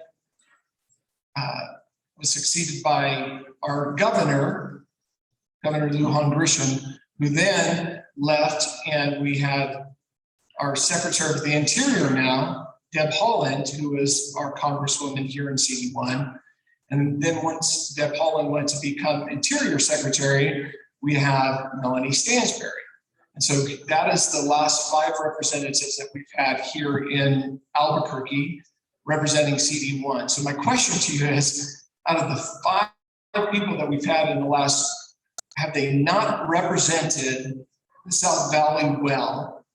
was succeeded by our Governor Lujan Grisham, who then left, and we had our Secretary of the Interior now, Deb Haaland, who is our Congresswoman here in CD1. And then once Deb Haaland went to become Interior Secretary, we have Melanie Stansberry. And so that is the last 5 representatives that we've had here in Albuquerque representing CD1. So my question to you is, out of the 5 people that we've had in the last, have they not represented the South Valley well,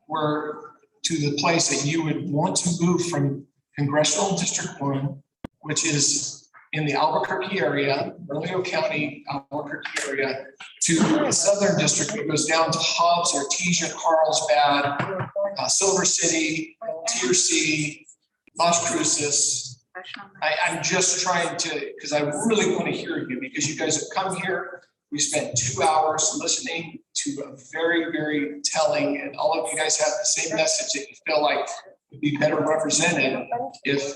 or to the place that you would want to move from Congressional District 1, which is in the Albuquerque area, Bernalillo County, Albuquerque area, to the Southern District that goes down to Hobbs, Artesia, Carlsbad, Silver City, CRC, Las Cruces. I'm just trying to, because I really want to hear you, because you guys have come here. We spent 2 hours listening to a very, very telling, and all of you guys have the same message that you feel like would be better represented if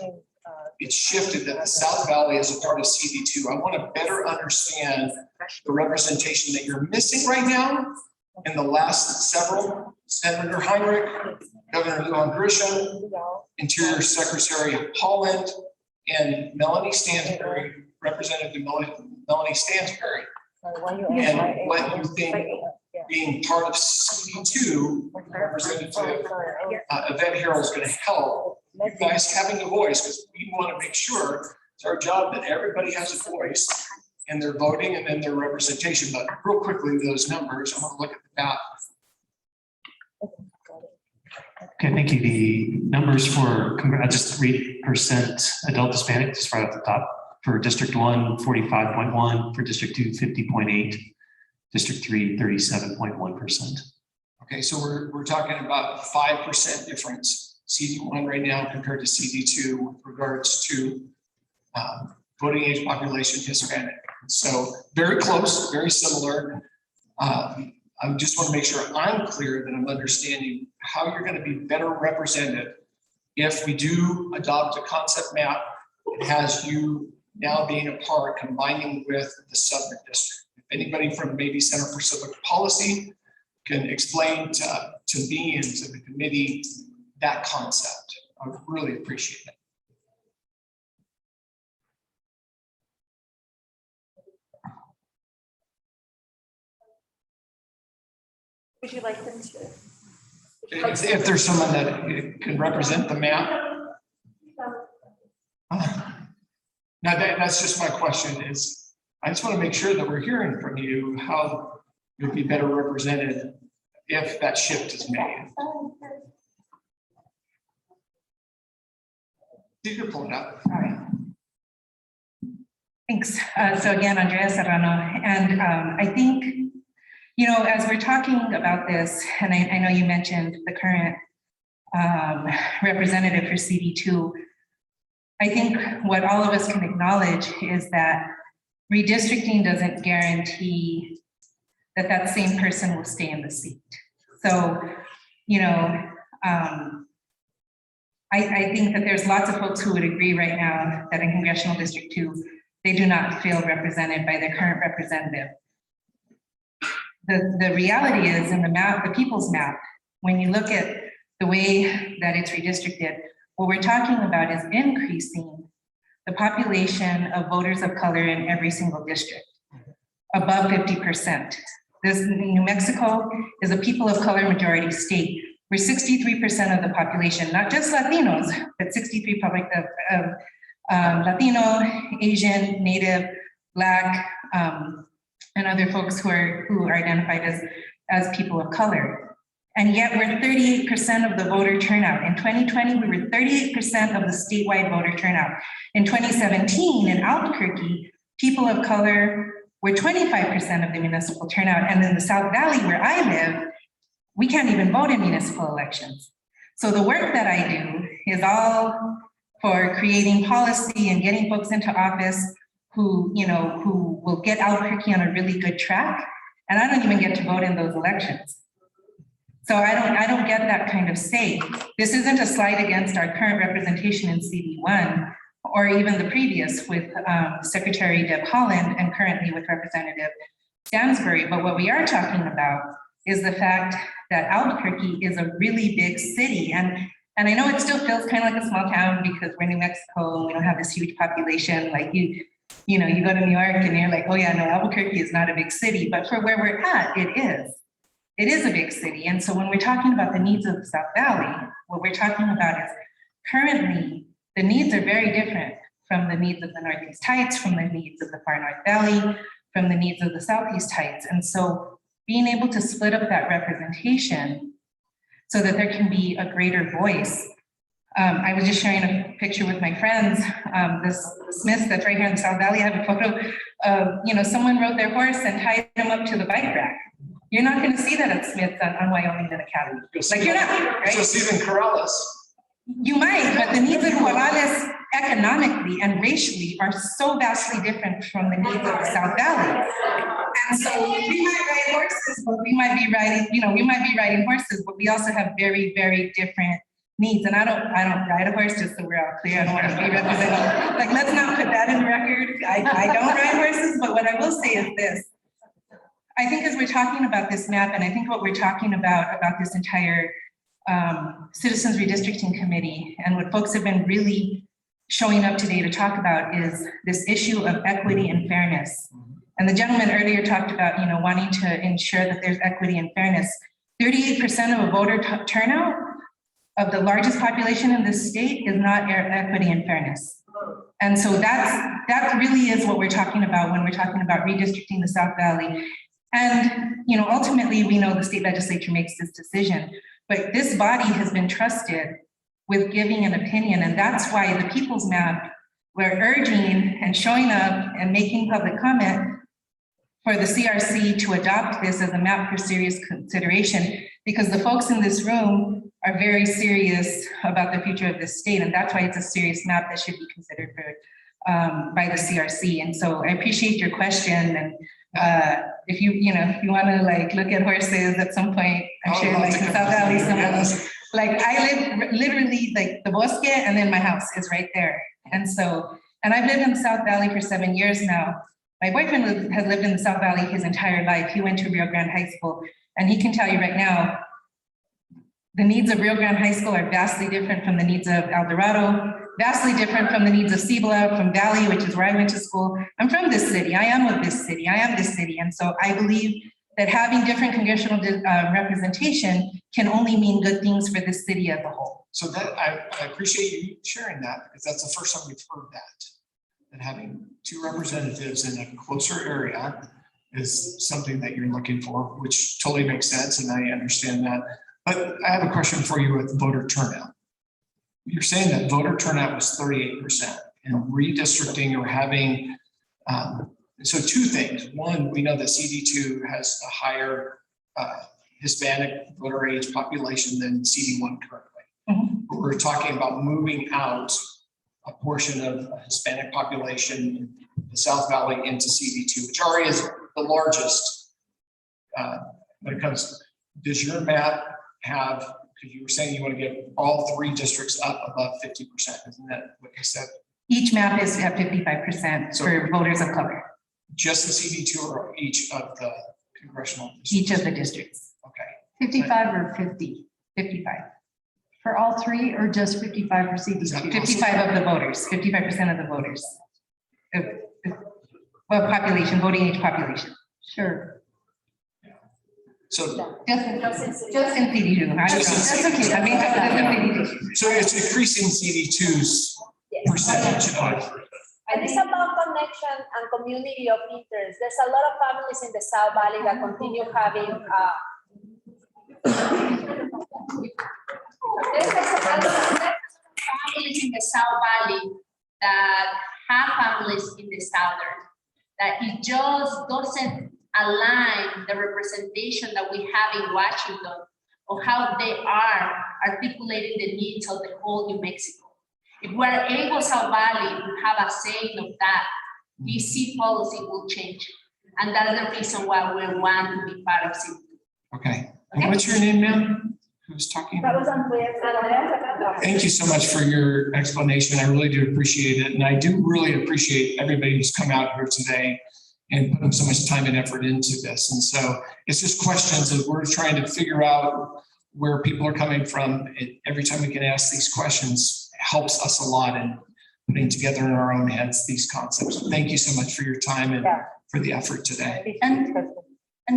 it's shifted that the South Valley is a part of CD2. I want to better understand the representation that you're missing right now in the last several. Senator Heinrich, Governor Lujan Grisham, Interior Secretary Haaland, and Melanie Stansberry, Representative Melanie Stansberry. And what you think being part of CD2, Representative Yvette Harrell is going to help you guys having a voice, because we want to make sure it's our job that everybody has a voice in their voting and in their representation. But real quickly, those numbers, I want to look at the map. Okay, thank you. The numbers for, I'll just read percent adult Hispanic, just right off the top. For District 1, 45.1, for District 2, 50.8, District 3, 37.1%. Okay, so we're talking about 5% difference, CD1 right now compared to CD2 with regards to voting age population Hispanic. So very close, very similar. I just want to make sure I'm clear that I'm understanding how you're going to be better represented if we do adopt a concept map that has you now being a part, combining with the Southern District. If anybody from maybe Center for Civic Policy can explain to me and to the committee that concept, I would really appreciate it. Would you like them to? If there's someone that can represent the map. Now that's just my question is, I just want to make sure that we're hearing from you how you'll be better represented if that shift is made. You can pull it up. All right. Thanks. So again, Andrea Serrano, and I think, you know, as we're talking about this, and I know you mentioned the current representative for CD2, I think what all of us can acknowledge is that redistricting doesn't guarantee that that same person will stay in the seat. So, you know, I think that there's lots of folks who would agree right now that in Congressional District 2, they do not feel represented by their current representative. The reality is in the map, the people's map, when you look at the way that it's redistricted, what we're talking about is increasing the population of voters of color in every single district, above 50%. New Mexico is a people of color majority state. We're 63% of the population, not just Latinos, but 63 public of Latino, Asian, Native, Black, and other folks who are identified as people of color. And yet we're 38% of the voter turnout. In 2020, we were 38% of the statewide voter turnout. In 2017, in Albuquerque, people of color were 25% of the municipal turnout. And in the South Valley, where I live, we can't even vote in municipal elections. So the work that I do is all for creating policy and getting folks into office who will get Albuquerque on a really good track. And I don't even get to vote in those elections. So I don't get that kind of say. This isn't a slight against our current representation in CD1 or even the previous with Secretary Deb Haaland and currently with Representative Stansbury. But what we are talking about is the fact that Albuquerque is a really big city. And I know it still feels kind of like a small town because we're New Mexico and we don't have this huge population. Like you go to New York and you're like, oh yeah, no, Albuquerque is not a big city. But for where we're at, it is. It is a big city. And so when we're talking about the needs of the South Valley, what we're talking about is currently the needs are very different from the needs of the Northeast Heights, from the needs of the Far North Valley, from the needs of the Southeast Heights. And so being able to split up that representation so that there can be a greater voice. I was just sharing a picture with my friends, the Smiths that's right here in the South Valley. I have a photo of, someone rode their horse and tied them up to the bike rack. You're not going to see that at Smith's on Wyoming Academy. Like you're not, right? So Stephen Corrales. You might, but the needs of Corrales economically and racially are so vastly different from the needs of the South Valley. And so we might ride horses, but we might be riding horses, but we also have very, very different needs. And I don't ride a horse, just so we're all clear. I don't want to be represented. Like, let's not put that in the record. I don't ride horses, but what I will say is this. I think as we're talking about this map, and I think what we're talking about this entire Citizens Redistricting Committee, and what folks have been really showing up today to talk about is this issue of equity and fairness. And the gentleman earlier talked about, wanting to ensure that there's equity and fairness. 38% of a voter turnout of the largest population in this state is not equity and fairness. And so that really is what we're talking about when we're talking about redistricting the South Valley. And, ultimately we know the state legislature makes this decision, but this body has been trusted with giving an opinion. And that's why the People's Map, we're urging and showing up and making public comment for the CRC to adopt this as a map for serious consideration, because the folks in this room are very serious about the future of this state. And that's why it's a serious map that should be considered for by the CRC. And so I appreciate your question. And if you want to look at horses at some point, I'm sure in South Valley, I live literally the bosque and then my house is right there. And I've lived in the South Valley for 7 years now. My boyfriend has lived in the South Valley his entire life. He went to Rio Grande High School, and he can tell you right now, the needs of Rio Grande High School are vastly different from the needs of El Dorado, vastly different from the needs of Cibola, from Valley, which is where I went to school. I'm from this city. I am of this city. I am this city. And so I believe that having different congressional representation can only mean good things for the city as a whole. So that I appreciate you sharing that, because that's the first time we've heard that having two representatives in a closer area is something that you're looking for, which totally makes sense, and I understand that. But I have a question for you with voter turnout. You're saying that voter turnout was 38%, and redistricting or having, so two things. One, we know that CD2 has a higher Hispanic voter age population than CD1 currently. Mm-hmm. But we're talking about moving out a portion of a Hispanic population in the South Valley into CD2, which already is the largest when it comes to, does your map have Because you were saying you want to get all 3 districts up above 50%, isn't that what you said? Each map is at 55% for voters of color, Just the CD2 or each of the congressional districts? each of the districts. Okay. 55 or 50? 55. For all 3 or just 55 for CD2? 55 of the voters, 55% of the voters. Well, population, voting age population. Sure. So Just in CD2. That's okay. I mean, that's in So it's increasing CD2's percentage of. And it's about connection and community of interest. There's a lot of families in the South Valley that continue having there's a lot of families in the South Valley that have families in the Southern, that it just doesn't align the representation that we have in Washington of how they are articulating the needs of the whole New Mexico. If we're able, South Valley, to have a say of that, DC policy will change. And that's the reason why we want to be part of city. Okay. And what's your name, ma'am? Who's talking? That was Andrea. Thank you so much for your explanation. I really do appreciate it. And I do really appreciate everybody who's come out here today and putting so much time and effort into this. And so it's just questions that we're trying to figure out where people are coming from. And every time we can ask these questions helps us a lot in putting together in our own heads these concepts. So thank you so much for your time and for the effort today. And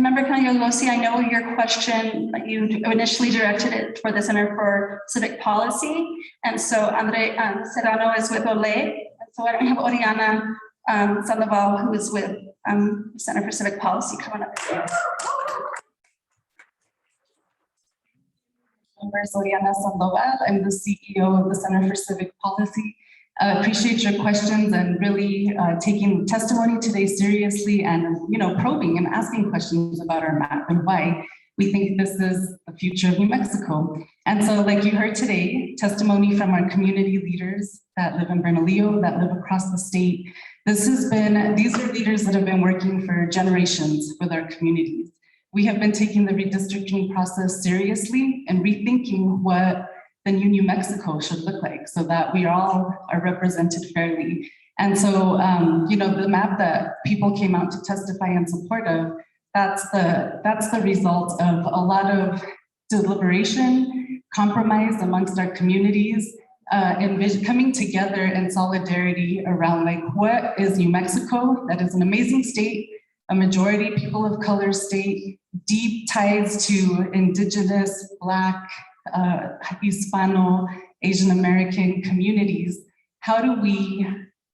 Member Caniosi, I know your question, you initially directed it for the Center for Civic Policy. And so Andre Serrano is with Olay. And so I don't have Oriana Sandoval, who is with Center for Civic Policy coming up. Members, Oriana Sandoval, I'm the CEO of the Center for Civic Policy. Appreciate your questions and really taking testimony today seriously and, probing and asking questions about our map and why we think this is the future of New Mexico. And so like you heard today, testimony from our community leaders that live in Bernalillo, that live across the state. These are leaders that have been working for generations with our communities. We have been taking the redistricting process seriously and rethinking what the new Mexico should look like so that we all are represented fairly. And so, the map that people came out to testify in support of, that's the result of a lot of deliberation, compromise amongst our communities, and coming together in solidarity around what is New Mexico. That is an amazing state, a majority people of color state, deep ties to Indigenous, Black, Hispano, Asian American communities. How do we,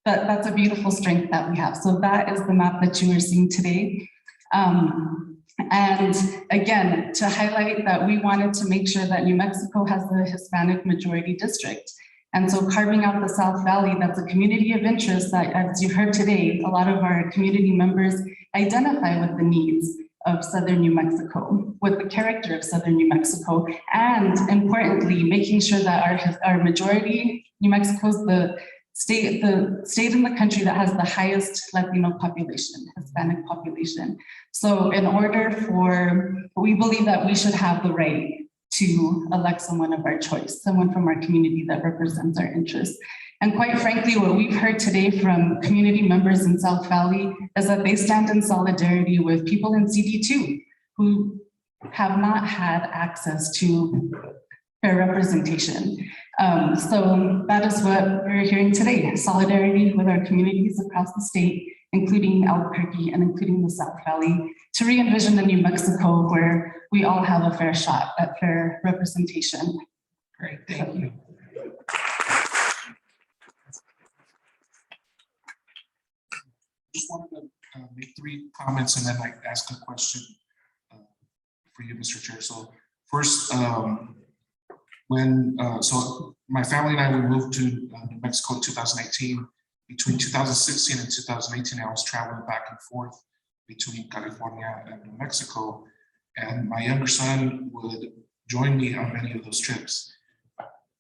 that's a beautiful strength that we have. So that is the map that you are seeing today. And again, to highlight that we wanted to make sure that New Mexico has the Hispanic majority district. And so carving out the South Valley, that's a community of interest that, as you heard today, a lot of our community members identify with the needs of Southern New Mexico, with the character of Southern New Mexico, and importantly, making sure that our majority, New Mexico is the state in the country that has the highest Latino population, Hispanic population. So in order we believe that we should have the right to elect someone of our choice, someone from our community that represents our interests. And quite frankly, what we've heard today from community members in South Valley is that they stand in solidarity with people in CD2 who have not had access to fair representation. So that is what we're hearing today, solidarity with our communities across the state, including Albuquerque and including the South Valley, to re-envision a New Mexico where we all have a fair shot at fair representation. Great, thank you. Just wanted to make 3 comments and then ask a question for you, Mr. Chair. So first, so my family and I, we moved to New Mexico in 2018. Between 2016 and 2018, I was traveling back and forth between California and New Mexico. And my younger son would join me on many of those trips.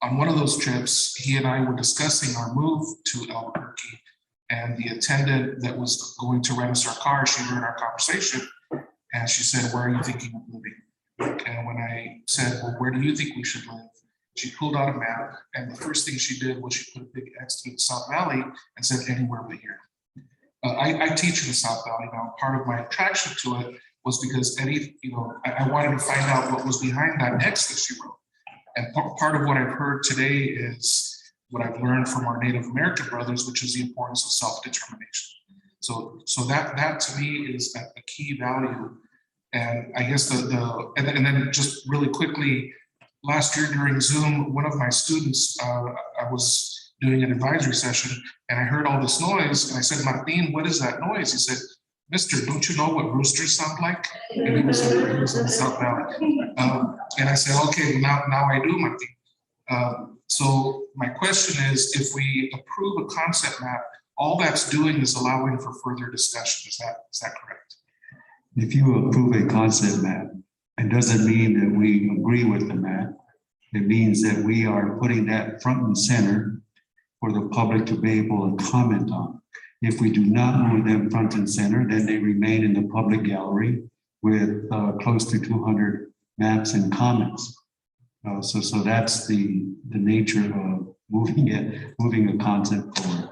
On one of those trips, he and I were discussing our move to Albuquerque. And the attendant that was going to rent us our car, she heard our conversation and she said, "Where are you thinking of moving?" And when I said, well, where do you think we should live? She pulled out a map, and the first thing she did was she put a big X through the South Valley and said anywhere but here. I teach in the South Valley now. Part of my attraction to it was because I wanted to find out what was behind that X that she wrote. And part of what I've heard today is what I've learned from our Native American brothers, which is the importance of self-determination. So that to me is a key value. And I guess and then just really quickly, last year during Zoom, one of my students, I was doing an advisory session and I heard all this noise and I said, Martin, what is that noise? He said, Mister, don't you know what roosters sound like? And he was in the South Valley. And I said, okay, now I do, Martin. So my question is, if we approve a concept map, all that's doing is allowing for further discussion. Is that correct? If you approve a concept map, it doesn't mean that we agree with the map. It means that we are putting that front and center for the public to be able to comment on. If we do not move them front and center, then they remain in the public gallery with close to 200 maps and comments. So that's the nature of moving a concept forward.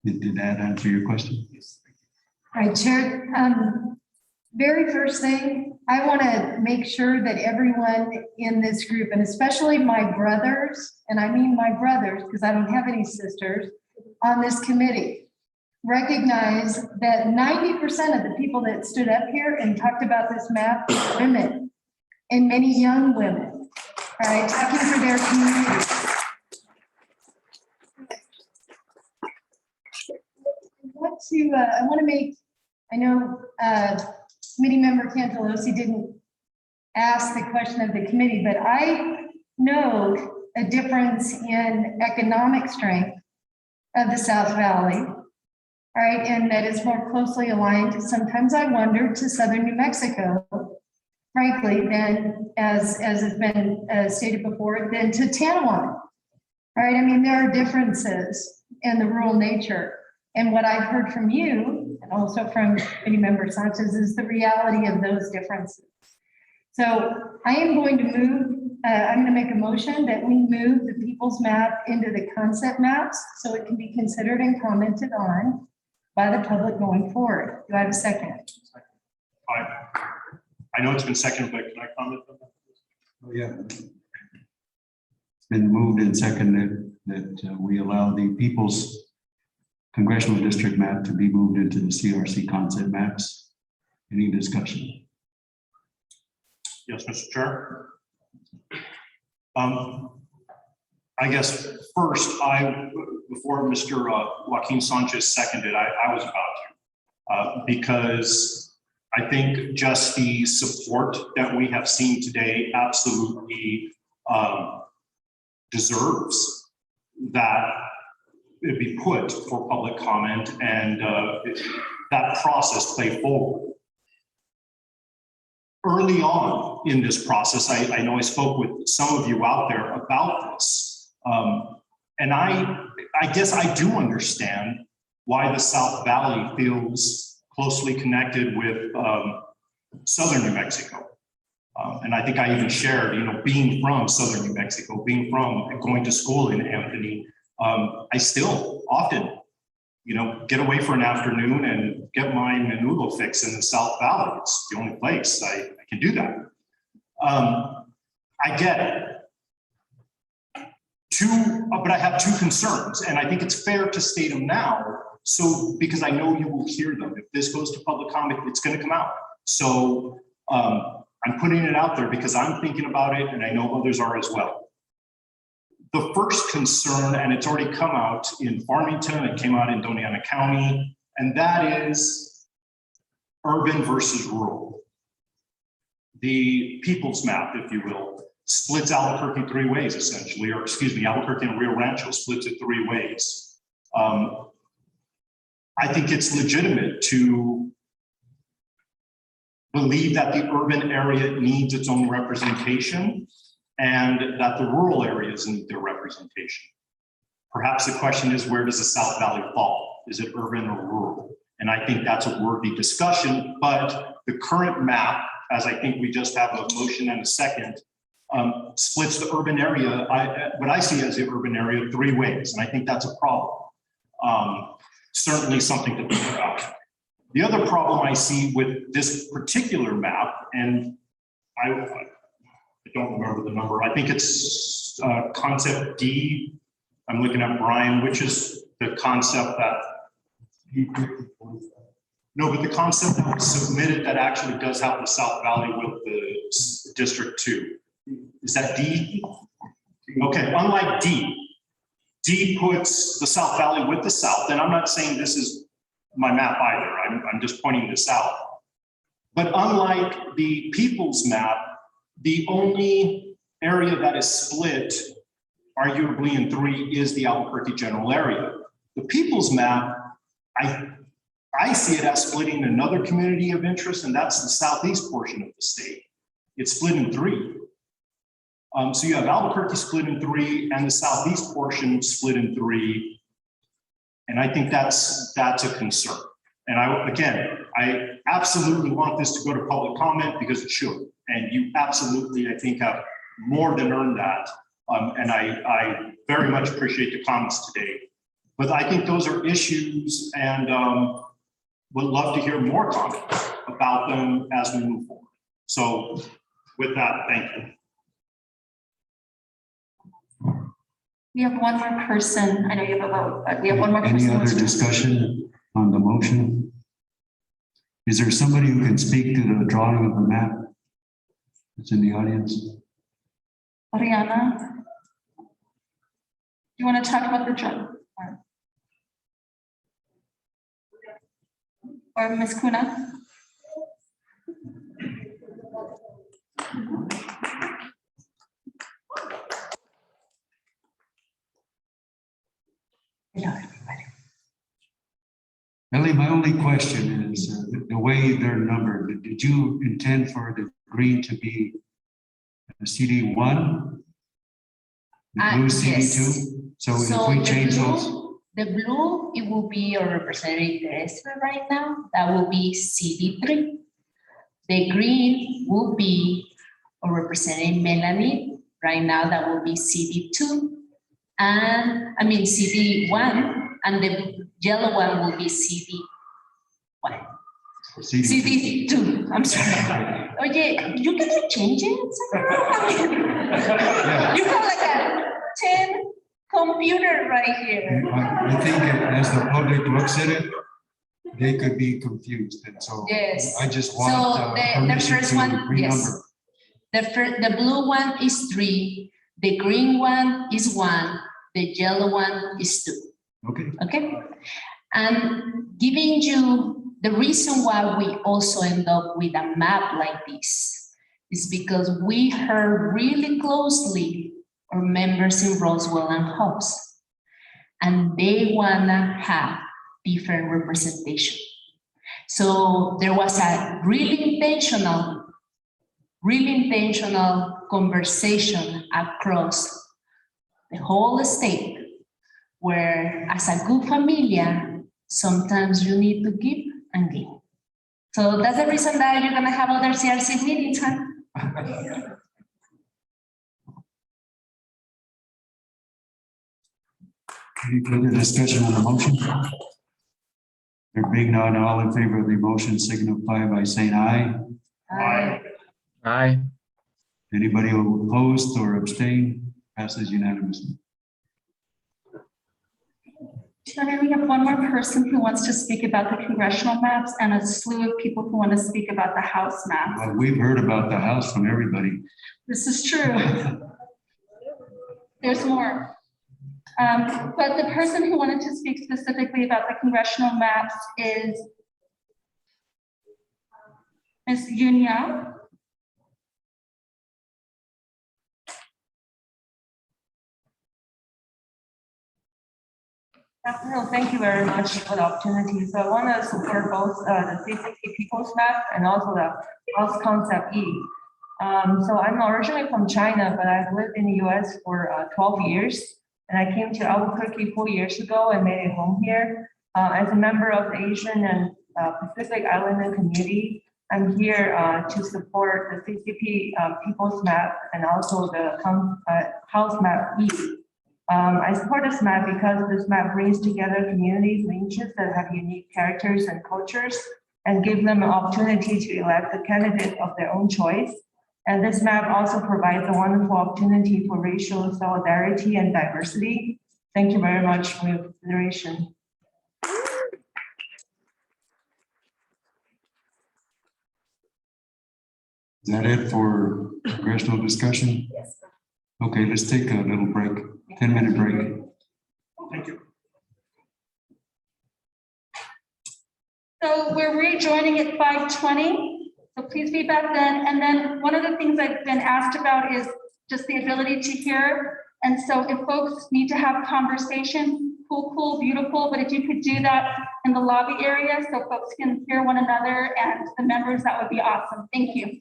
Did that answer your question? All right, Chair. Very first thing, I want to make sure that everyone in this group, and especially my brothers, and I mean my brothers because I don't have any sisters on this committee, recognize that 90% of the people that stood up here and talked about this map are women, and many young women, all right, talking for their community. I want to make, I know committee member Cantallosi didn't ask the question of the committee, but I know a difference in economic strength of the South Valley, all right, and that is more closely aligned, sometimes I wonder, to Southern New Mexico, frankly, than, as has been stated before, than to Tanawan, all right? I mean, there are differences in the rural nature. And what I've heard from you, and also from committee member Sanchez, is the reality of those differences. So I am going to I'm going to make a motion that we move the people's map into the concept maps so it can be considered and commented on by the public going forward. Do I have a second? I know it's been seconded, but can I comment on that? Oh, yeah. It's been moved and seconded that we allow the people's congressional district map to be moved into the CRC concept maps. Any discussion? Yes, Mr. Chair. I guess first, before Mr. Joaquin Sanchez seconded, I was about to, because I think just the support that we have seen today absolutely deserves that it be put for public comment and that process play forward. Early on in this process, I know I spoke with some of you out there about this, and I guess I do understand why the South Valley feels closely connected with Southern New Mexico. And I think I even shared, being from Southern New Mexico, going to school in Anthony, I still often, get away for an afternoon and get my menudo fix in the South Valley. It's the only place I can do that. I get it. But I have two concerns, and I think it's fair to state them now. So, because I know you will hear them. If this goes to public comment, it's going to come out. So I'm putting it out there because I'm thinking about it, and I know others are as well. The first concern, and it's already come out in Farmington, it came out in Doñana County, and that is urban versus rural. The people's map, if you will, splits Albuquerque three ways, essentially, or excuse me, Albuquerque and Rio Rancho splits it three ways. I think it's legitimate to believe that the urban area needs its own representation and that the rural areas need their representation. Perhaps the question is, where does the South Valley fall? Is it urban or rural? And I think that's a worthy discussion, but the current map as I think we just have a motion and a second, splits the urban area, what I see as the urban area, 3 ways, and I think that's a problem. Certainly something to think about. The other problem I see with this particular map, and I don't remember the number, I think it's concept D. I'm looking at Brian, which is the concept that, no, but the concept that was submitted that actually does have the South Valley with the District 2. Is that D? Okay, unlike D. D puts the South Valley with the South, and I'm not saying this is my map either, I'm just pointing this out. But unlike the People's map, the only area that is split, arguably in 3, is the Albuquerque general area. The People's map, I see it as splitting another community of interest, and that's the southeast portion of the state. It's split in 3. So you have Albuquerque split in 3 and the southeast portion split in 3. And I think that's a concern. And I absolutely want this to go to public comment because it should. And you absolutely, I think, have more than earned that. And I very much appreciate the comments today. But I think those are issues, and would love to hear more comments about them as we move forward. So with that, thank you. We have one more person. I know you have a vote, but we have one more person. Any other discussion on the motion? Is there somebody who can speak to the drawing of the map that's in the audience? Ariana, do you want to talk about the drawing? Or Ms. Kuna? Ellie, my only question is the way they're numbered. Did you intend for the green to be a CD1? The blue CD2? Yes. So if we change those. The blue, it will be our representative Teresa right now. That will be CD3. The green will be our representative Melanie. Right now, that will be CD2. And I mean CD1. And the yellow one will be CD1. CD2, I'm sorry. Oh yeah, you can change it. You have like a 10 computer right here. I think as the public looks at it, they could be confused. And so yes. I just want the first one, renumber. yes. The blue one is 3, the green one is 1, the yellow one is 2. Okay. Okay. And giving you the reason why we also end up with a map like this is because we heard really closely our members in Roswell and Hobbs, and they wanna have different representation. So there was a really intentional conversation across the whole state, where as a good familia, sometimes you need to give and give. So that's the reason that you're gonna have other CRC meetings, huh? Any further discussion on the motion? There being none, all in favor of the motion signify by saying aye. Aye. Aye. Anybody opposed or abstain? Passes unanimously. Chairman, we have one more person who wants to speak about the congressional maps and a slew of people who want to speak about the House map. Well, we've heard about the House from everybody. This is true. There's more. But the person who wanted to speak specifically about the congressional maps is Ms. Yunya. No, thank you very much for the opportunity. So I want to support both the 360 People's Map and also the House Concept E. So I'm originally from China, but I've lived in the US for 12 years. And I came to Albuquerque 4 years ago and made it home here. As a member of the Asian and Pacific Islander community, I'm here to support the CCP People's Map and also the House Map E. I support this map because this map brings together communities and interests that have unique characters and cultures and give them an opportunity to elect a candidate of their own choice. And this map also provides a wonderful opportunity for racial solidarity and diversity. Thank you very much for your consideration. Is that it for congressional discussion? Yes. Okay, let's take a little break, 10-minute break. Thank you. So we're rejoining at 5:20, so please be back then. And then one of the things I've been asked about is just the ability to hear. And so if folks need to have conversation, cool, beautiful, but if you could do that in the lobby area so folks can hear one another and the members, that would be awesome. Thank you.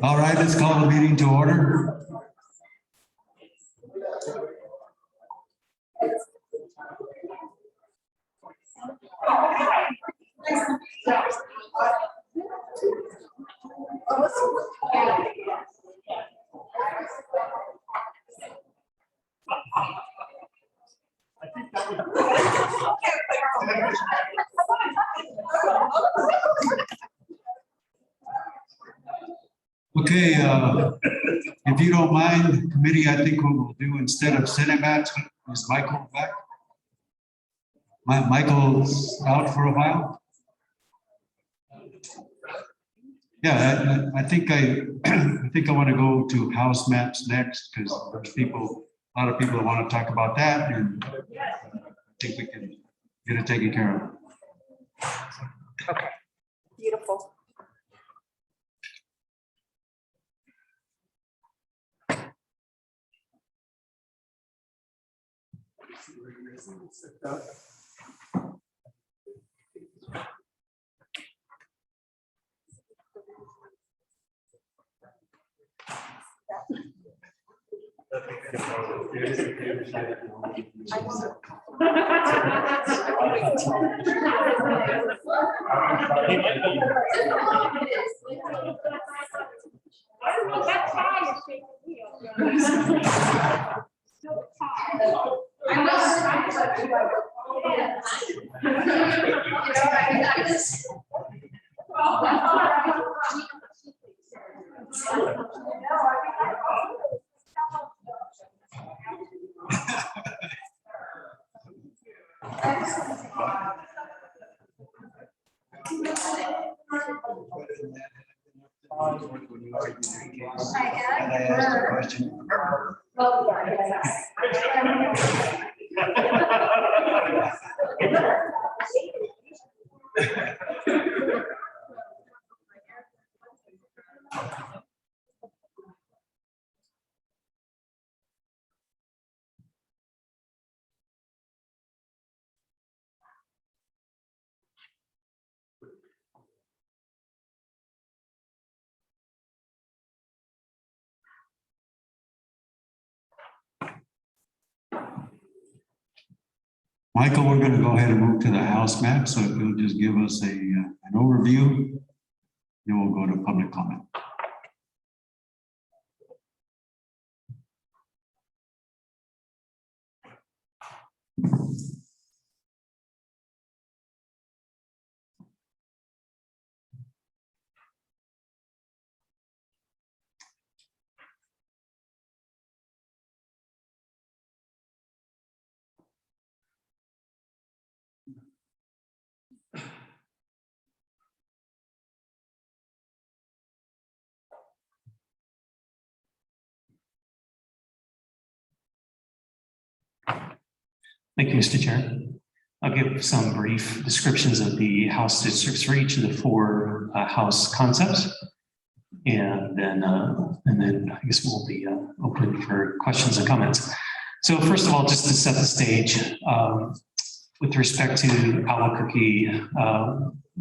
All right, let's call the meeting to order. Okay, if you don't mind, committee, I think what we'll do instead of Senate Matt, is Michael back? Michael's out for a while? Yeah, I think I want to go to house maps next because there's a lot of people that want to talk about that, and I think we can get it taken care of. Okay, beautiful. Michael, we're going to go ahead and move to the house map, so if you'll just give us an overview, then we'll go to public comment. Thank you, Mr. Chair. I'll give some brief descriptions of the house districts for each of the four house concepts. And then I guess we'll be open for questions and comments. So first of all, just to set the stage, with respect to Albuquerque,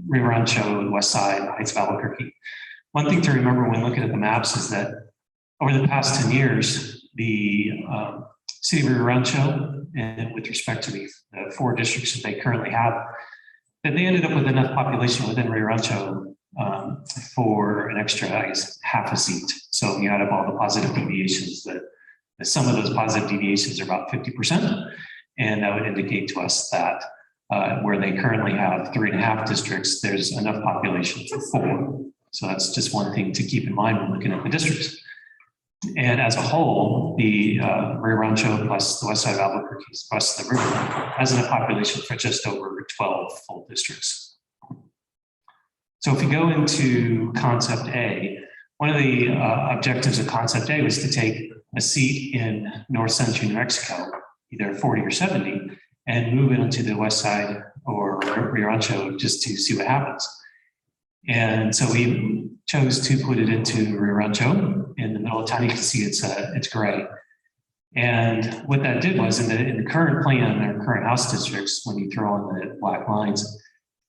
Rio Rancho, and West Side, Heights of Albuquerque, one thing to remember when looking at the maps is that over the past 10 years, the City of Rio Rancho, and with respect to the four districts that they currently have, that they ended up with enough population within Rio Rancho for an extra, I guess, half a seat. So you add up all the positive deviations, that some of those positive deviations are about 50%. And that would indicate to us that where they currently have 3.5 districts, there's enough population for 4. So that's just one thing to keep in mind when looking at the districts. And as a whole, the Rio Rancho plus the west side of Albuquerque plus the river has enough population for just over 12 full districts. So if you go into concept A, one of the objectives of concept A was to take a seat in North Central New Mexico, either 40 or 70, and move it into the west side or Rio Rancho just to see what happens. And so we chose to put it into Rio Rancho. In the middle of town, you can see it's gray. And what that did was in the current plan or current house districts, when you throw on the black lines,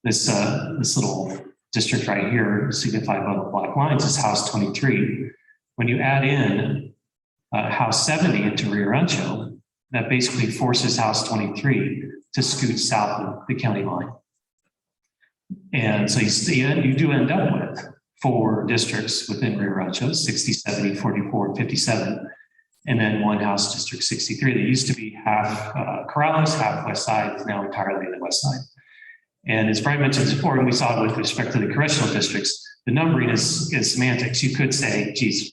this little district right here, signified by the black lines, is House 23. When you add in House 70 into Rio Rancho, that basically forces House 23 to scoot south of the county line. And so you do end up with 4 districts within Rio Rancho, 60, 70, 44, and 57, and then 1 House District 63. They used to be half Corrales, half West Side, is now entirely the West Side. And as Brian mentioned before, and we saw it with respect to the congressional districts, the numbering is semantics. You could say, geez,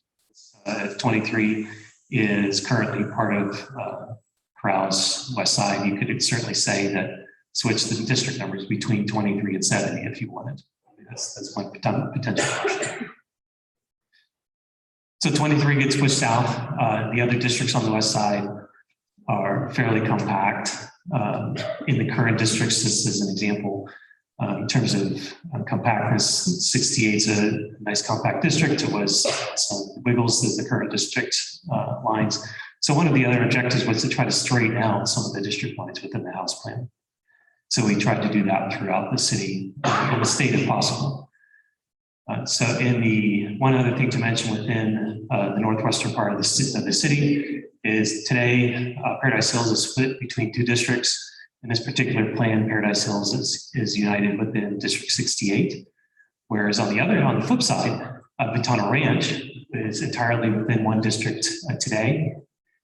23 is currently part of Corrales West Side. You could certainly say that switch the district numbers between 23 and 70 if you wanted. That's one potential option. So 23 gets pushed south. The other districts on the west side are fairly compact. In the current districts, this is an example in terms of compactness. 68 is a nice compact district. It was some wiggles as the current district lines. So one of the other objectives was to try to straighten out some of the district lines within the House plan. So we tried to do that throughout the city and the state if possible. So in the one other thing to mention within the northwestern part of the city is today Paradise Hills is split between 2 districts. In this particular plan, Paradise Hills is united within District 68, whereas on the flip side, Ventana Ranch is entirely within 1 district today,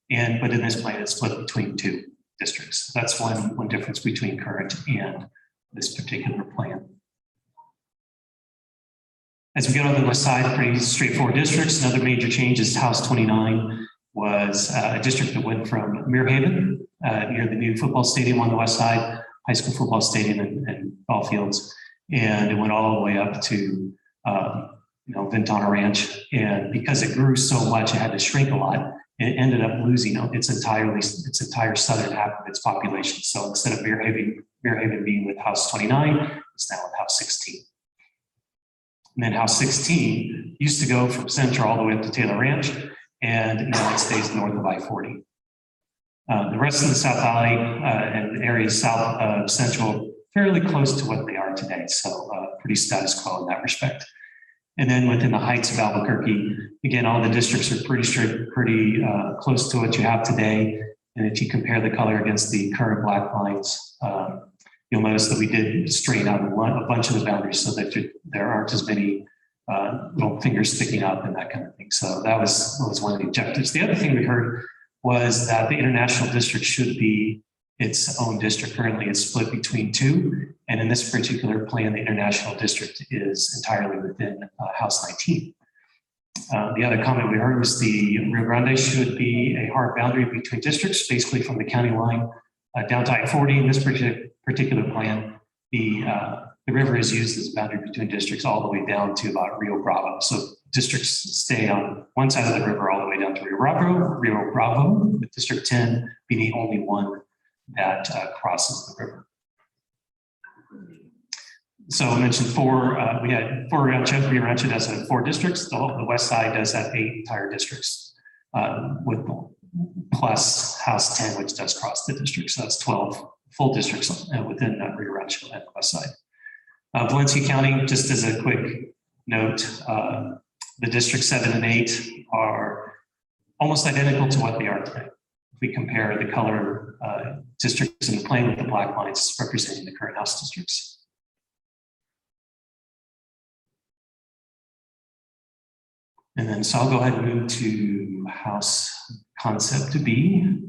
but in this plan, it's split between 2 districts. That's one difference between current and this particular plan. As we get on the west side, pretty straightforward districts. Another major change is House 29 was a district that went from Muirhaven, near the new football stadium on the west side, high school football stadium and ball fields, and it went all the way up to Ventana Ranch. And because it grew so much, it had to shrink a lot. It ended up losing its entire southern half of its population. So instead of Muirhaven being with House 29, it's now with House 16. And then House 16 used to go from Central all the way up to Taylor Ranch, and now it stays north of I-40. The rest of the South Valley and the areas south of Central, fairly close to what they are today. So pretty status quo in that respect. And then within the heights of Albuquerque, again, all the districts are pretty close to what you have today. And if you compare the color against the current black lines, you'll notice that we did straighten out a bunch of the boundaries so that there aren't as many little fingers sticking up and that kind of thing. So that was one of the objectives. The other thing we heard was that the international district should be its own district. Currently, it's split between 2. And in this particular plan, the international district is entirely within House 19. The other comment we heard was the Rio Grande should be a hard boundary between districts, basically from the county line down to I-40. In this particular plan, the river is used as a boundary between districts all the way down to about Rio Bravo. So districts stay on one side of the river all the way down to Rio Bravo, with District 10 being the only one that crosses the river. So I mentioned 4, we had 4 Rancho. Rio Rancho does have 4 districts. The west side does have 8 entire districts, with plus House 10, which does cross the district. So that's 12 full districts within Rio Rancho and the west side. Valencia County, just as a quick note, the District 7 and 8 are almost identical to what they are today. If we compare the color districts in the plan with the black lines representing the current House districts. And then, so I'll go ahead and move to House Concept B.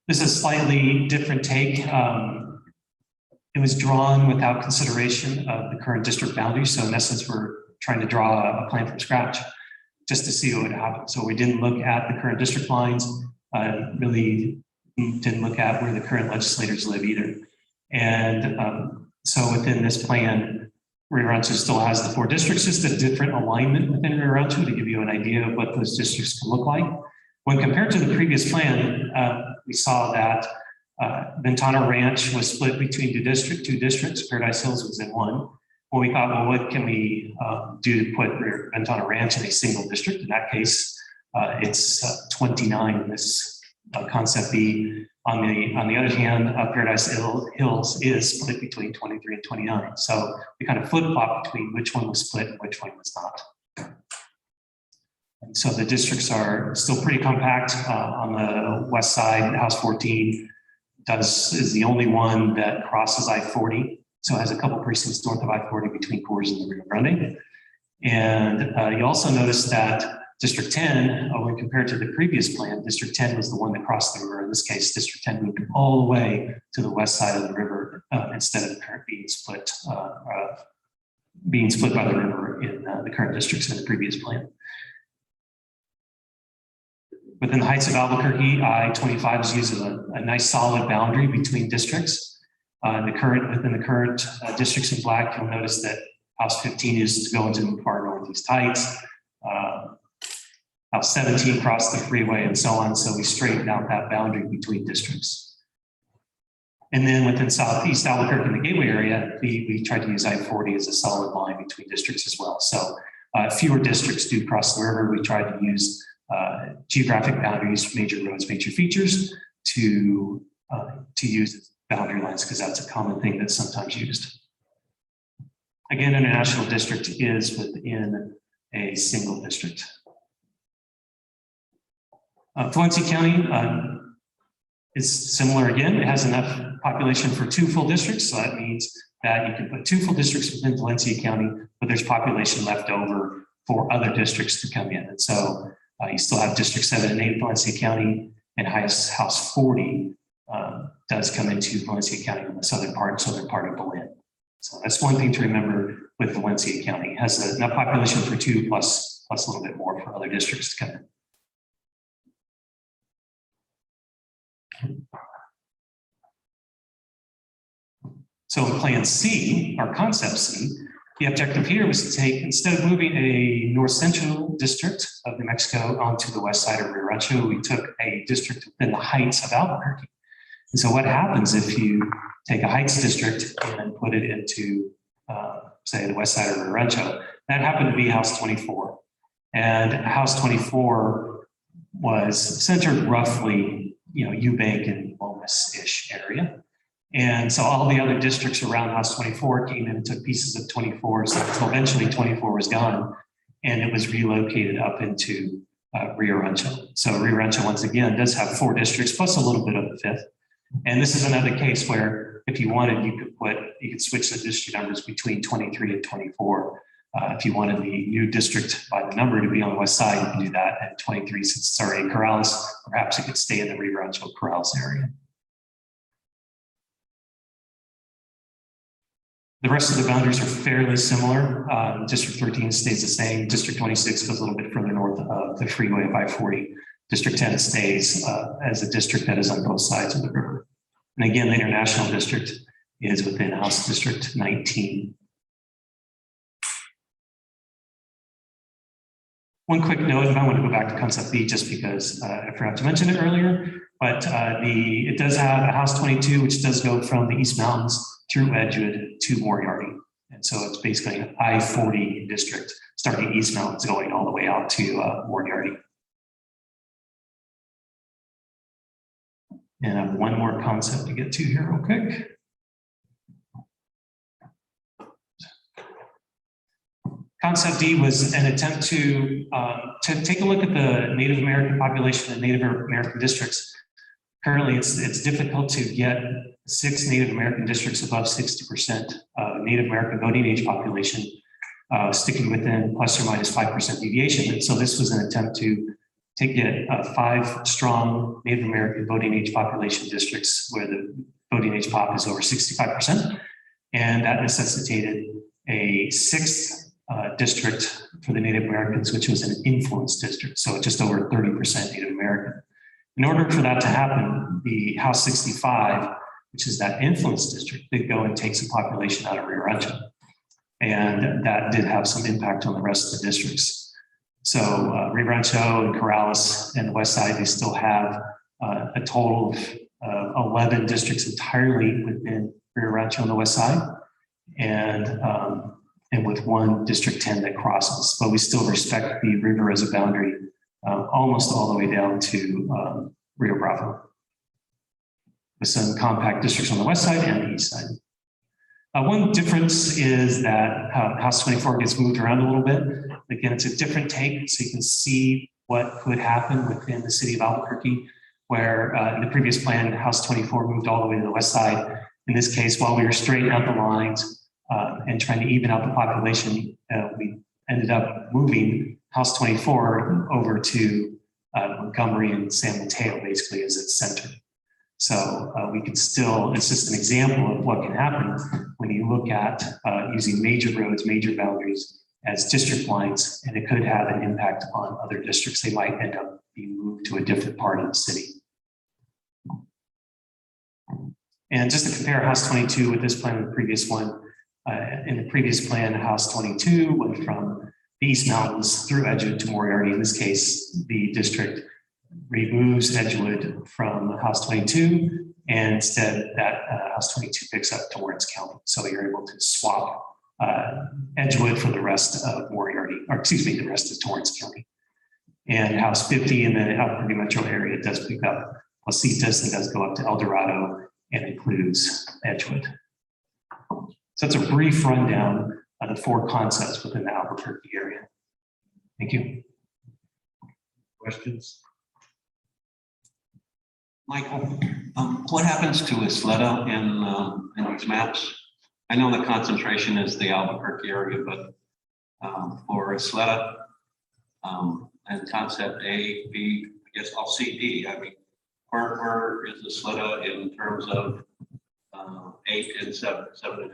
This is a slightly different take. It was drawn without consideration of the current district boundaries. So in essence, we're trying to draw a plan from scratch just to see what would happen. So we didn't look at the current district lines, really didn't look at where the current legislators live either. And so within this plan, Rio Rancho still has the 4 districts, just a different alignment within Rio Rancho to give you an idea of what those districts can look like. When compared to the previous plan, we saw that Ventana Ranch was split between 2 districts. Paradise Hills was in 1. Well, we thought, well, what can we do to put Ventana Ranch in a single district? In that case, it's 29 in this Concept B. On the other hand, Paradise Hills is split between 23 and 29. So we kind of flip-flop between which one was split and which one was not. And so the districts are still pretty compact. On the west side, House 14 is the only one that crosses I-40. So it has a couple precincts north of I-40 between Coors and the Rio Grande. And you also notice that District 10, when compared to the previous plan, District 10 was the one that crossed the river. In this case, District 10 moved all the way to the west side of the river instead of being split by the river in the current districts in the previous plan. Within the Heights of Albuquerque, I-25 is using a nice solid boundary between districts. Within the current districts in black, you'll notice that House 15 is to go into the far northeast Heights. House 17 crossed the freeway and so on. So we straightened out that boundary between districts. And then within Southeast Albuquerque in the Gateway area, we tried to use I-40 as a solid line between districts as well. So fewer districts do cross the river. We tried to use geographic boundaries, major roads, major features to use boundary lines because that's a common thing that's sometimes used. Again, international district is within a single district. Valencia County is similar again. It has enough population for 2 full districts. So that means that you can put 2 full districts within Valencia County, but there's population left over for other districts to come in. And so you still have District 7 and 8 Valencia County, and House 40 does come into Valencia County in the southern part of Belen. So that's one thing to remember with Valencia County. It has enough population for 2 plus a little bit more for other districts to come in. So in Plan C, or Concept C, the objective here was to take, instead of moving a north central district of New Mexico onto the west side of Rio Rancho, we took a district within the Heights of Albuquerque. And so what happens if you take a Heights district and put it into, say, the west side of Rio Rancho? That happened to be House 24. And House 24 was centered roughly, Eubank and Lomas-ish area. And so all the other districts around House 24 came in and took pieces of 24. So eventually 24 was gone and it was relocated up into Rio Rancho. So Rio Rancho, once again, does have 4 districts plus a little bit of the 5th. And this is another case where if you wanted, you could switch the district numbers between 23 and 24. If you wanted the new district by the number to be on the west side, you can do that. And 23, since it's already in Corrales, perhaps it could stay in the Rio Rancho Corrales area. The rest of the boundaries are fairly similar. District 13 stays the same. District 26 goes a little bit further north of the freeway of I-40. District 10 stays as a district that is on both sides of the river. And again, the international district is within House District 19. One quick note, and I want to go back to Concept B just because I forgot to mention it earlier, but it does have a House 22, which does go from the East Mountains through Edgewood to Moriarty. And so it's basically an I-40 district, starting East Mountains going all the way out to Moriarty. And I have one more concept to get to here real quick. Concept D was an attempt to take a look at the Native American population and Native American districts. Currently, it's difficult to get 6 Native American districts above 60% Native American voting age population, sticking within plus or minus 5% deviation. And so this was an attempt to get 5 strong Native American voting age population districts where the voting age pop is over 65%. And that necessitated a 6th district for the Native Americans, which was an influence district. So just over 30% Native American. In order for that to happen, the House 65, which is that influence district, did go and take some population out of Rio Rancho. And that did have some impact on the rest of the districts. So Rio Rancho and Corrales and the west side, they still have a total of 11 districts entirely within Rio Rancho on the west side. And with 1 District 10 that crosses, but we still respect the river as a boundary almost all the way down to Rio Bravo. with some compact districts on the west side and the east side. One difference is that House 24 gets moved around a little bit. Again, it's a different take, so you can see what could happen within the city of Albuquerque, where in the previous plan, House 24 moved all the way to the west side. In this case, while we were straightening out the lines and trying to even out the population, we ended up moving House 24 over to Montgomery and San Mateo, basically as its center. So we can still, it's just an example of what can happen when you look at using major roads, major boundaries as district lines, and it could have an impact on other districts. They might end up being moved to a different part of the city. And just to compare House 22 with this plan and the previous one, in the previous plan, House 22 went from the East Mountains through Edgewood to Moriarty. In this case, the district removes Edgewood from House 22, and instead that House 22 picks up Torrance County. So you're able to swap Edgewood for the rest of Moriarty, or excuse me, the rest of Torrance County. And House 50 in the Albuquerque metro area does pick up Placitas and does go up to El Dorado and includes Edgewood. So it's a brief rundown of the 4 concepts within the Albuquerque area. Thank you. Questions? Michael, what happens to Isleta in these maps? I know the concentration is the Albuquerque area, but for Isleta and concept A, B, I guess I'll see D. I mean, where is Isleta in terms of 8 and 7 and 8?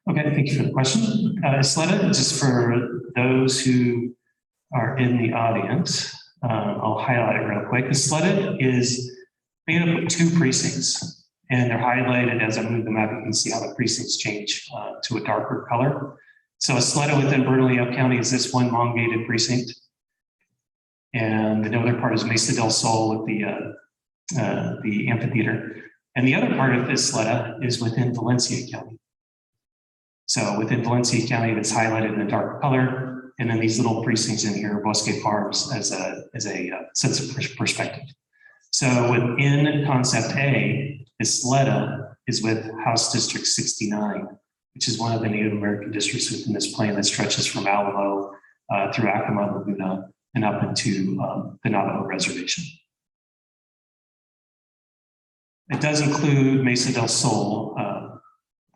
Okay, thank you for the question. Isleta, just for those who are in the audience, I'll highlight it real quick. Isleta is made up of 2 precincts, and they're highlighted as I move the map. You can see how the precincts change to a darker color. So Isleta within Bernalillo County is this one elongated precinct. And the other part is Mesa del Sol with the amphitheater. And the other part of Isleta is within Valencia County. So within Valencia County, that's highlighted in a dark color. And then these little precincts in here, Bosque Farms, as a sense of perspective. So within concept A, Isleta is with House District 69, which is one of the Native American districts within this plan that stretches from Alamo through Acoma, Laguna, and up into the Navajo Reservation. It does include Mesa del Sol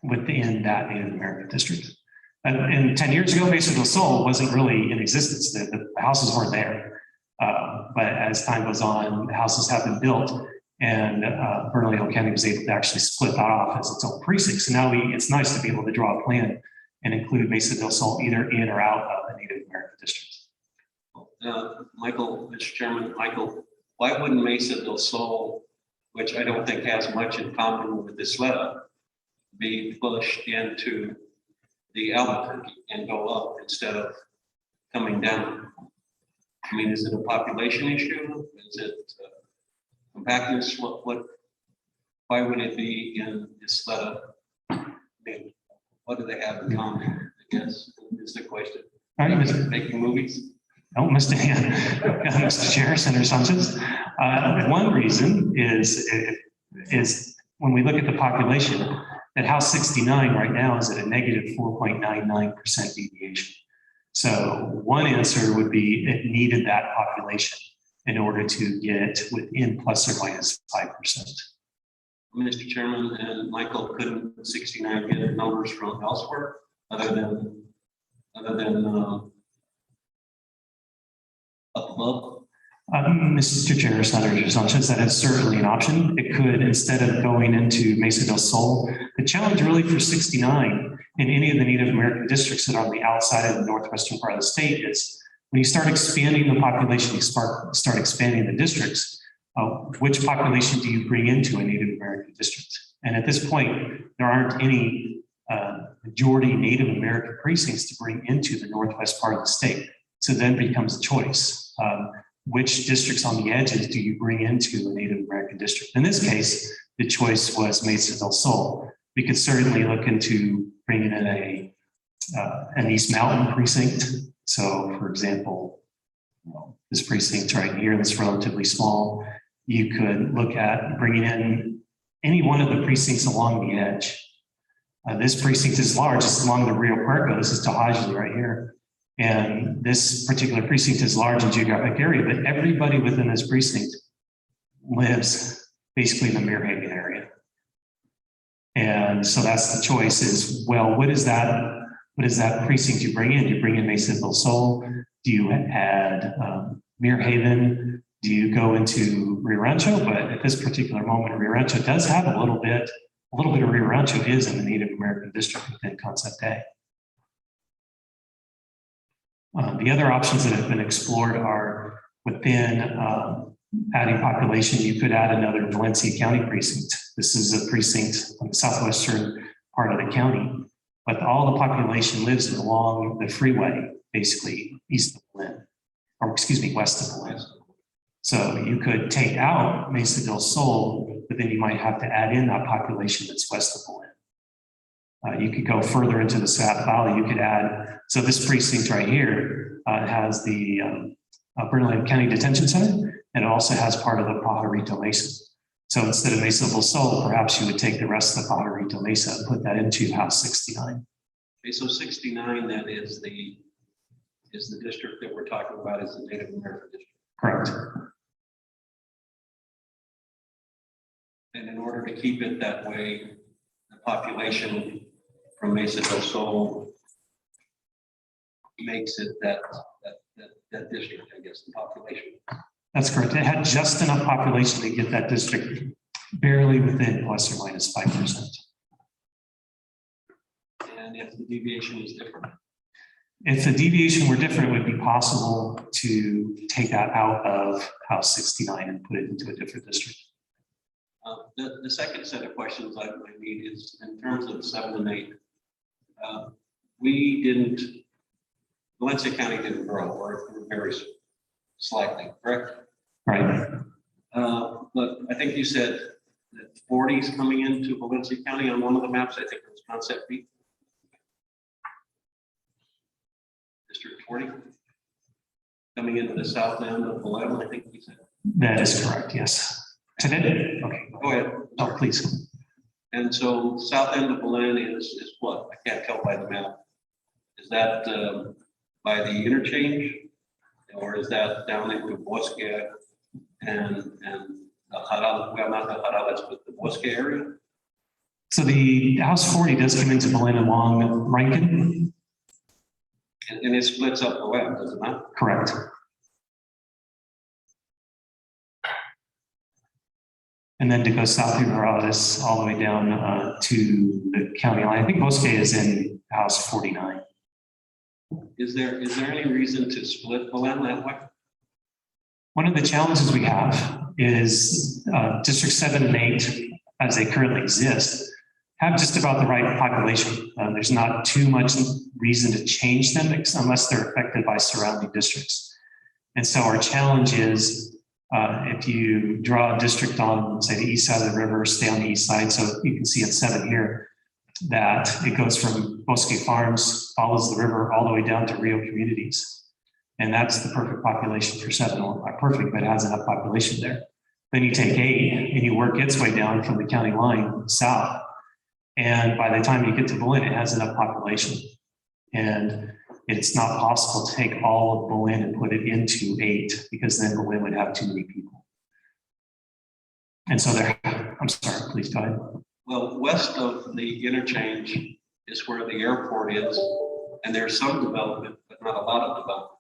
within that Native American district. And 10 years ago, Mesa del Sol wasn't really in existence. The houses weren't there. But as time goes on, the houses have been built, and Bernalillo County was able to actually split that off as its own precinct. So now it's nice to be able to draw a plan and include Mesa del Sol either in or out of the Native American district. Michael, Mr. Chairman, Michael, why wouldn't Mesa del Sol, which I don't think has much in common with Isleta, be pushed into the Albuquerque and go up instead of coming down? I mean, is it a population issue? Is it compactness? Why would it be in Isleta? I mean, what do they have in common? I guess is the question. All right, Mr. Making movies? Oh, Mr. Chair, Senator Sanchez. One reason is when we look at the population, that House 69 right now is at a negative 4.99% deviation. So one answer would be it needed that population in order to get within plus or minus 5%. Mr. Chairman and Michael, couldn't 69 get numbers from elsewhere other than up above? Mr. Chair, Senator Sanchez, that is certainly an option. It could, instead of going into Mesa del Sol, the challenge really for 69 in any of the Native American districts that are on the outside of the northwestern part of the state is when you start expanding the population, you start expanding the districts, which population do you bring into a Native American district? And at this point, there aren't any majority Native American precincts to bring into the northwest part of the state. So then becomes a choice. Which districts on the edges do you bring into a Native American district? In this case, the choice was Mesa del Sol. We could certainly look into bringing in an East Mountain precinct. So for example, this precinct right here that's relatively small, you could look at bringing in any one of the precincts along the edge. This precinct is large, it's along the Rio Puerco, this is Tajaji right here. And this particular precinct is large in geographic area, but everybody within this precinct lives basically in the Mirhaven area. And so that's the choice is, well, what is that precinct you bring in? Do you bring in Mesa del Sol? Do you add Mirhaven? Do you go into Rio Rancho? But at this particular moment, Rio Rancho does have a little bit of Rio Rancho is in the Native American district within Concept A. The other options that have been explored are within adding population. You could add another Valencia County precinct. This is a precinct on the southwestern part of the county, but all the population lives along the freeway, basically east of Belen, or excuse me, west of Belen. So you could take out Mesa del Sol, but then you might have to add in that population that's west of Belen. You could go further into the South Valley. You could add, so this precinct right here has the Bernalillo County Detention Center, and it also has part of the Pajarito Mesa. So instead of Mesa del Sol, perhaps you would take the rest of the Pajarito Mesa and put that into House 69. Okay, so 69 then is the district that we're talking about is the Native American district. Correct. And in order to keep it that way, the population from Mesa del Sol makes it that district, I guess, the population. That's correct. It had just enough population to get that district barely within plus or minus 5%. And if the deviation is different? If the deviation were different, it would be possible to take that out of House 69 and put it into a different district. The second set of questions I need is in terms of 7 and 8. Valencia County didn't grow, or very slightly, correct? Right. But I think you said that 40 is coming into Valencia County on one of the maps. I think it was Concept B. District 40 coming into the south end of Belen, I think you said. That is correct, yes. Today? Okay. Go ahead. Oh, please. And so south end of Belen is what? I can't tell by the map. Is that by the interchange? Or is that down into Bosque and the Jaral, well, not the Jarales, but the Bosque area? So the House 40 does come into Belen along Rankin. And it splits up the web, does it not? Correct. And then to go south through Morales all the way down to the county line. I think Bosque is in House 49. Is there any reason to split Belen that way? One of the challenges we have is District 7 and 8, as they currently exist, have just about the right population. There's not too much reason to change them unless they're affected by surrounding districts. And so our challenge is if you draw a district on, say, the east side of the river, stay on the east side, so you can see at 7 here, that it goes from Bosque Farms, follows the river all the way down to Rio Communities. And that's the perfect population for 7, well, not perfect, but it has enough population there. Then you take 8 and you work its way down from the county line south. And by the time you get to Belen, it has enough population. And it's not possible to take all of Belen and put it into 8 because then Belen would have too many people. And so there, I'm sorry, please go ahead. Well, west of the interchange is where the airport is, and there's some development, but not a lot of development.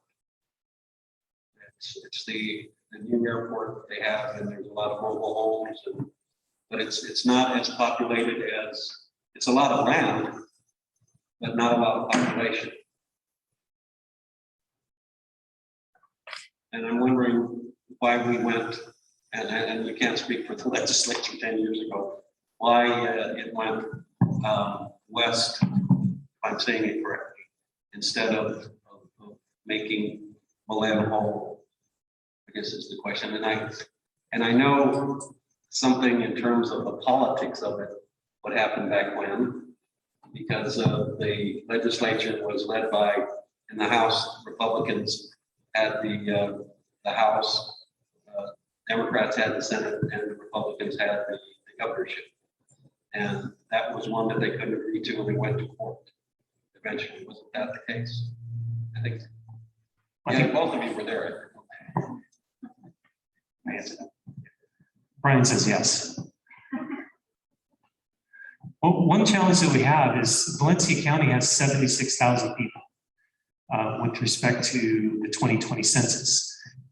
It's the new airport they have, and there's a lot of mobile homes, but it's not as populated as, it's a lot of land, but not a lot of population. And I'm wondering why we went, and you can't speak for the legislature 10 years ago, why it went west, if I'm saying it correctly, instead of making Belen whole, I guess is the question. And I know something in terms of the politics of it, what happened back when, because the legislature was led by, in the House, Republicans had the House, Democrats had the Senate, and the Republicans had the governorship. And that was one that they couldn't agree to and they went to court. Eventually, wasn't that the case? I think. Yeah, both of you were there. Brian says yes. Well, one challenge that we have is Valencia County has 76,000 people with respect to the 2020 census.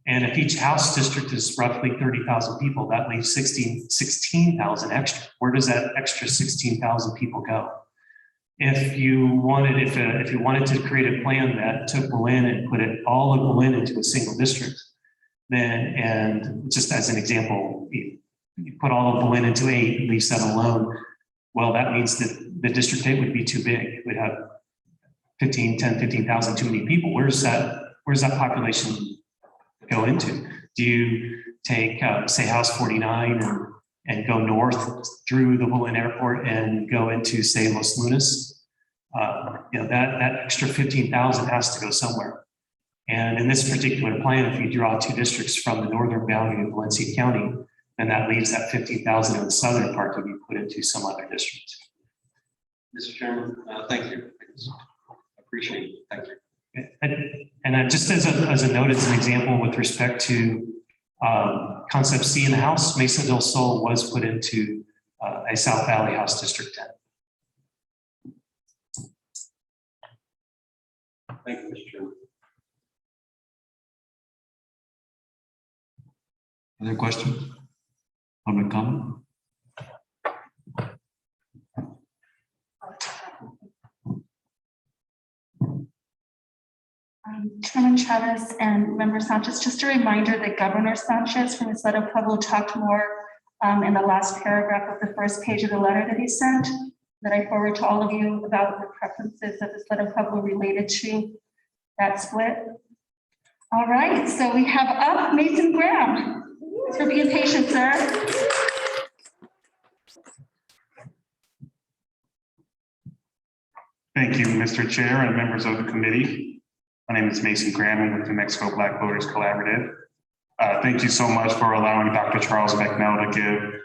And if each House district is roughly 30,000 people, that leaves 16,000 extra. Where does that extra 16,000 people go? If you wanted to create a plan that took Belen and put all of Belen into a single district, then, and just as an example, you put all of Belen into 8, leave 7 alone. Well, that means that the district 8 would be too big. We'd have 15,000 too many people. Where's that population go into? Do you take, say, House 49 and go north through the Belen Airport and go into, say, Los Lunas? That extra 15,000 has to go somewhere. And in this particular plan, if you draw 2 districts from the northern boundary of Valencia County, then that leaves that 15,000 in the southern part to be put into some other district. Mr. Chairman, thank you. Appreciate it. Thank you. And just as a note, as an example with respect to concept C in the House, Mesa del Sol was put into a South Valley House District 10. Thank you, Mr. Chairman. Other questions? Public comment? Chairman Chavez and Member Sanchez, just a reminder that Governor Sanchez from his letter Pueblo talked more in the last paragraph of the first page of the letter that he sent, that I forward to all of you about the preferences of this letter Pueblo related to that split. All right, so we have up Mason Graham. Thanks for being patient, sir. Thank you, Mr. Chair and members of the committee. My name is Mason Graham with the New Mexico Black Voters Collaborative. Thank you so much for allowing Dr. Charles Becknell to give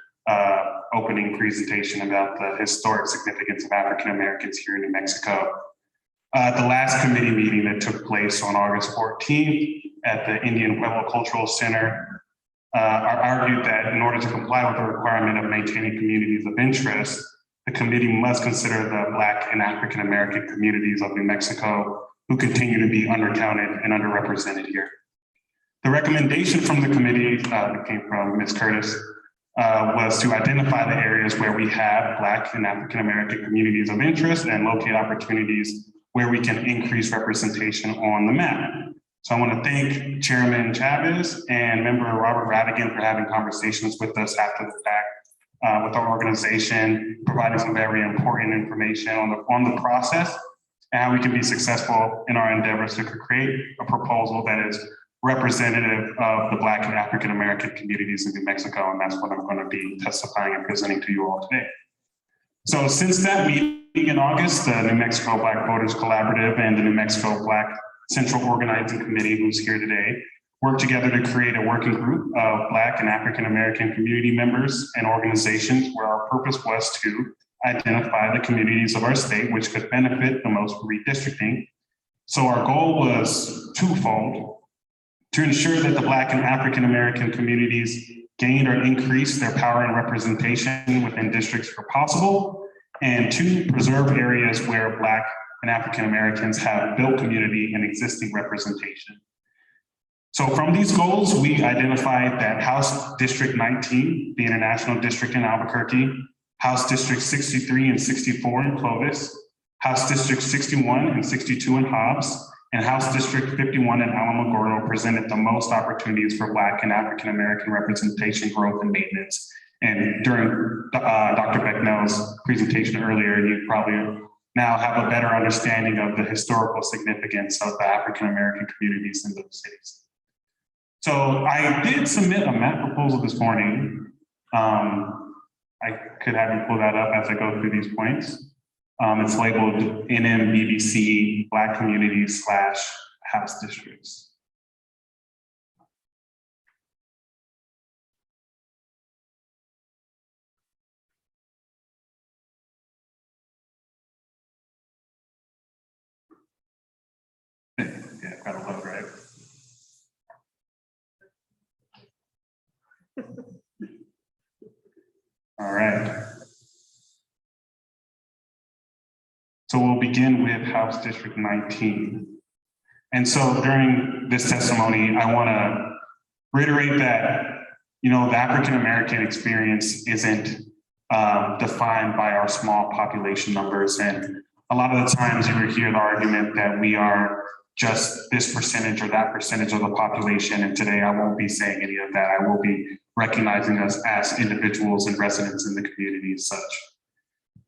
opening presentation about the historic significance of African Americans here in New Mexico. At the last committee meeting that took place on August 14th at the Indian Pueblo Cultural Center, I argued that in order to comply with the requirement of maintaining communities of interest, the committee must consider the Black and African American communities of New Mexico who continue to be undercounted and underrepresented here. The recommendation from the committee that came from Ms. Curtis was to identify the areas where we have Black and African American communities of interest and locate opportunities where we can increase representation on the map. So I want to thank Chairman Chavez and Member Robert Radigan for having conversations with us after the fact with our organization, providing some very important information on the process and how we can be successful in our endeavors to create a proposal that is representative of the Black and African American communities in New Mexico. And that's what I'm going to be testifying and presenting to you all today. So since that meeting in August, the New Mexico Black Voters Collaborative and the New Mexico Black Central Organizing Committee, who's here today, worked together to create a working group of Black and African American community members and organizations where our purpose was to identify the communities of our state which could benefit the most from redistricting. So our goal was twofold: to ensure that the Black and African American communities gained or increased their power and representation within districts where possible, and 2, preserve areas where Black and African Americans have built community and existing representation. So from these goals, we identified that House District 19, the International District in Albuquerque, House District 63 and 64 in Clovis, House District 61 and 62 in Hobbs, and House District 51 in Alamogordo presented the most opportunities for Black and African American representation, growth, and maintenance. And during Dr. Becknell's presentation earlier, you probably now have a better understanding of the historical significance of the African American communities in those cities. So I did submit a map proposal this morning. I could have you pull that up as I go through these points. It's labeled NMBBC Black Communities / House Districts. right. So we'll begin with House District 19. And so during this testimony, I want to reiterate that, the African-American experience isn't defined by our small population numbers. And a lot of the times you will hear the argument that we are just this percentage or that percentage of the population. And today I won't be saying any of that. I will be recognizing us as individuals and residents in the community as such.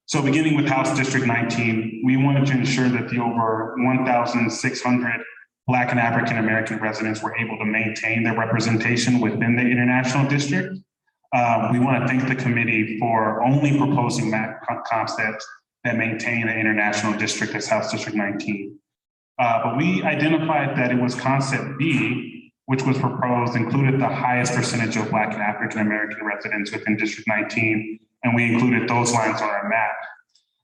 So beginning with House District 19, we wanted to ensure that the over 1,600 Black and African-American residents were able to maintain their representation within the international district. We want to thank the committee for only proposing map concepts that maintain the international district as House District 19. But we identified that it was concept B, which was proposed, included the highest percentage of Black and African-American residents within District 19, and we included those lines on our map.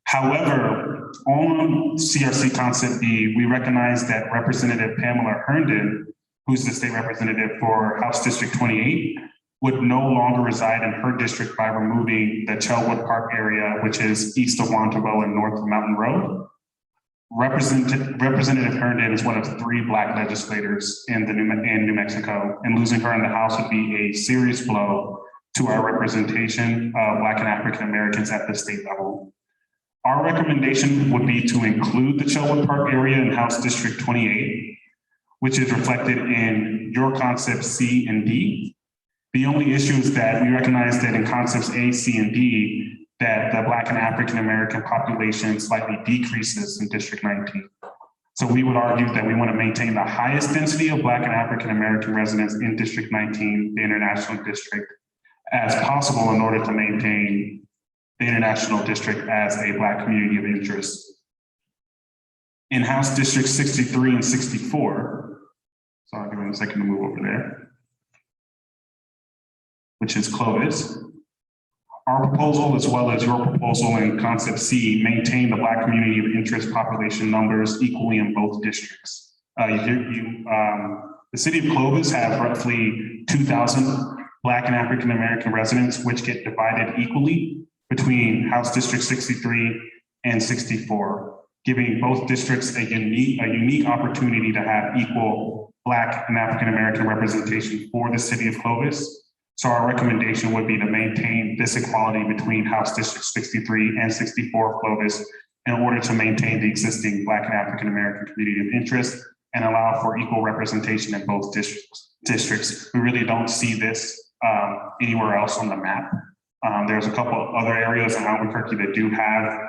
However, on CRC concept B, we recognize that Representative Pamela Herndon, who's the state representative for House District 28, would no longer reside in her district by removing the Chelwood Park area, which is east of Montevo and north of Mountain Road. Representative Herndon is one of 3 Black legislators in New Mexico, and losing her in the House would be a serious blow to our representation of Black and African Americans at the state level. Our recommendation would be to include the Chelwood Park area in House District 28, which is reflected in your concepts C and D. The only issue is that we recognize that in concepts A, C, and D, that the Black and African American population slightly decreases in District 19. So we would argue that we want to maintain the highest density of Black and African American residents in District 19, the international district, as possible in order to maintain the international district as a Black community of interest. In House District 63 and 64, so I'll give them a second to move over there, which is Clovis. Our proposal, as well as your proposal in concept C, maintain the Black community of interest population numbers equally in both districts. The city of Clovis has roughly 2,000 Black and African American residents, which get divided equally between House District 63 and 64, giving both districts a unique opportunity to have equal Black and African American representation for the city of Clovis. So our recommendation would be to maintain this equality between House District 63 and 64 Clovis in order to maintain the existing Black and African American community of interest and allow for equal representation in both districts. We really don't see this anywhere else on the map. There's a couple of other areas in Albuquerque that do have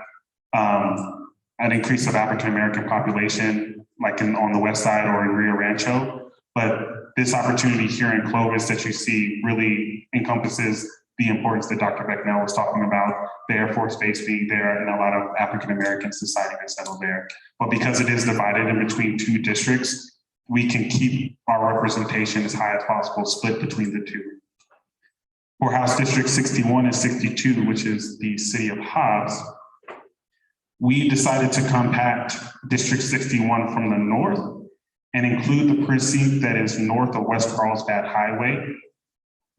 an increase of African American population, like on the west side or in Rio Rancho. But this opportunity here in Clovis that you see really encompasses the importance that Dr. Becknell was talking about, the Air Force Base being there and a lot of African Americans deciding to settle there. But because it is divided in between 2 districts, we can keep our representation as high as possible split between the 2. For House District 61 and 62, which is the city of Hobbs, we decided to compact District 61 from the north and include the precinct that is north of West Carlsbad Highway.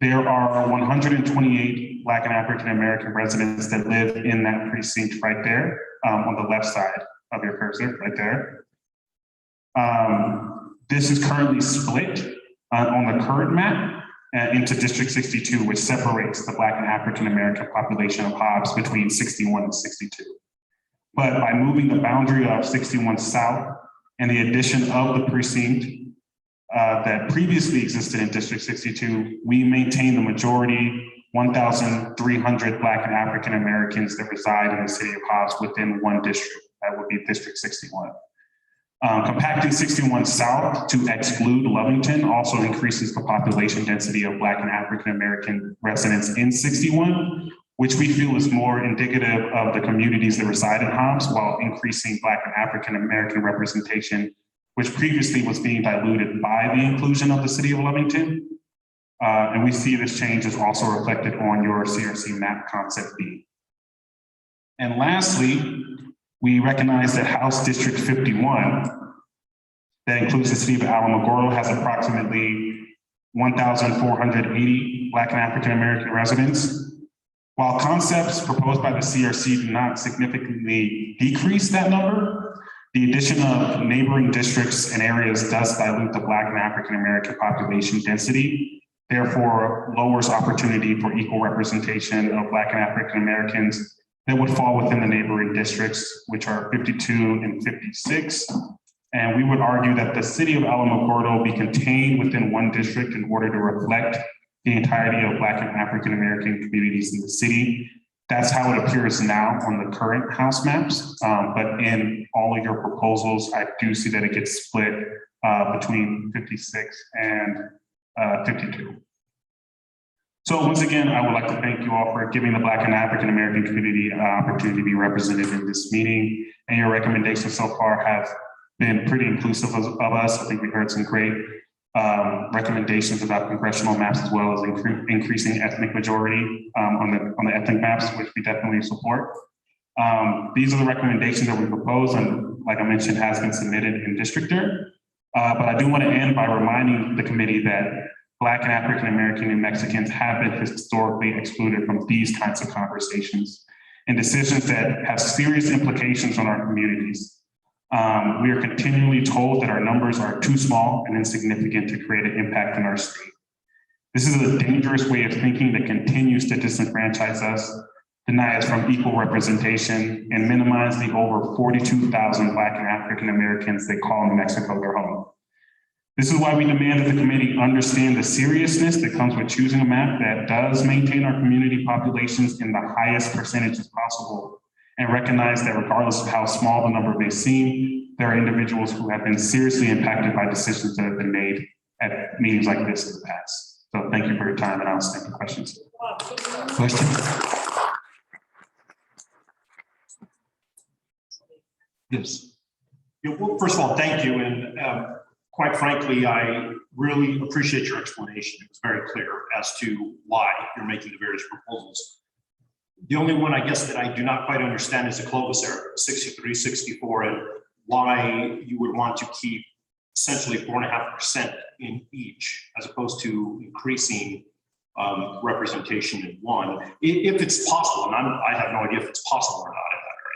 There are 128 Black and African American residents that live in that precinct right there on the left side of your cursor, right there. This is currently split on the current map into District 62, which separates the Black and African American population of Hobbs between 61 and 62. But by moving the boundary of 61 south and the addition of the precinct that previously existed in District 62, we maintain the majority 1,300 Black and African Americans that reside in the city of Hobbs within one district. That would be District 61. Compacting 61 south to exclude Lovington also increases the population density of Black and African American residents in 61, which we feel is more indicative of the communities that reside in Hobbs while increasing Black and African American representation, which previously was being diluted by the inclusion of the city of Lovington. And we see this change is also reflected on your CRC map concept B. And lastly, we recognize that House District 51, that includes the city of Alamogordo, has approximately 1,480 Black and African American residents. While concepts proposed by the CRC do not significantly decrease that number, the addition of neighboring districts and areas does dilute the Black and African American population density, therefore lowers opportunity for equal representation of Black and African Americans that would fall within the neighboring districts, which are 52 and 56. And we would argue that the city of Alamogordo be contained within one district in order to reflect the entirety of Black and African American communities in the city. That's how it appears now on the current house maps. But in all of your proposals, I do see that it gets split between 56 and 52. So once again, I would like to thank you all for giving the Black and African American community an opportunity to be represented in this meeting. And your recommendations so far have been pretty inclusive of us. I think we heard some great recommendations about congressional maps, as well as increasing ethnic majority on the ethnic maps, which we definitely support. These are the recommendations that we propose, and like I mentioned, has been submitted in Districtor. But I do want to end by reminding the committee that Black and African American and Mexicans have been historically excluded from these kinds of conversations and decisions that have serious implications on our communities. We are continually told that our numbers are too small and insignificant to create an impact in our state. This is a dangerous way of thinking that continues to disenfranchise us, deny us from equal representation, and minimize the over 42,000 Black and African Americans that call New Mexico their home. This is why we demand that the committee understand the seriousness that comes with choosing a map that does maintain our community populations in the highest percentages possible, and recognize that regardless of how small the number may seem, there are individuals who have been seriously impacted by decisions that have been made at meetings like this in the past. So thank you for your time, and I'll stand for questions. Questions? Yes. Yeah, well, first of all, thank you. And quite frankly, I really appreciate your explanation. It was very clear as to why you're making the various proposals. The only one, I guess, that I do not quite understand is the Clovis area, 63, 64, and why you would want to keep essentially 4.5% in each, as opposed to increasing representation in one, if it's possible. And I have no idea if it's possible or not.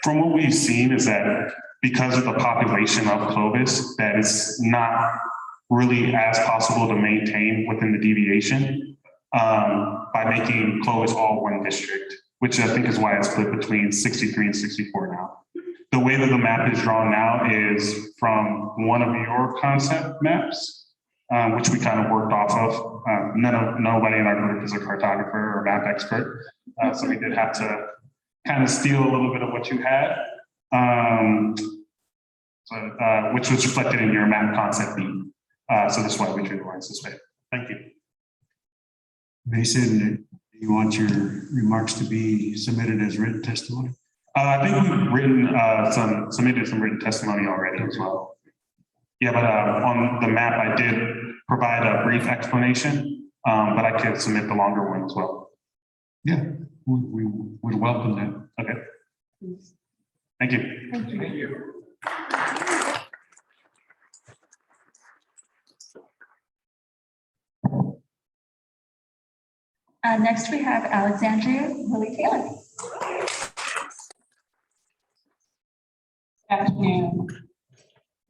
From what we've seen is that because of the population of Clovis, that it's not really as possible to maintain within the deviation by making Clovis all one district, which I think is why it's split between 63 and 64 now. The way that the map is drawn now is from one of your concept maps, which we kind of worked off of. Nobody in our group is a cartographer or map expert, so we did have to kind of steal a little bit of what you had, which was reflected in your map concept B. So that's why we drew the lines this way. Thank you. Mason, do you want your remarks to be submitted as written testimony? I think we've submitted some written testimony already as well. Yeah, but on the map, I did provide a brief explanation, but I could submit the longer one as well. Yeah, we would welcome that. Okay. Thank you. Thank you. Thank you. Next, we have Alexandria Lily Taylor. Good afternoon,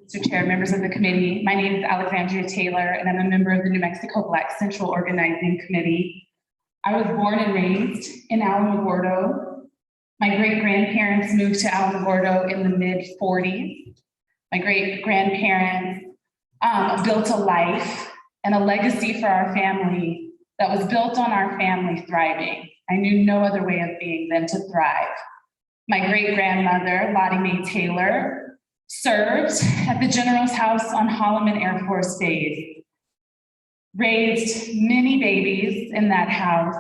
Mr. Chair, members of the committee. My name is Alexandria Taylor, and I'm a member of the New Mexico Black Central Organizing Committee. I was born and raised in Alamogordo. My great-grandparents moved to Alamogordo in the mid-40s. My great-grandparents built a life and a legacy for our family that was built on our family thriving. I knew no other way of being than to thrive. My great-grandmother, Lottie Mae Taylor, served at the General's House on Holloman Air Force Base, raised many babies in that house,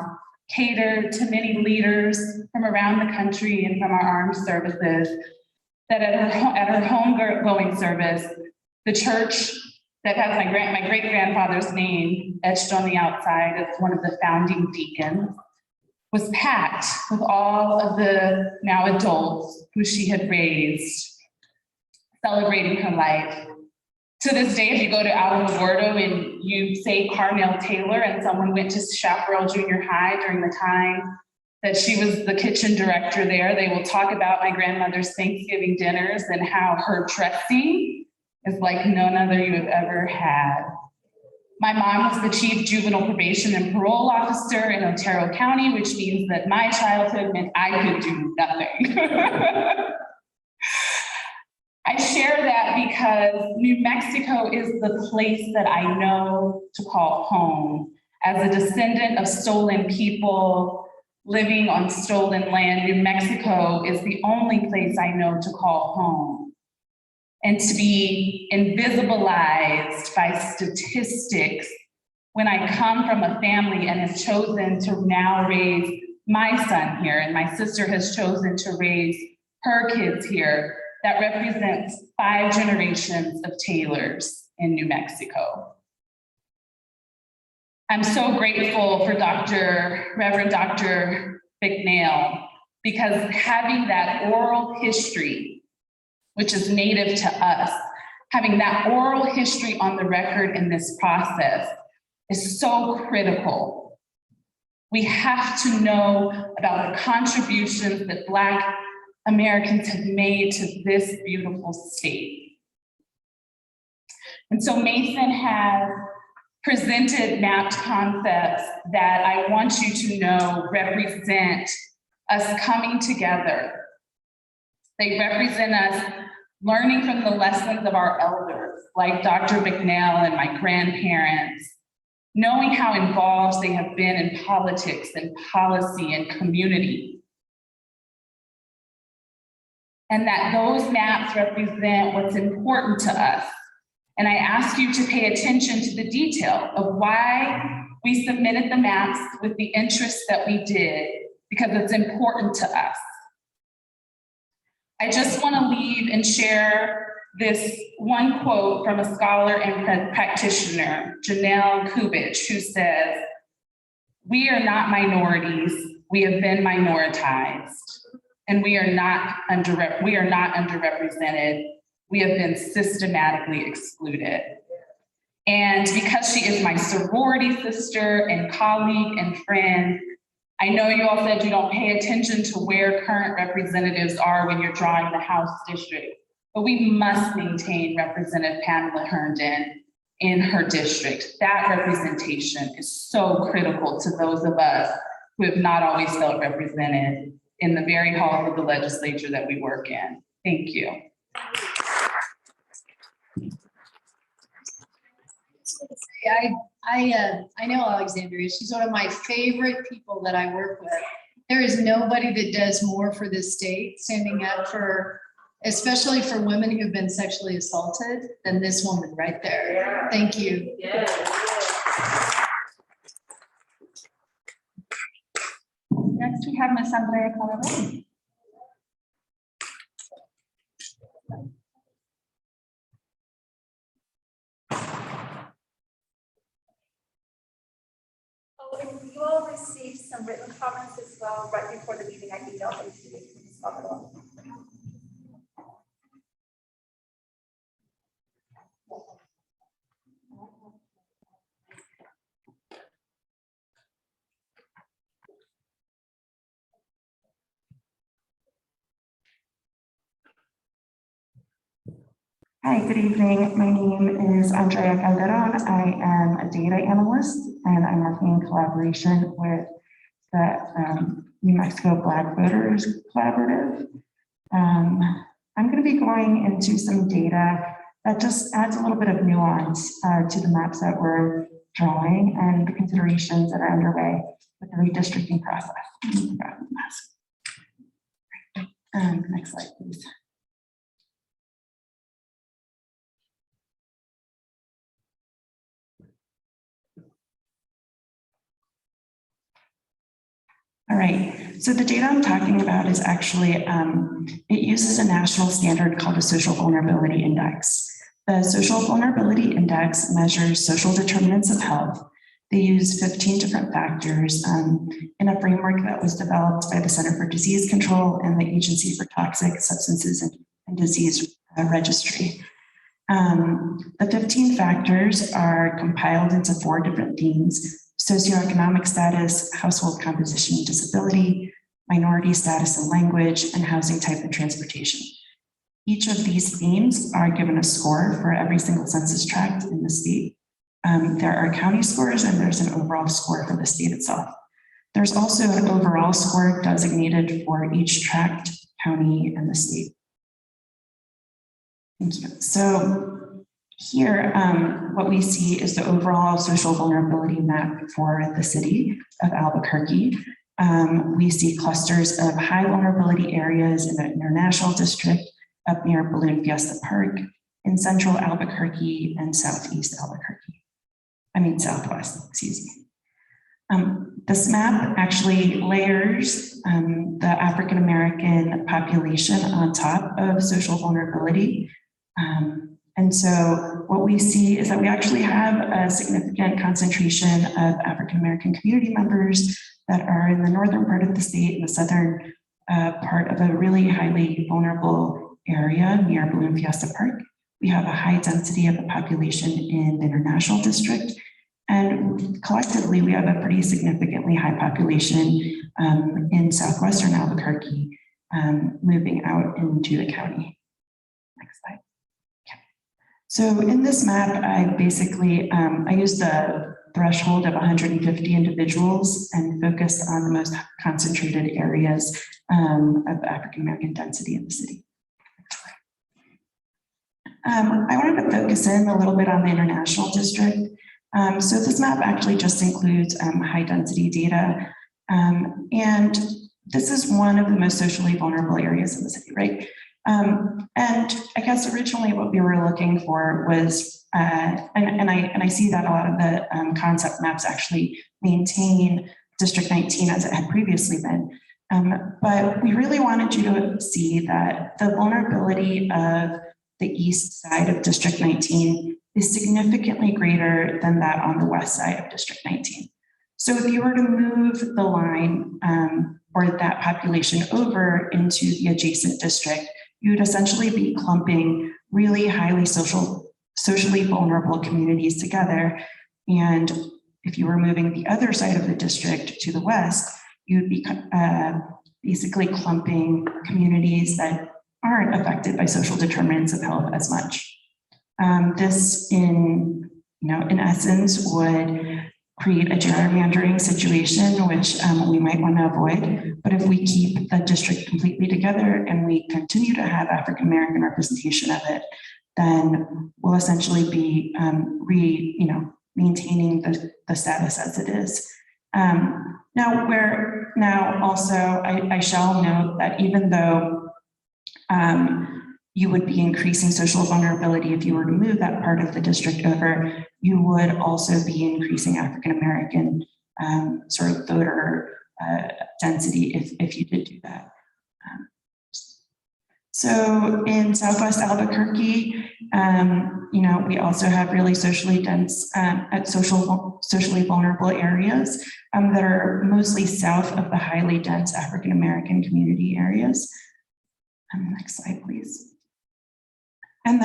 catered to many leaders from around the country and from our armed services, that at her homegoing service, the church that has my great-grandfather's name etched on the outside as one of the founding deacons, was packed with all of the now adults who she had raised, celebrating her life. To this day, if you go to Alamogordo and you say Carnell Taylor and someone went to Chaparral Junior High during the time that she was the kitchen director there. They will talk about my grandmother's Thanksgiving dinners and how her dressing is like none other you have ever had. My mom was the chief juvenile probation and parole officer in Otero County, which means that my childhood meant I could do nothing. I share that because New Mexico is the place that I know to call home. As a descendant of stolen people living on stolen land, New Mexico is the only place I know to call home. And to be invisibilized by statistics when I come from a family and have chosen to now raise my son here, and my sister has chosen to raise her kids here, that represents 5 generations of Taylors in New Mexico. I'm so grateful for Reverend Dr. McNeil, because having that oral history, which is native to us, having that oral history on the record in this process is so critical. We have to know about the contributions that Black Americans have made to this beautiful state. And so Mason has presented mapped concepts that I want you to know represent us coming together. They represent us learning from the lessons of our elders, like Dr. McNeil and my grandparents, knowing how involved they have been in politics and policy and community. And that those maps represent what's important to us. And I ask you to pay attention to the detail of why we submitted the maps with the interest that we did, because it's important to us. I just want to leave and share this one quote from a scholar and practitioner, Janelle Kubich, who says, "We are not minorities, we have been minoritized, and we are not underrepresented. We have been systematically excluded." And because she is my sorority sister and colleague and friend, I know you all said you don't pay attention to where current representatives are when you're drawing the House district, but we must maintain Representative Pamela Herndon in her district. That representation is so critical to those of us who have not always felt represented in the very halls of the legislature that we work in. Thank you. I know Alexandria. She's one of my favorite people that I work with. There is nobody that does more for this state, standing up for, especially for women who've been sexually assaulted, than this woman right there. Yeah. Thank you. Yeah. Next, we have Ms. Andrea Calderon. You all received some written comments as well right before the meeting. I emailed them to you. Hi, good evening. My name is Andrea Calderon. I am a data analyst, and I'm working in collaboration with the New Mexico Black Voters Collaborative. I'm going to be going into some data that just adds a little bit of nuance to the maps that we're drawing and the considerations that are underway with the redistricting process. Next slide, please. All right, so the data I'm talking about is actually, it uses a national standard called a social vulnerability index. The social vulnerability index measures social determinants of health. They use 15 different factors in a framework that was developed by the Center for Disease Control and the Agency for Toxic Substances and Disease Registry. The 15 factors are compiled into 4 different themes: socioeconomic status, household composition and disability, minority status and language, and housing type and transportation. Each of these themes are given a score for every single census tract in the state. There are county scores and there's an overall score for the state itself. There's also an overall score designated for each tract, county, and the state. Thank you. So here, what we see is the overall social vulnerability map for the city of Albuquerque. We see clusters of high vulnerability areas in the International District, up near Balloon Fiesta Park, in central Albuquerque and southeast Albuquerque. Southwest, excuse me. This map actually layers the African-American population on top of social vulnerability. And so what we see is that we actually have a significant concentration of African-American community members that are in the northern part of the state and the southern part of a really highly vulnerable area near Balloon Fiesta Park. We have a high density of the population in the International District. And collectively, we have a pretty significantly high population in southwestern Albuquerque, moving out into the county. Next slide. Okay. So in this map, I basically, I used the threshold of 150 individuals and focused on the most concentrated areas of African-American density in the city. I wanted to focus in a little bit on the International District. So this map actually just includes high density data. And this is one of the most socially vulnerable areas in the city, right? And I guess originally what we were looking for was, and I see that a lot of the concept maps actually maintain District 19 as it had previously been. But we really wanted you to see that the vulnerability of the east side of District 19 is significantly greater than that on the west side of District 19. So if you were to move the line or that population over into the adjacent district, you would essentially be clumping really highly socially vulnerable communities together. And if you were moving the other side of the district to the west, you'd be basically clumping communities that aren't affected by social determinants of health as much. This in essence would create a gerrymandering situation, which we might want to avoid. But if we keep the district completely together and we continue to have African-American representation of it, then we'll essentially be maintaining the status as it is. Now also I shall note that even though you would be increasing social vulnerability if you were to move that part of the district over, you would also be increasing African-American sort of voter density if you did do that. So in Southwest Albuquerque, we also have really socially dense, socially vulnerable areas that are mostly south of the highly dense African-American community areas. Next slide, please. And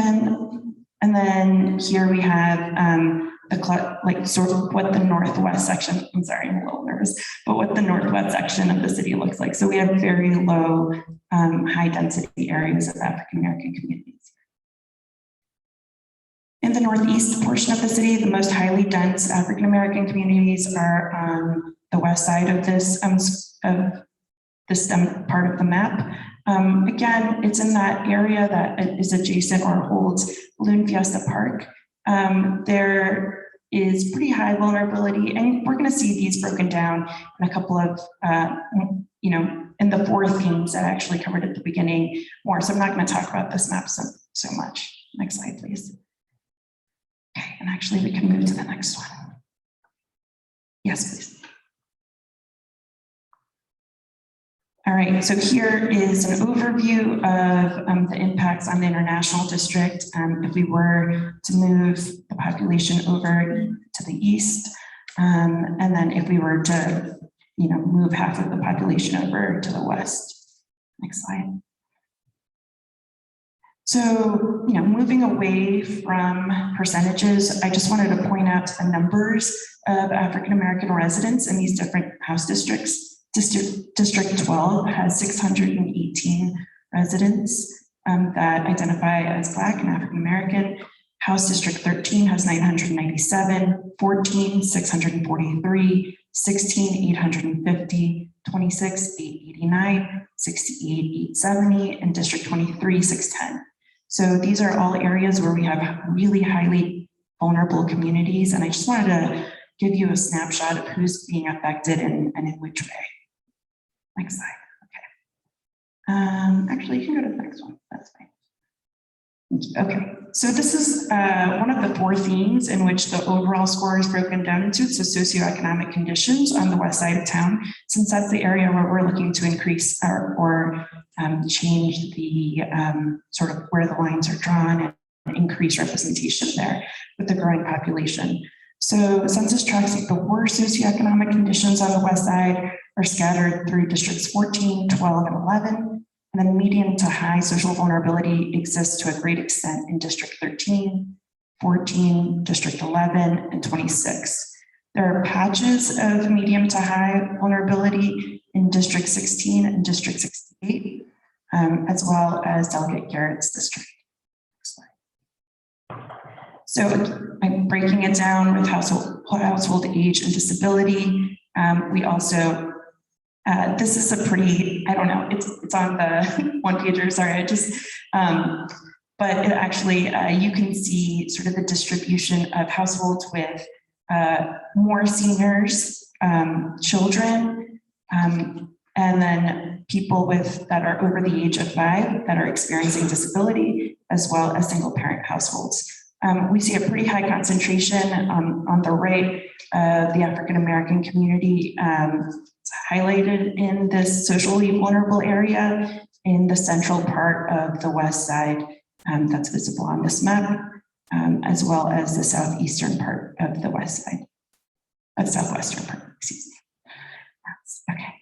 then here we have sort of what the northwest section, I'm sorry, I'm a little nervous, but what the northwest section of the city looks like. So we have very low, high density areas of African-American communities. In the northeast portion of the city, the most highly dense African-American communities are on the west side of this part of the map. Again, it's in that area that is adjacent or holds Balloon Fiesta Park. There is pretty high vulnerability, and we're going to see these broken down in a couple of, in the 4 themes that I actually covered at the beginning more. So I'm not going to talk about this map so much. Next slide, please. Okay, and actually we can move to the next one. Yes, please. All right, so here is an overview of the impacts on the International District if we were to move the population over to the east, and then if we were to, move half of the population over to the west. Next slide. So, moving away from percentages, I just wanted to point out the numbers of African-American residents in these different House districts. District 12 has 618 residents that identify as Black and African-American. House District 13 has 997, 14, 643, 16, 850, 26, 889, 68, 870, and District 23, 610. So these are all areas where we have really highly vulnerable communities. And I just wanted to give you a snapshot of who's being affected and in which way. Next slide. Okay. Actually, you can go to the next one. That's fine. Okay, so this is one of the 4 themes in which the overall score is broken down into. So socioeconomic conditions on the west side of town, since that's the area where we're looking to increase or change the sort of where the lines are drawn and increase representation there with the growing population. So census tracts of the worst socioeconomic conditions on the west side are scattered through districts 14, 12, and 11. And then medium to high social vulnerability exists to a great extent in District 13, 14, District 11, and 26. There are patches of medium to high vulnerability in District 16 and District 68, as well as Delegate Garrett's district. Next slide. So I'm breaking it down with household age and disability. We also this is a pretty, I don't know, it's on the one pager, sorry, but it actually, you can see sort of the distribution of households with more seniors, children, and then people that are over the age of 5 that are experiencing disability, as well as single parent households. We see a pretty high concentration on the right of the African-American community. It's highlighted in this socially vulnerable area in the central part of the west side that's visible on this map, as well as the southeastern part of the west side, southwestern part, excuse me. Okay.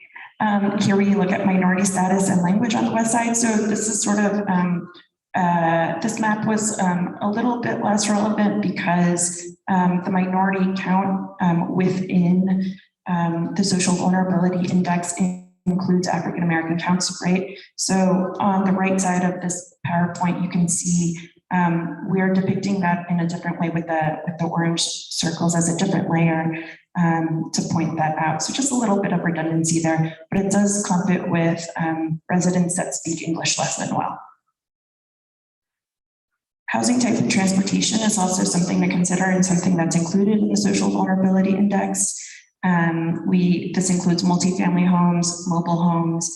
Here we look at minority status and language on the west side. So this is sort of, this map was a little bit less relevant because the minority count within the social vulnerability index includes African-American counts, right? So on the right side of this PowerPoint, you can see we're depicting that in a different way with the orange circles as a different layer to point that out. So just a little bit of redundancy there, but it does clump it with residents that speak English less than well. Housing type and transportation is also something to consider and something that's included in the social vulnerability index. This includes multifamily homes, mobile homes,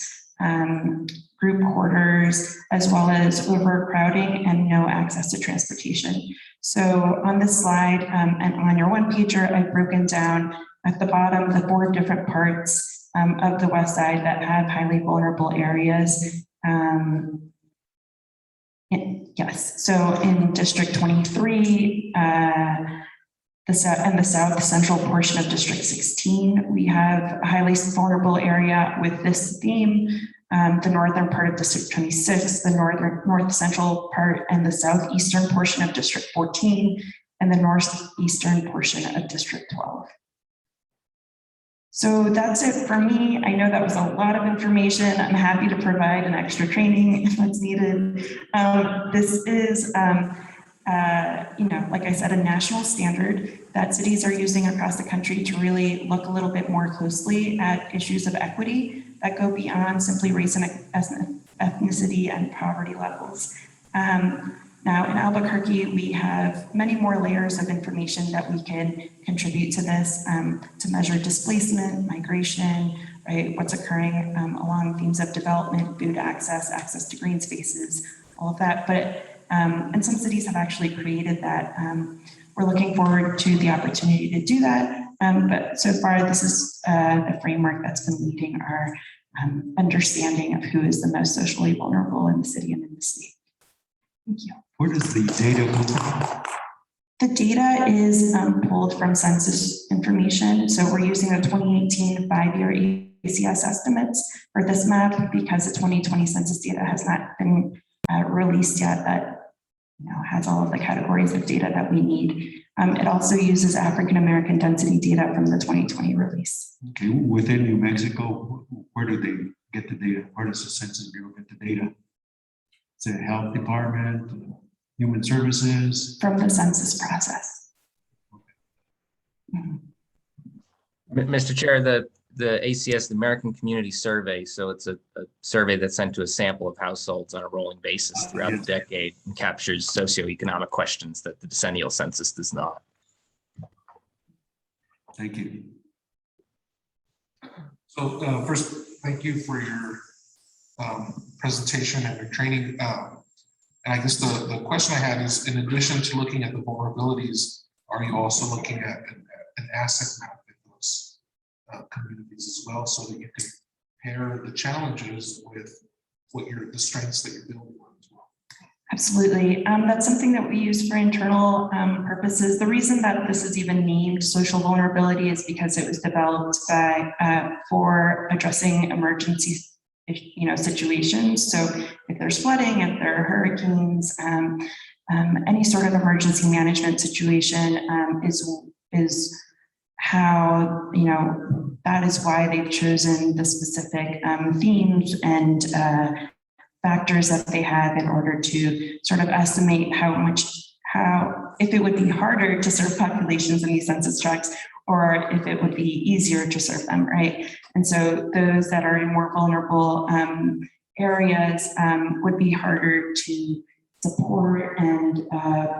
group quarters, as well as overcrowding and no access to transportation. So on this slide and on your one pager, I've broken down at the bottom the 4 different parts of the west side that have highly vulnerable areas. Yes, so in District 23, the south central portion of District 16, we have a highly vulnerable area with this theme. The northern part of District 26, the north central part and the southeastern portion of District 14, and the northeastern portion of District 12. So that's it for me. I know that was a lot of information. I'm happy to provide an extra training if that's needed. This is, like I said, a national standard that cities are using across the country to really look a little bit more closely at issues of equity that go beyond simply race and ethnicity and poverty levels. Now in Albuquerque, we have many more layers of information that we can contribute to this to measure displacement, migration, right? What's occurring along themes of development, food access, access to green spaces, all of that. But and some cities have actually created that. We're looking forward to the opportunity to do that. But so far, this is the framework that's been leading our understanding of who is the most socially vulnerable in the city and in the state. Thank you. Where does the data come from? The data is pulled from census information. So we're using the 2018 5-year ACS estimates for this map because the 2020 census data has not been released yet that has all of the categories of data that we need. It also uses African American density data from the 2020 release. Okay, within New Mexico, where do they get the data? Where does the Census Bureau get the data? Is it Health Department, Human Services? From the census process. Mr. Chair, the ACS, the American Community Survey, so it's a survey that's sent to a sample of households on a rolling basis throughout the decade and captures socioeconomic questions that the decennial census does not. Thank you. So first, thank you for your presentation and your training. And I guess the question I had is, in addition to looking at the vulnerabilities, are you also looking at an asset map in those communities as well, so that you can pair the challenges with the strengths that you're building on as well? Absolutely. That's something that we use for internal purposes. The reason that this is even named social vulnerability is because it was developed for addressing emergency situations. So if there's flooding, if there are hurricanes, any sort of emergency management situation is how, that is why they've chosen the specific themes and factors that they have in order to sort of estimate if it would be harder to serve populations in these census tracts, or if it would be easier to serve them, right? And so those that are in more vulnerable areas would be harder to support and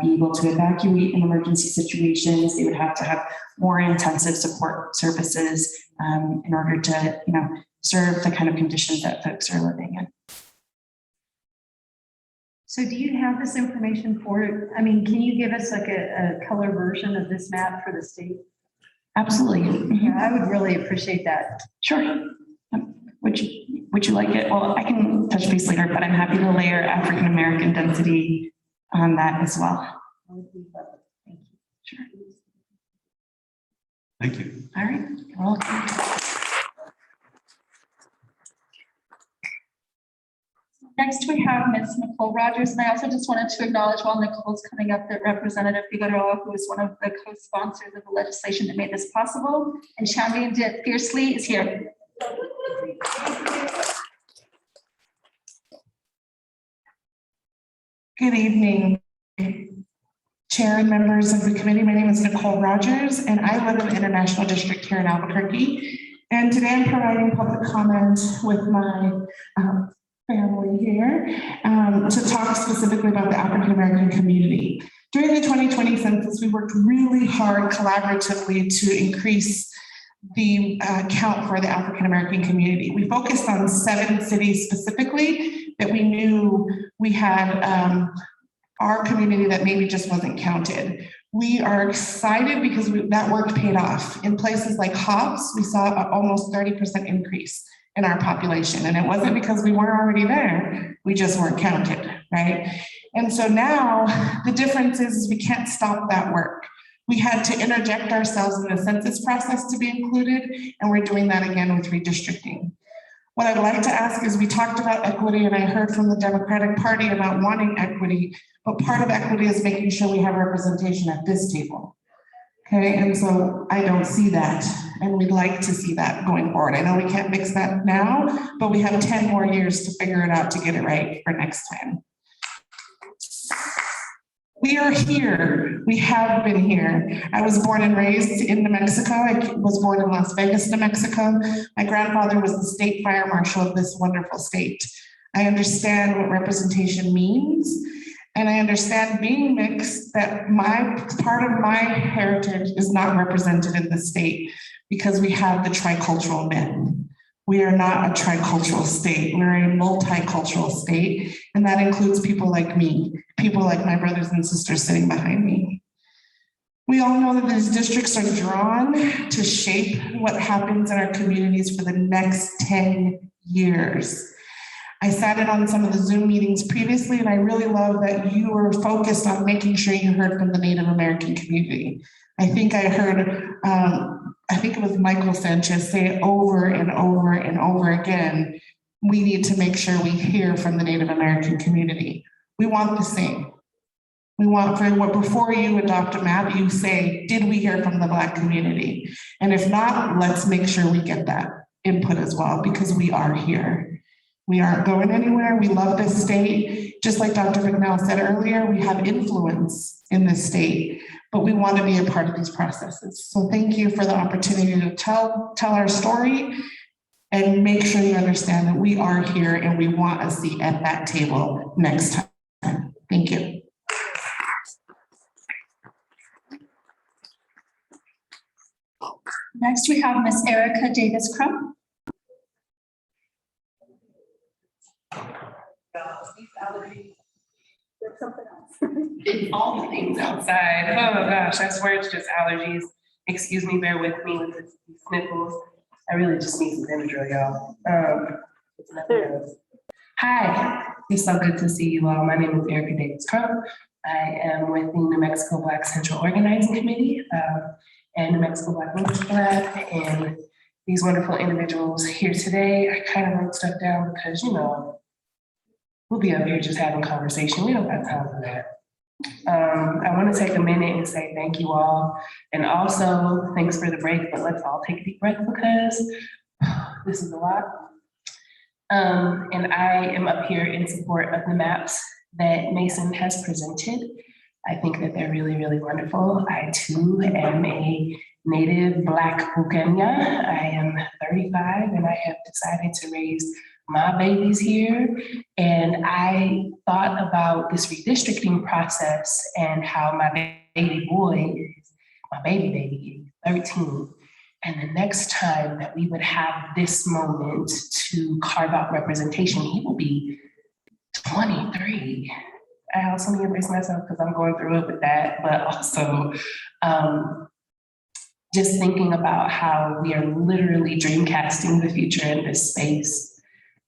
be able to evacuate in emergency situations. They would have to have more intensive support services in order to, serve the kind of conditions that folks are living in. So do you have this information can you give us like a color version of this map for the state? Absolutely. Yeah, I would really appreciate that. Sure. Would you like it? Well, I can touch base later, but I'm happy to layer African American density on that as well. Thank you. Sure. Thank you. All right. You're welcome. Next, we have Ms. Nicole Rogers, and I also just wanted to acknowledge while Nicole's coming up that Representative Figueroa, who is one of the co-sponsors of the legislation that made this possible, and championed it fiercely, is here. Good evening, Chair and members of the committee. My name is Nicole Rogers, and I live in the International District here in Albuquerque. And today I'm providing public comment with my family here to talk specifically about the African American community. During the 2020 census, we worked really hard collaboratively to increase the count for the African American community. We focused on 7 cities specifically that we knew we had our community that maybe just wasn't counted. We are excited because that work paid off. In places like Hobbs, we saw an almost 30% increase in our population. And it wasn't because we weren't already there, we just weren't counted, right? And so now the difference is we can't stop that work. We had to interject ourselves in the census process to be included, and we're doing that again with redistricting. What I'd like to ask is, we talked about equity, and I heard from the Democratic Party about wanting equity, but part of equity is making sure we have representation at this table. Okay, and so I don't see that, and we'd like to see that going forward. I know we can't fix that now, but we have 10 more years to figure it out to get it right for next time. We are here. We have been here. I was born and raised in New Mexico. I was born in Las Vegas, New Mexico. My grandfather was the state fire marshal of this wonderful state. I understand what representation means. And I understand, being mixed, that part of my heritage is not represented in the state because we have the tricultural myth. We are not a tricultural state. We're a multicultural state. And that includes people like me, people like my brothers and sisters sitting behind me. We all know that these districts are drawn to shape what happens in our communities for the next 10 years. I sat in on some of the Zoom meetings previously, and I really love that you were focused on making sure you heard from the Native American community. I think I heard, I think it was Michael Sanchez say it over and over and over again. we need to make sure we hear from the Native American community. We want the same. We want for what before you adopt a map, you say, did we hear from the Black community? And if not, let's make sure we get that input as well, because we are here. We aren't going anywhere. We love this state. Just like Dr. McNeil said earlier, we have influence in this state, but we want to be a part of these processes. So thank you for the opportunity to tell our story and make sure you understand that we are here and we want a seat at that table next time. Thank you. Next, we have Miss Erica Davis-Crump. It's all the things outside. Oh gosh, I swear it's just allergies. Excuse me, bear with me with these sniffles. I really just need some Benadryl, y'all. It's nothing else. Hi, it's so good to see you all. My name is Erica Davis-Crump. I am with the New Mexico Black Central Organizing Committee and New Mexico Black Women's Lab, and these wonderful individuals here today. I kind of wrote stuff down because, you know, we'll be up here just having conversation. We don't have time for that. I want to take a minute and say thank you all. And also thanks for the break, but let's all take a deep breath because this is a lot. And I am up here in support of the maps that Mason has presented. I think that they're really, really wonderful. I too am a native Black Bukenya. I am 35 and I have decided to raise my babies here. And I thought about this redistricting process and how my baby boy is, my baby is 13. And the next time that we would have this moment to carve out representation, he will be 23. I also need to embrace myself because I'm going through it with that, but also just thinking about how we are literally dreamcasting the future in this space.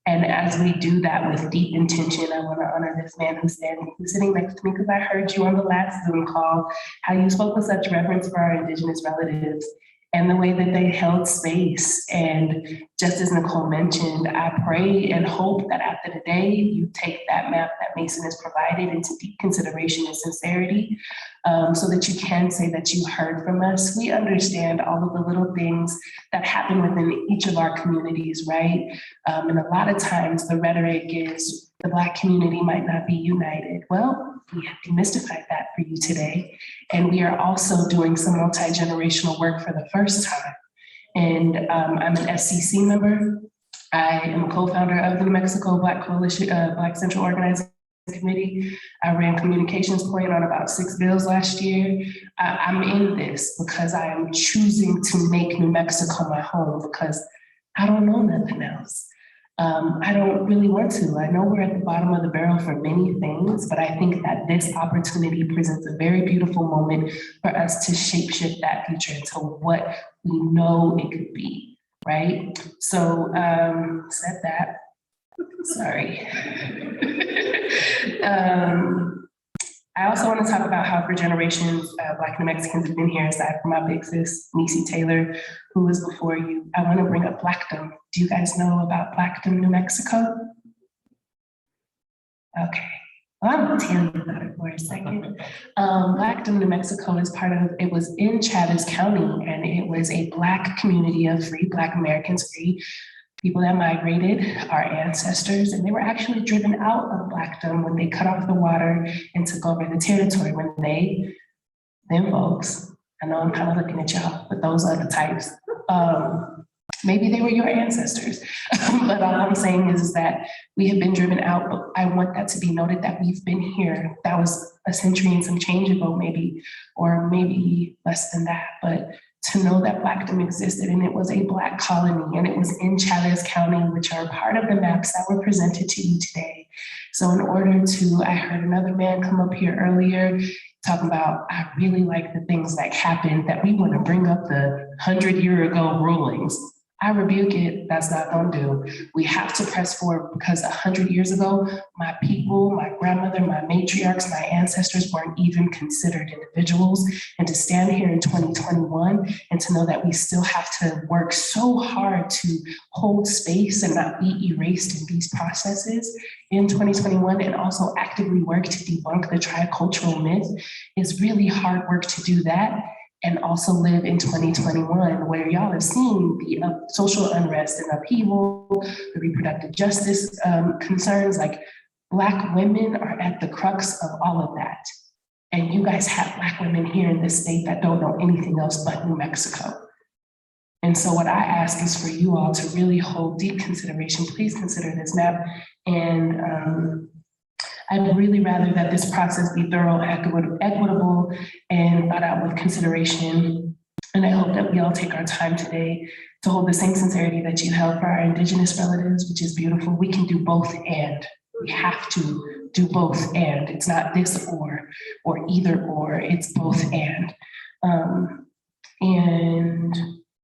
And as we do that with deep intention, I want to honor this man who's sitting next to me because I heard you on the last Zoom call, how you spoke with such reverence for our Indigenous relatives and the way that they held space. And just as Nicole mentioned, I pray and hope that after the day, you take that map that Mason has provided into deep consideration and sincerity, so that you can say that you heard from us. We understand all of the little things that happen within each of our communities, right? And a lot of times the rhetoric is the Black community might not be united. Well, we have demystified that for you today. And we are also doing some multi-generational work for the first time. And I'm an SCC member. I am a co-founder of the New Mexico Black Coalition, Black Central Organizing Committee. I ran communications point on about 6 bills last year. I'm in this because I am choosing to make New Mexico my home because I don't know nothing else. I don't really want to. I know we're at the bottom of the barrel for many things, but I think that this opportunity presents a very beautiful moment for us to shapeshift that future into what we know it could be, right? So, said that, sorry. I also want to talk about how for generations, Black New Mexicans have been here, aside from my big sis, Niecy Taylor, who was before you. I want to bring up Blackdom. Do you guys know about Blackdom, New Mexico? Okay, well, I'm going to tell you about it for a second. Blackdom, New Mexico is part of, it was in Chavez County, and it was a Black community of free Black Americans, free people that migrated, our ancestors, and they were actually driven out of Blackdom when they cut off the water and took over the territory. When them folks, I know I'm kind of looking at y'all, but those other types, maybe they were your ancestors. But all I'm saying is that we have been driven out, but I want that to be noted that we've been here. That was a century and some change ago, maybe, or maybe less than that, but to know that Blackdom existed and it was a Black colony and it was in Chavez County, which are part of the maps that were presented to you today. So in order to, I heard another man come up here earlier talking about, I really like the things that happened, that we want to bring up the 100-year-ago rulings. I rebuke it. That's not gonna do. We have to press forward because 100 years ago, my people, my grandmother, my matriarchs, my ancestors weren't even considered individuals. And to stand here in 2021 and to know that we still have to work so hard to hold space and not be erased in these processes in 2021 and also actively work to debunk the tricultural myth is really hard work to do that. And also live in 2021, where y'all have seen the social unrest and upheaval, the reproductive justice concerns, like Black women are at the crux of all of that. And you guys have Black women here in this state that don't know anything else but New Mexico. And so what I ask is for you all to really hold deep consideration. Please consider this map. And I'd really rather that this process be thorough, equitable, and thought out with consideration. And I hope that we all take our time today to hold the same sincerity that you held for our Indigenous relatives, which is beautiful. We can do both and. We have to do both and. It's not this or either or, it's both and. And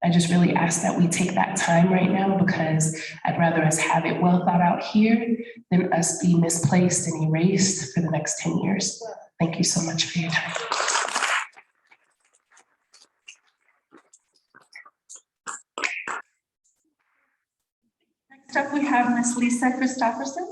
I just really ask that we take that time right now because I'd rather us have it well thought out here than us be misplaced and erased for the next 10 years. Thank you so much for your time. Next up, we have Ms. Lisa Christopherson.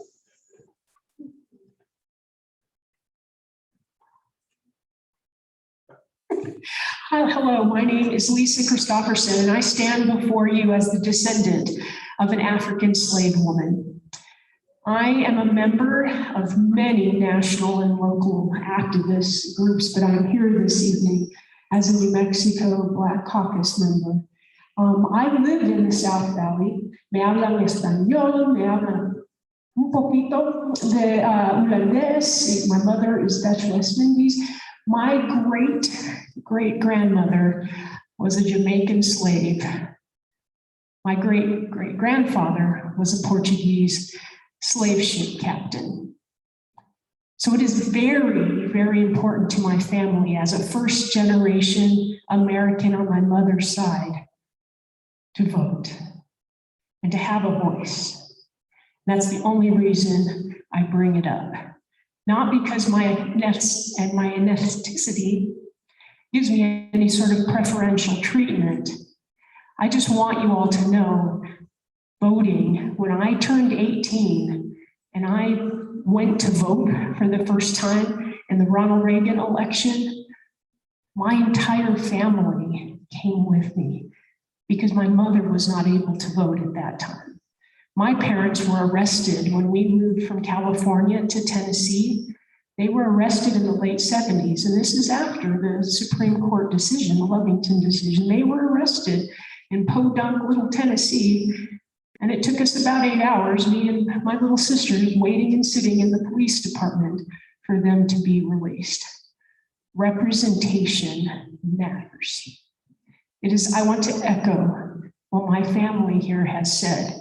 Hello, my name is Lisa Christopherson, and I stand before you as the descendant of an African slave woman. I am a member of many national and local activist groups, but I'm here this evening as a New Mexico Black Caucus member. I lived in the South Valley. Me hablan español, me hablan un poquito de holandés. My mother is Dutch West Indies. My great-great-grandmother was a Jamaican slave. My great-great-grandfather was a Portuguese slave ship captain. So it is very, very important to my family as a first-generation American on my mother's side to vote and to have a voice. That's the only reason I bring it up. Not because my ethnicity gives me any sort of preferential treatment. I just want you all to know, voting, when I turned 18 and I went to vote for the first time in the Ronald Reagan election, my entire family came with me because my mother was not able to vote at that time. My parents were arrested when we moved from California to Tennessee. They were arrested in the late 70s, and this is after the Supreme Court decision, the Lovington decision. They were arrested in Podunk, Little Tennessee, and it took us about 8 hours, me and my little sister, waiting and sitting in the police department for them to be released. Representation matters. I want to echo what my family here has said.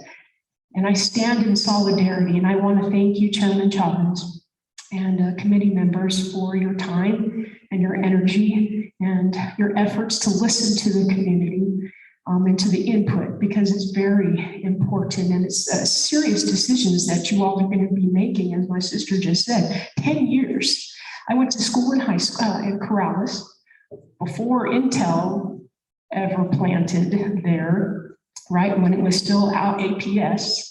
And I stand in solidarity, and I want to thank you, Chairman Chavez, and committee members for your time and your energy and your efforts to listen to the community and to the input, because it's very important and it's serious decisions that you all are going to be making, as my sister just said. 10 years. I went to school in high school in Corrales before Intel ever planted there, right, when it was still out APS.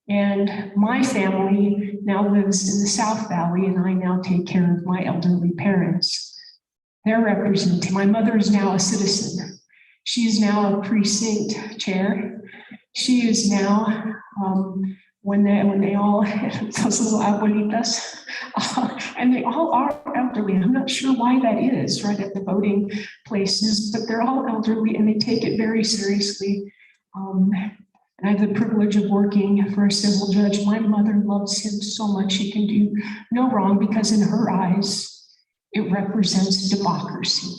And my family now lives in the South Valley, and I now take care of my elderly parents. They're representing, my mother is now a citizen. She is now a precinct chair. She is now, when they all, those little abuelitas, and they all are elderly. I'm not sure why that is, right, at the voting places, but they're all elderly and they take it very seriously. And I have the privilege of working for a civil judge. My mother loves him so much. He can do no wrong because in her eyes, it represents democracy.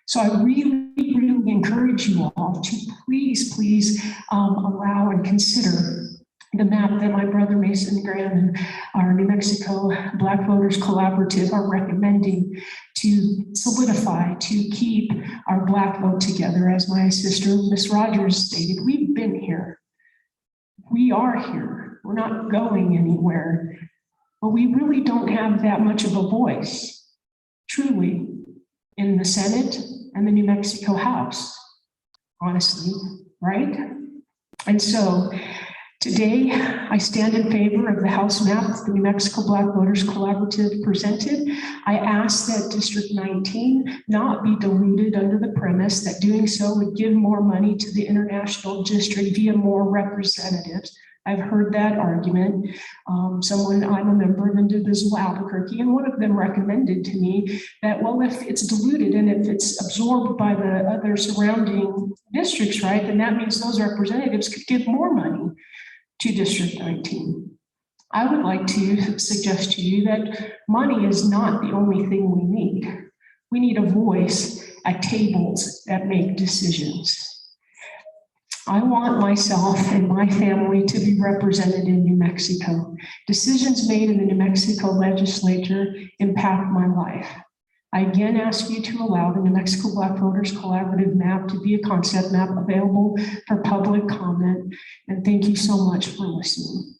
So I really, really encourage you all to please allow and consider the map that my brother Mason Graham and our New Mexico Black Voters Collaborative are recommending to solidify, to keep our Black vote together. As my sister, Miss Rogers, stated, we've been here. We are here. We're not going anywhere. But we really don't have that much of a voice, truly, in the Senate and the New Mexico House, honestly, right? And so today, I stand in favor of the House map that the New Mexico Black Voters Collaborative presented. I ask that District 19 not be diluted under the premise that doing so would give more money to the international district via more representatives. I've heard that argument. I'm a member of Indivisible Albuquerque, and one of them recommended to me that, well, if it's diluted and if it's absorbed by the other surrounding districts, right, then that means those representatives could give more money to District 19. I would like to suggest to you that money is not the only thing we need. We need a voice at tables that make decisions. I want myself and my family to be represented in New Mexico. Decisions made in the New Mexico legislature impact my life. I again ask you to allow the New Mexico Black Voters Collaborative map to be a concept map available for public comment. And thank you so much for listening.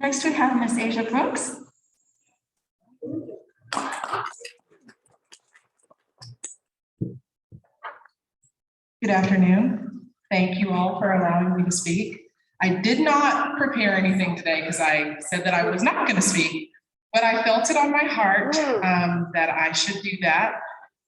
Next, we have Ms. Asia Brooks. Good afternoon. Thank you all for allowing me to speak. I did not prepare anything today because I said that I was not going to speak, but I felt it on my heart that I should do that.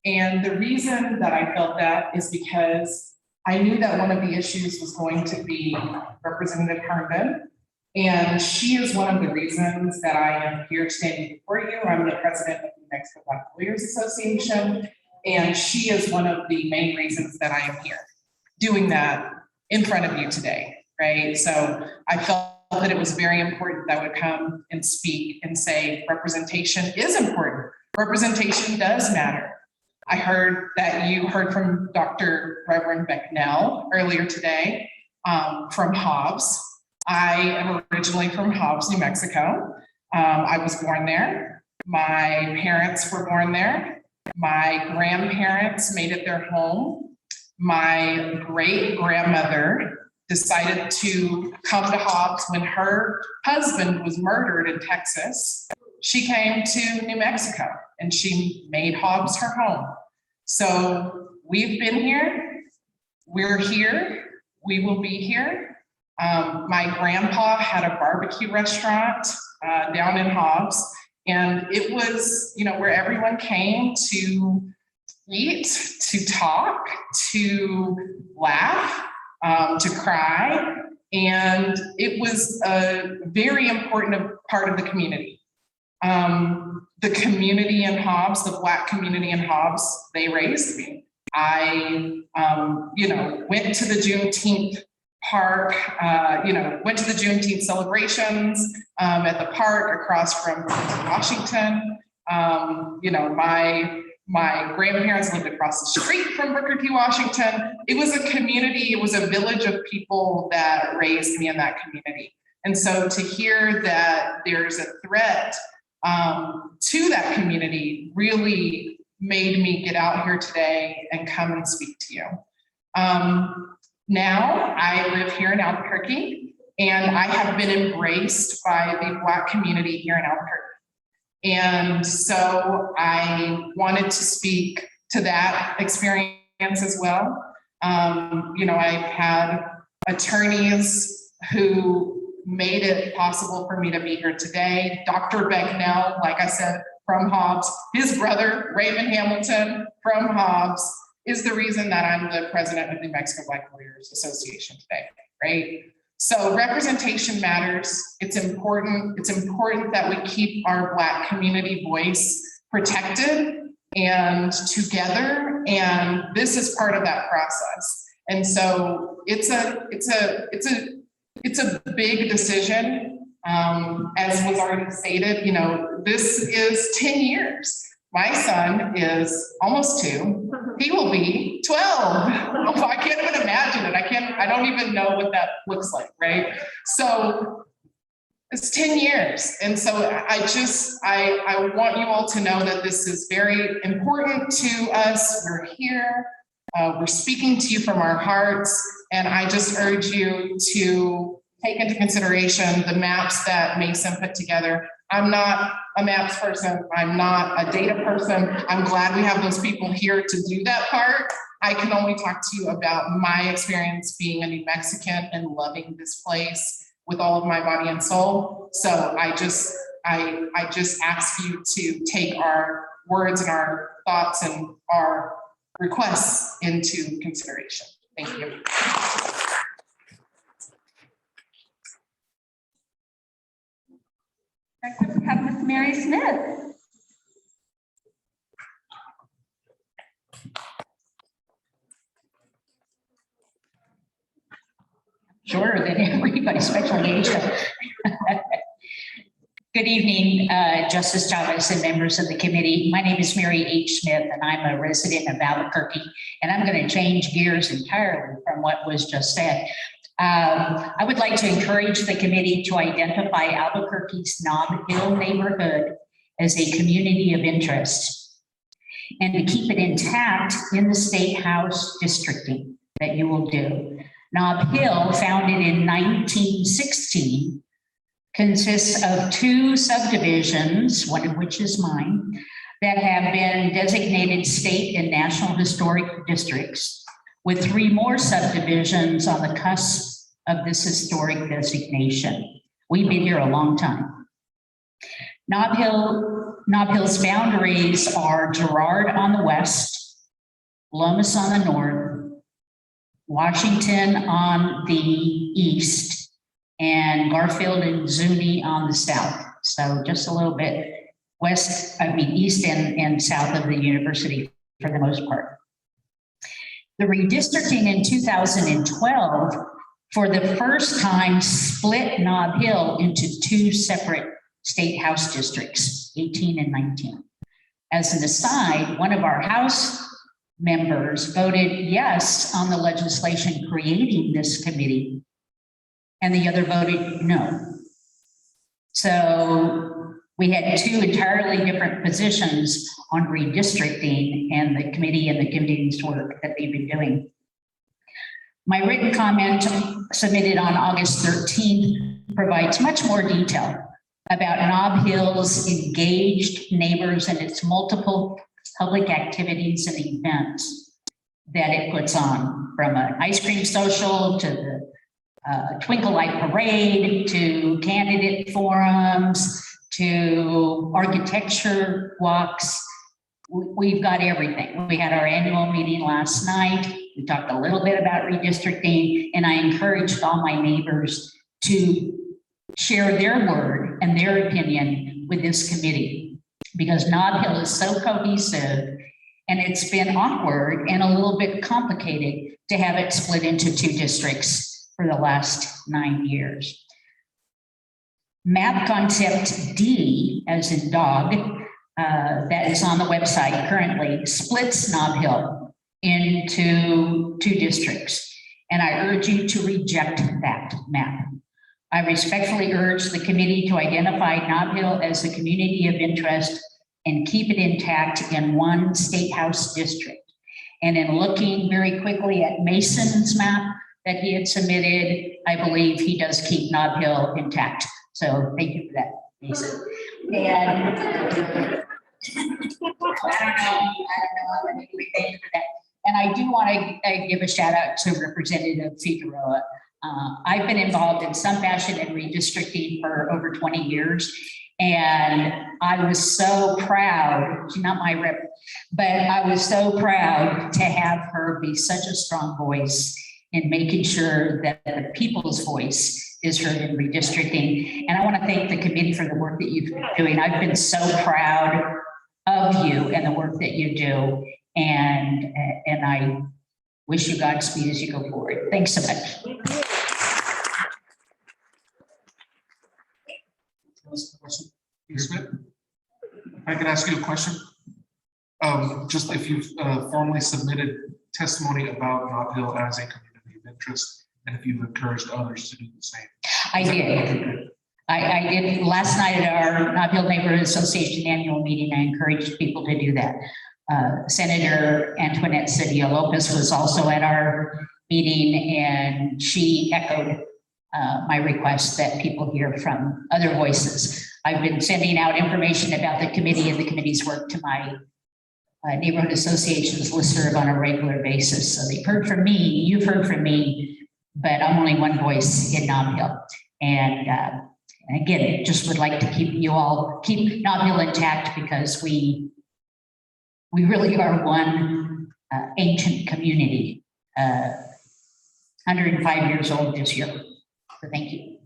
And the reason that I felt that is because I knew that one of the issues was going to be Representative Herndon. And she is one of the reasons that I am here standing before you. I'm the president of the New Mexico Black Lawyers Association, and she is one of the main reasons that I am here doing that in front of you today, right? So I felt that it was very important that I would come and speak and say representation is important. Representation does matter. I heard that you heard from Dr. Reverend Becknell earlier today from Hobbs. I am originally from Hobbs, New Mexico. I was born there. My parents were born there. My grandparents made it their home. My great grandmother decided to come to Hobbs when her husband was murdered in Texas. She came to New Mexico and she made Hobbs her home. So we've been here, we're here, we will be here. My grandpa had a barbecue restaurant down in Hobbs, and it was, where everyone came to eat, to talk, to laugh, to cry, and it was a very important part of the community. The community in Hobbs, the Black community in Hobbs, they raised me. I, went to the Juneteenth park, went to the Juneteenth celebrations at the park across from Washington. My grandparents lived across the street from Booker T. Washington. It was a community, it was a village of people that raised me in that community. And so to hear that there's a threat to that community really made me get out here today and come and speak to you. Now I live here in Albuquerque, and I have been embraced by the Black community here in Albuquerque. And so I wanted to speak to that experience as well. I've had attorneys who made it possible for me to be here today. Dr. Becknell, like I said, from Hobbs, his brother, Raymond Hamilton from Hobbs, is the reason that I'm the president of the New Mexico Black Lawyers Association today, right? So representation matters. It's important. It's important that we keep our Black community voice protected and together. And this is part of that process. And so it's a big decision. As was already stated, this is 10 years. My son is almost 2. He will be 12. I can't even imagine it. I don't even know what that looks like, right? So it's 10 years. And so I want you all to know that this is very important to us. We're here. We're speaking to you from our hearts. And I just urge you to take into consideration the maps that Mason put together. I'm not a maps person. I'm not a data person. I'm glad we have those people here to do that part. I can only talk to you about my experience being a New Mexican and loving this place with all of my body and soul. So I just ask you to take our words and our thoughts and our requests into consideration. Thank you. Next up, we have Ms. Mary Smith. Shorter than everybody, especially Asia. Good evening, Justice Chavez and members of the committee. My name is Mary H. Smith, and I'm a resident of Albuquerque, and I'm going to change gears entirely from what was just said. I would like to encourage the committee to identify Albuquerque's Nob Hill neighborhood as a community of interest and to keep it intact in the State House districting that you will do. Nob Hill, founded in 1916, consists of 2 subdivisions, one of which is mine, that have been designated state and national historic districts, with 3 more subdivisions on the cusp of this historic designation. We've been here a long time. Nob Hill's boundaries are Girard on the west, Lomas on the north, Washington on the east, and Garfield and Zuni on the south. So just a little bit east and south of the university for the most part. The redistricting in 2012, for the first time, split Nob Hill into 2 separate state house districts, 18 and 19. As an aside, one of our House members voted yes on the legislation creating this committee, and the other voted no. So we had 2 entirely different positions on redistricting and the committee and the committee's work that they've been doing. My written comment submitted on August 13th provides much more detail about Nob Hill's engaged neighbors and its multiple public activities and events that it puts on, from an ice cream social to the Twinkle Light Parade to candidate forums to architecture walks. We've got everything. We had our annual meeting last night. We talked a little bit about redistricting, and I encouraged all my neighbors to share their word and their opinion with this committee, because Nob Hill is so cohesive, and it's been awkward and a little bit complicated to have it split into 2 districts for the last 9 years. Map Concept D, as in dog, that is on the website currently, splits Nob Hill into 2 districts. And I urge you to reject that map. I respectfully urge the committee to identify Nob Hill as a community of interest and keep it intact in 1 state house district. And in looking very quickly at Mason's map that he had submitted, I believe he does keep Nob Hill intact. So thank you for that, Mason. And thank you for that. And I do want to give a shout out to Representative Figueroa. I've been involved in some fashion in redistricting for over 20 years. And I was so proud, she's not my rep, but I was so proud to have her be such a strong voice in making sure that the people's voice is heard in redistricting. And I want to thank the committee for the work that you've been doing. I've been so proud of you and the work that you do. And I wish you Godspeed as you go forward. Thanks so much. If I could ask you a question. Just if you've formally submitted testimony about Nob Hill as a community of interest, and if you've encouraged others to do the same. I did. I did last night at our Nob Hill Neighborhood Association annual meeting. I encouraged people to do that. Senator Antoinette Cedillo Lopez was also at our meeting, and she echoed my request that people hear from other voices. I've been sending out information about the committee and the committee's work to my neighborhood associations listserv on a regular basis. So they've heard from me, you've heard from me, but I'm only one voice in Nob Hill. And again, just would like to keep Nob Hill intact, because we really are one ancient community, 105 years old this year. So thank you.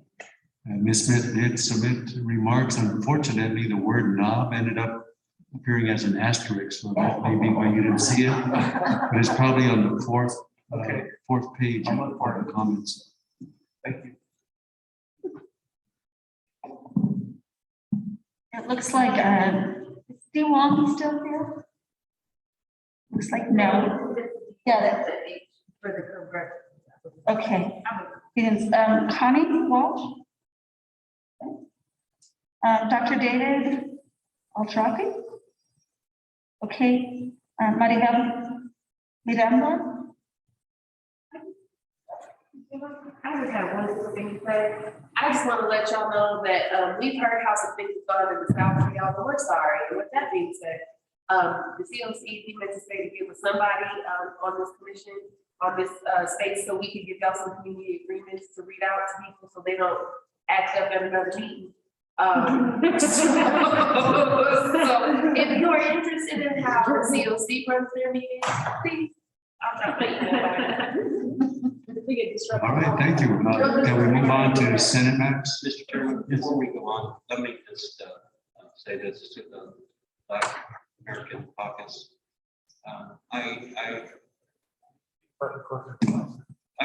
Ms. Smith did submit remarks. Unfortunately, the word knob ended up appearing as an asterisk, so that may be why you didn't see it. But it's probably on the fourth page of the comments. Thank you. It looks like, is Steve Wong still here? Looks like no. Yeah, that's it. For the correct. Okay. Connie Walsh? Dr. David Altraki? Okay. Maribel Miranda? I just have one thing to say. I just want to let y'all know that we've heard how some things have gone in the South for y'all, but we're sorry. And with that being said, the COC, we meant to say to get with somebody on this commission, on this space, so we can give y'all some community agreements to read out to people so they don't act up at another meeting. So if you're interested in how the COC runs their meetings, please, I'll drop my All right, thank you. Can we move on to Senate matters? Mr. Chairman, before we go on, let me just say this to the Black American Caucus. I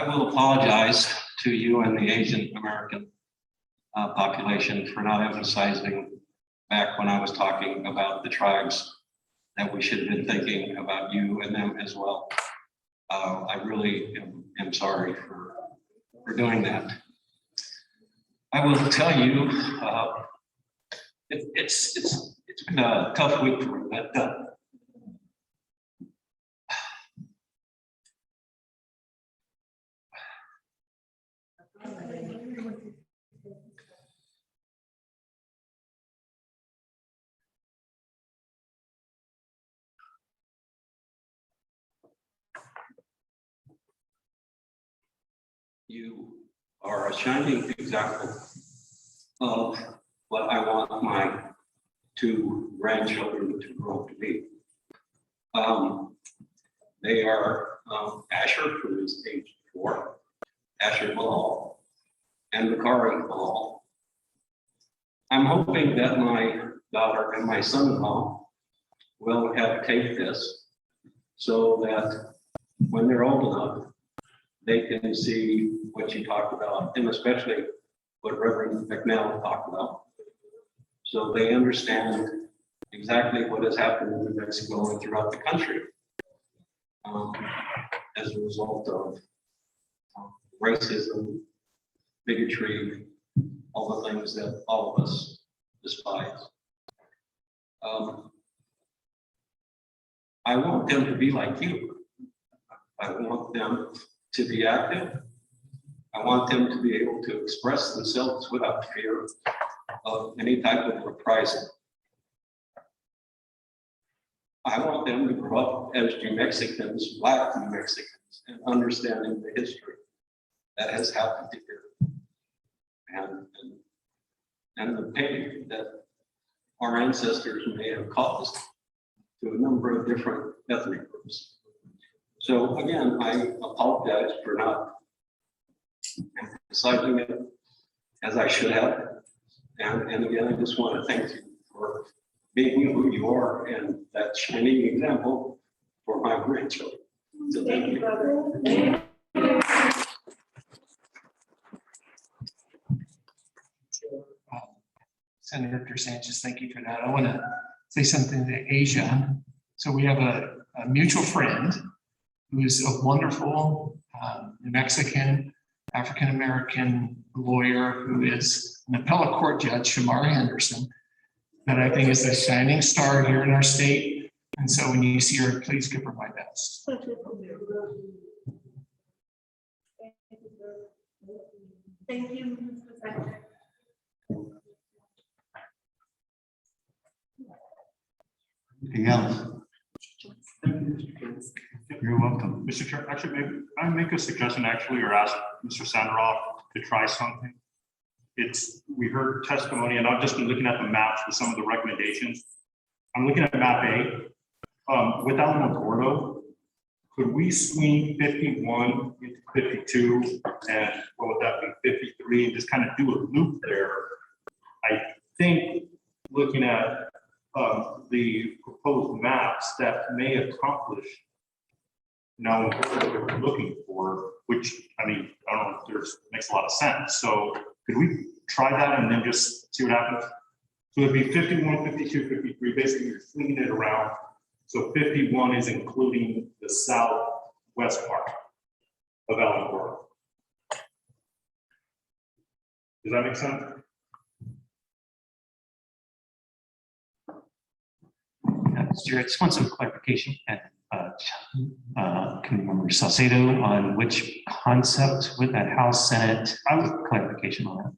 will apologize to you and the Asian American population for not emphasizing back when I was talking about the tribes that we should have been thinking about you and them as well. I really am sorry for doing that. I will tell you, it's been a tough week for me, but you are a shining example of what I want my two grandchildren to grow up to be. They are Asher, who is age 4, Asher Bilal, and Bakari Bilal. I'm hoping that my daughter and my son-in-law will have take this so that when they're old enough, they can see what you talked about, and especially what Reverend McNeil talked about. So they understand exactly what has happened in New Mexico and throughout the country as a result of racism, bigotry, all the things that all of us despise. I want them to be like you. I want them to be active. I want them to be able to express themselves without fear of any type of reprisal. I want them to grow up as New Mexicans, Black New Mexicans, and understanding the history that has happened here and the pain that our ancestors may have caused to a number of different ethnic groups. So again, I apologize for not emphasizing it as I should have. And again, I just want to thank you for being who you are and that shining example for my grandchildren. So thank you. Senator Sanchez, thank you for that. I want to say something to Asia. So we have a mutual friend who is a wonderful New Mexican, African-American lawyer who is an appellate court judge, Shamara Henderson, that I think is a shining star here in our state. And so when you see her, please give her my best. Thank you. Anything else? You're welcome. Mr. Chair, actually, maybe I make a suggestion actually, or ask Mr. Sandoval to try something. We heard testimony, and I've just been looking at the maps for some of the recommendations. I'm looking at map A. With Alamogordo, could we swing 51 into 52, and what would that be, 53, and just kind of do a loop there? I think looking at the proposed maps, that may accomplish what we're looking for, which, I mean, I don't know if there's, makes a lot of sense. So could we try that and then just see what happens? So it'd be 51, 52, 53, basically you're swinging it around. So 51 is including the southwest part of Alamogordo. Does that make sense? Mr. I just want some clarification and Committee Member Salcedo on which concept with that House Senate. I would clarification on that.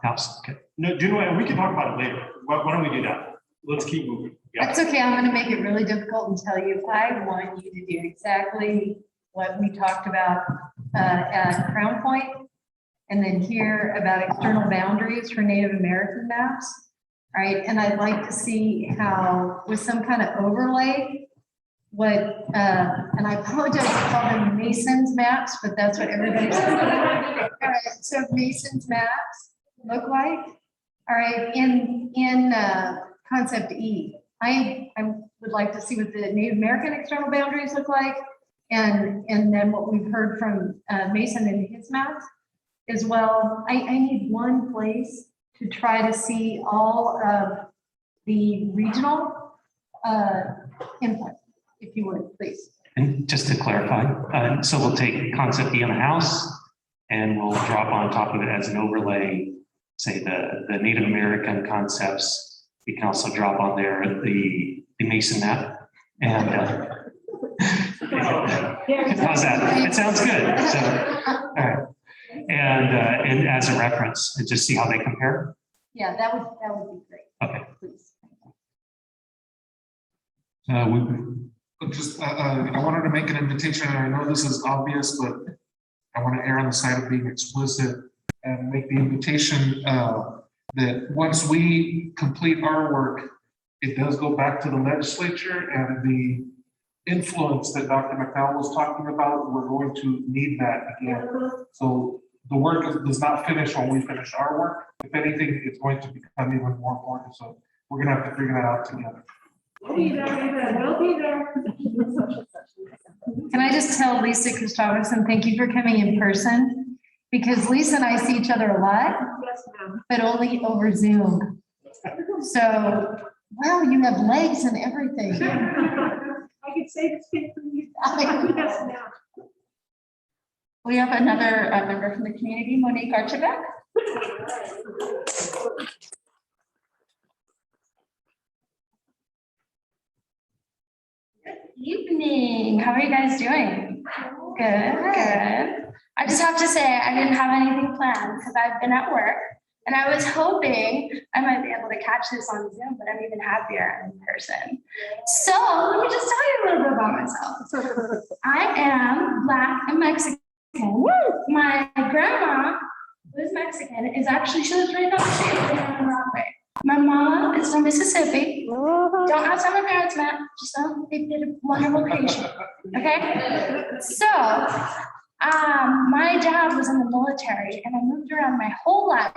House. Okay. No, do you know what? We can talk about it later. Why don't we do that? Let's keep moving. Yeah. That's okay. I'm going to make it really difficult and tell you, I want you to do exactly what we talked about at Crown Point, and then hear about external boundaries for Native American maps. All right, and I'd like to see how, with some kind of overlay, what, and I apologize to call them Mason's maps, but that's what everybody's. All right, so Mason's maps look like, all right, in concept E. I would like to see what the Native American external boundaries look like, and then what we've heard from Mason in his maps as well. I need one place to try to see all of the regional input, if you would, please. And just to clarify, so we'll take concept B on the House and we'll drop on top of it as an overlay, say the Native American concepts. We can also drop on there the Mason map. And how's that? It sounds good. So, all right. And as a reference, and just see how they compare. Yeah, that would be great. Okay. Please. I wanted to make an invitation, and I know this is obvious, but I want to err on the side of being explicit and make the invitation that once we complete our work, it does go back to the legislature, and the influence that Dr. McDowell was talking about, we're going to need that again. So the work does not finish when we finish our work. If anything, it's going to become even more important. So we're going to have to figure that out together. We'll be there. Can I just tell Lisa Christopherson, thank you for coming in person, because Lisa and I see each other a lot, but only over Zoom. So, wow, you have legs and everything. I could say this thing for you. We have another member from the community, Monique Archibald. Good evening. How are you guys doing? Good. I just have to say I didn't have anything planned because I've been at work, and I was hoping I might be able to catch this on Zoom, but I'm even happier in person. So let me just tell you a little bit about myself. I am Black and Mexican. My grandma, who is Mexican, is actually, she lives right down the street on Broadway. My mom is from Mississippi. Don't ask how my parents met, just know they did a wonderful creation. Okay? So, my dad was in the military, and I moved around my whole life.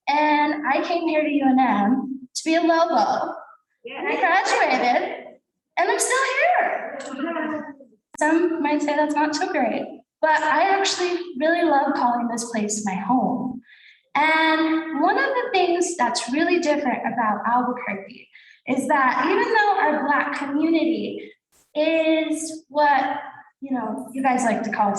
And I came here to UNM to be a Lobo. And I graduated, and I'm still here. Some might say that's not so great. But I actually really love calling this place my home. And one of the things that's really different about Albuquerque is that even though our Black community is what, you know, you guys like to call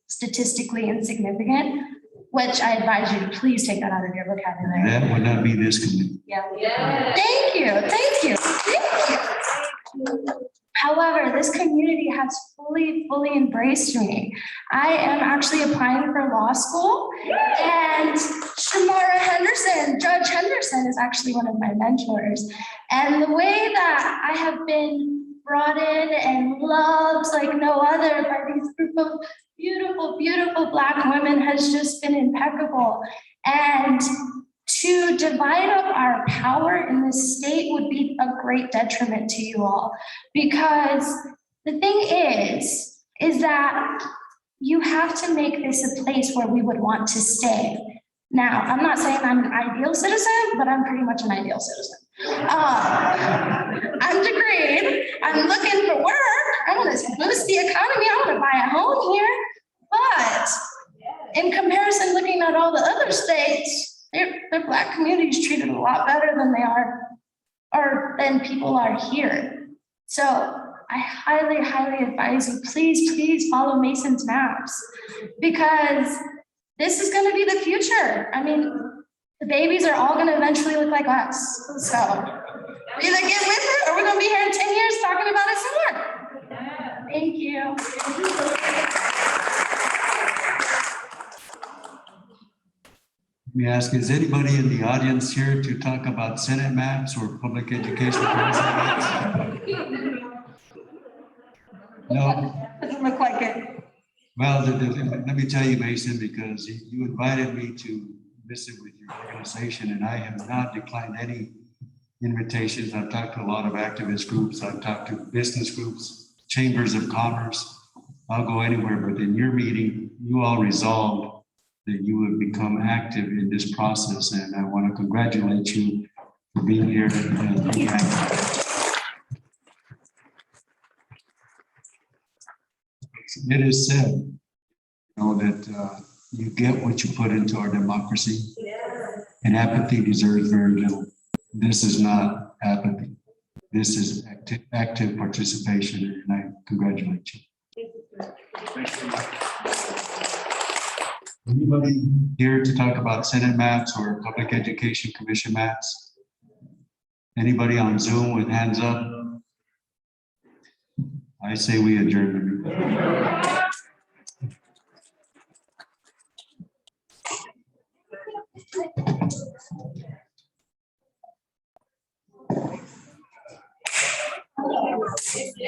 statistically insignificant, which I advise you to please take that out of your vocabulary. That would not be this committee. Yeah. Thank you, thank you, thank you. However, this community has fully embraced me. I am actually applying for law school, and Shamara Henderson, Judge Henderson, is actually one of my mentors. And the way that I have been brought in and loved like no other by these group of beautiful, beautiful Black women has just been impeccable. And to divide up our power in this state would be a great detriment to you all, because the thing is that you have to make this a place where we would want to stay. Now, I'm not saying I'm an ideal citizen, but I'm pretty much an ideal citizen. I'm degreed, I'm looking for work, I want to boost the economy, I want to buy a home here, but in comparison, looking at all the other states, their Black community is treated a lot better than they are, or than people are here. So I highly advise you, please follow Mason's maps, because this is going to be the future. I mean, the babies are all going to eventually look like us. So either get with it or we're going to be here in 10 years talking about it some more. Thank you. Let me ask, is anybody in the audience here to talk about Senate maps or public education policy maps? No? Doesn't look like it. Well, let me tell you, Mason, because you invited me to visit with your organization, and I have not declined any invitations. I've talked to a lot of activist groups. I've talked to business groups, chambers of commerce. I'll go anywhere, but in your meeting, you all resolved that you would become active in this process, and I want to congratulate you for being here and being active. It is said, you know, that you get what you put into our democracy, and apathy deserves very little. This is not apathy. This is active participation, and I congratulate you. Anybody here to talk about Senate maps or Public Education Commission maps? Anybody on Zoom with hands up? I say we adjourn.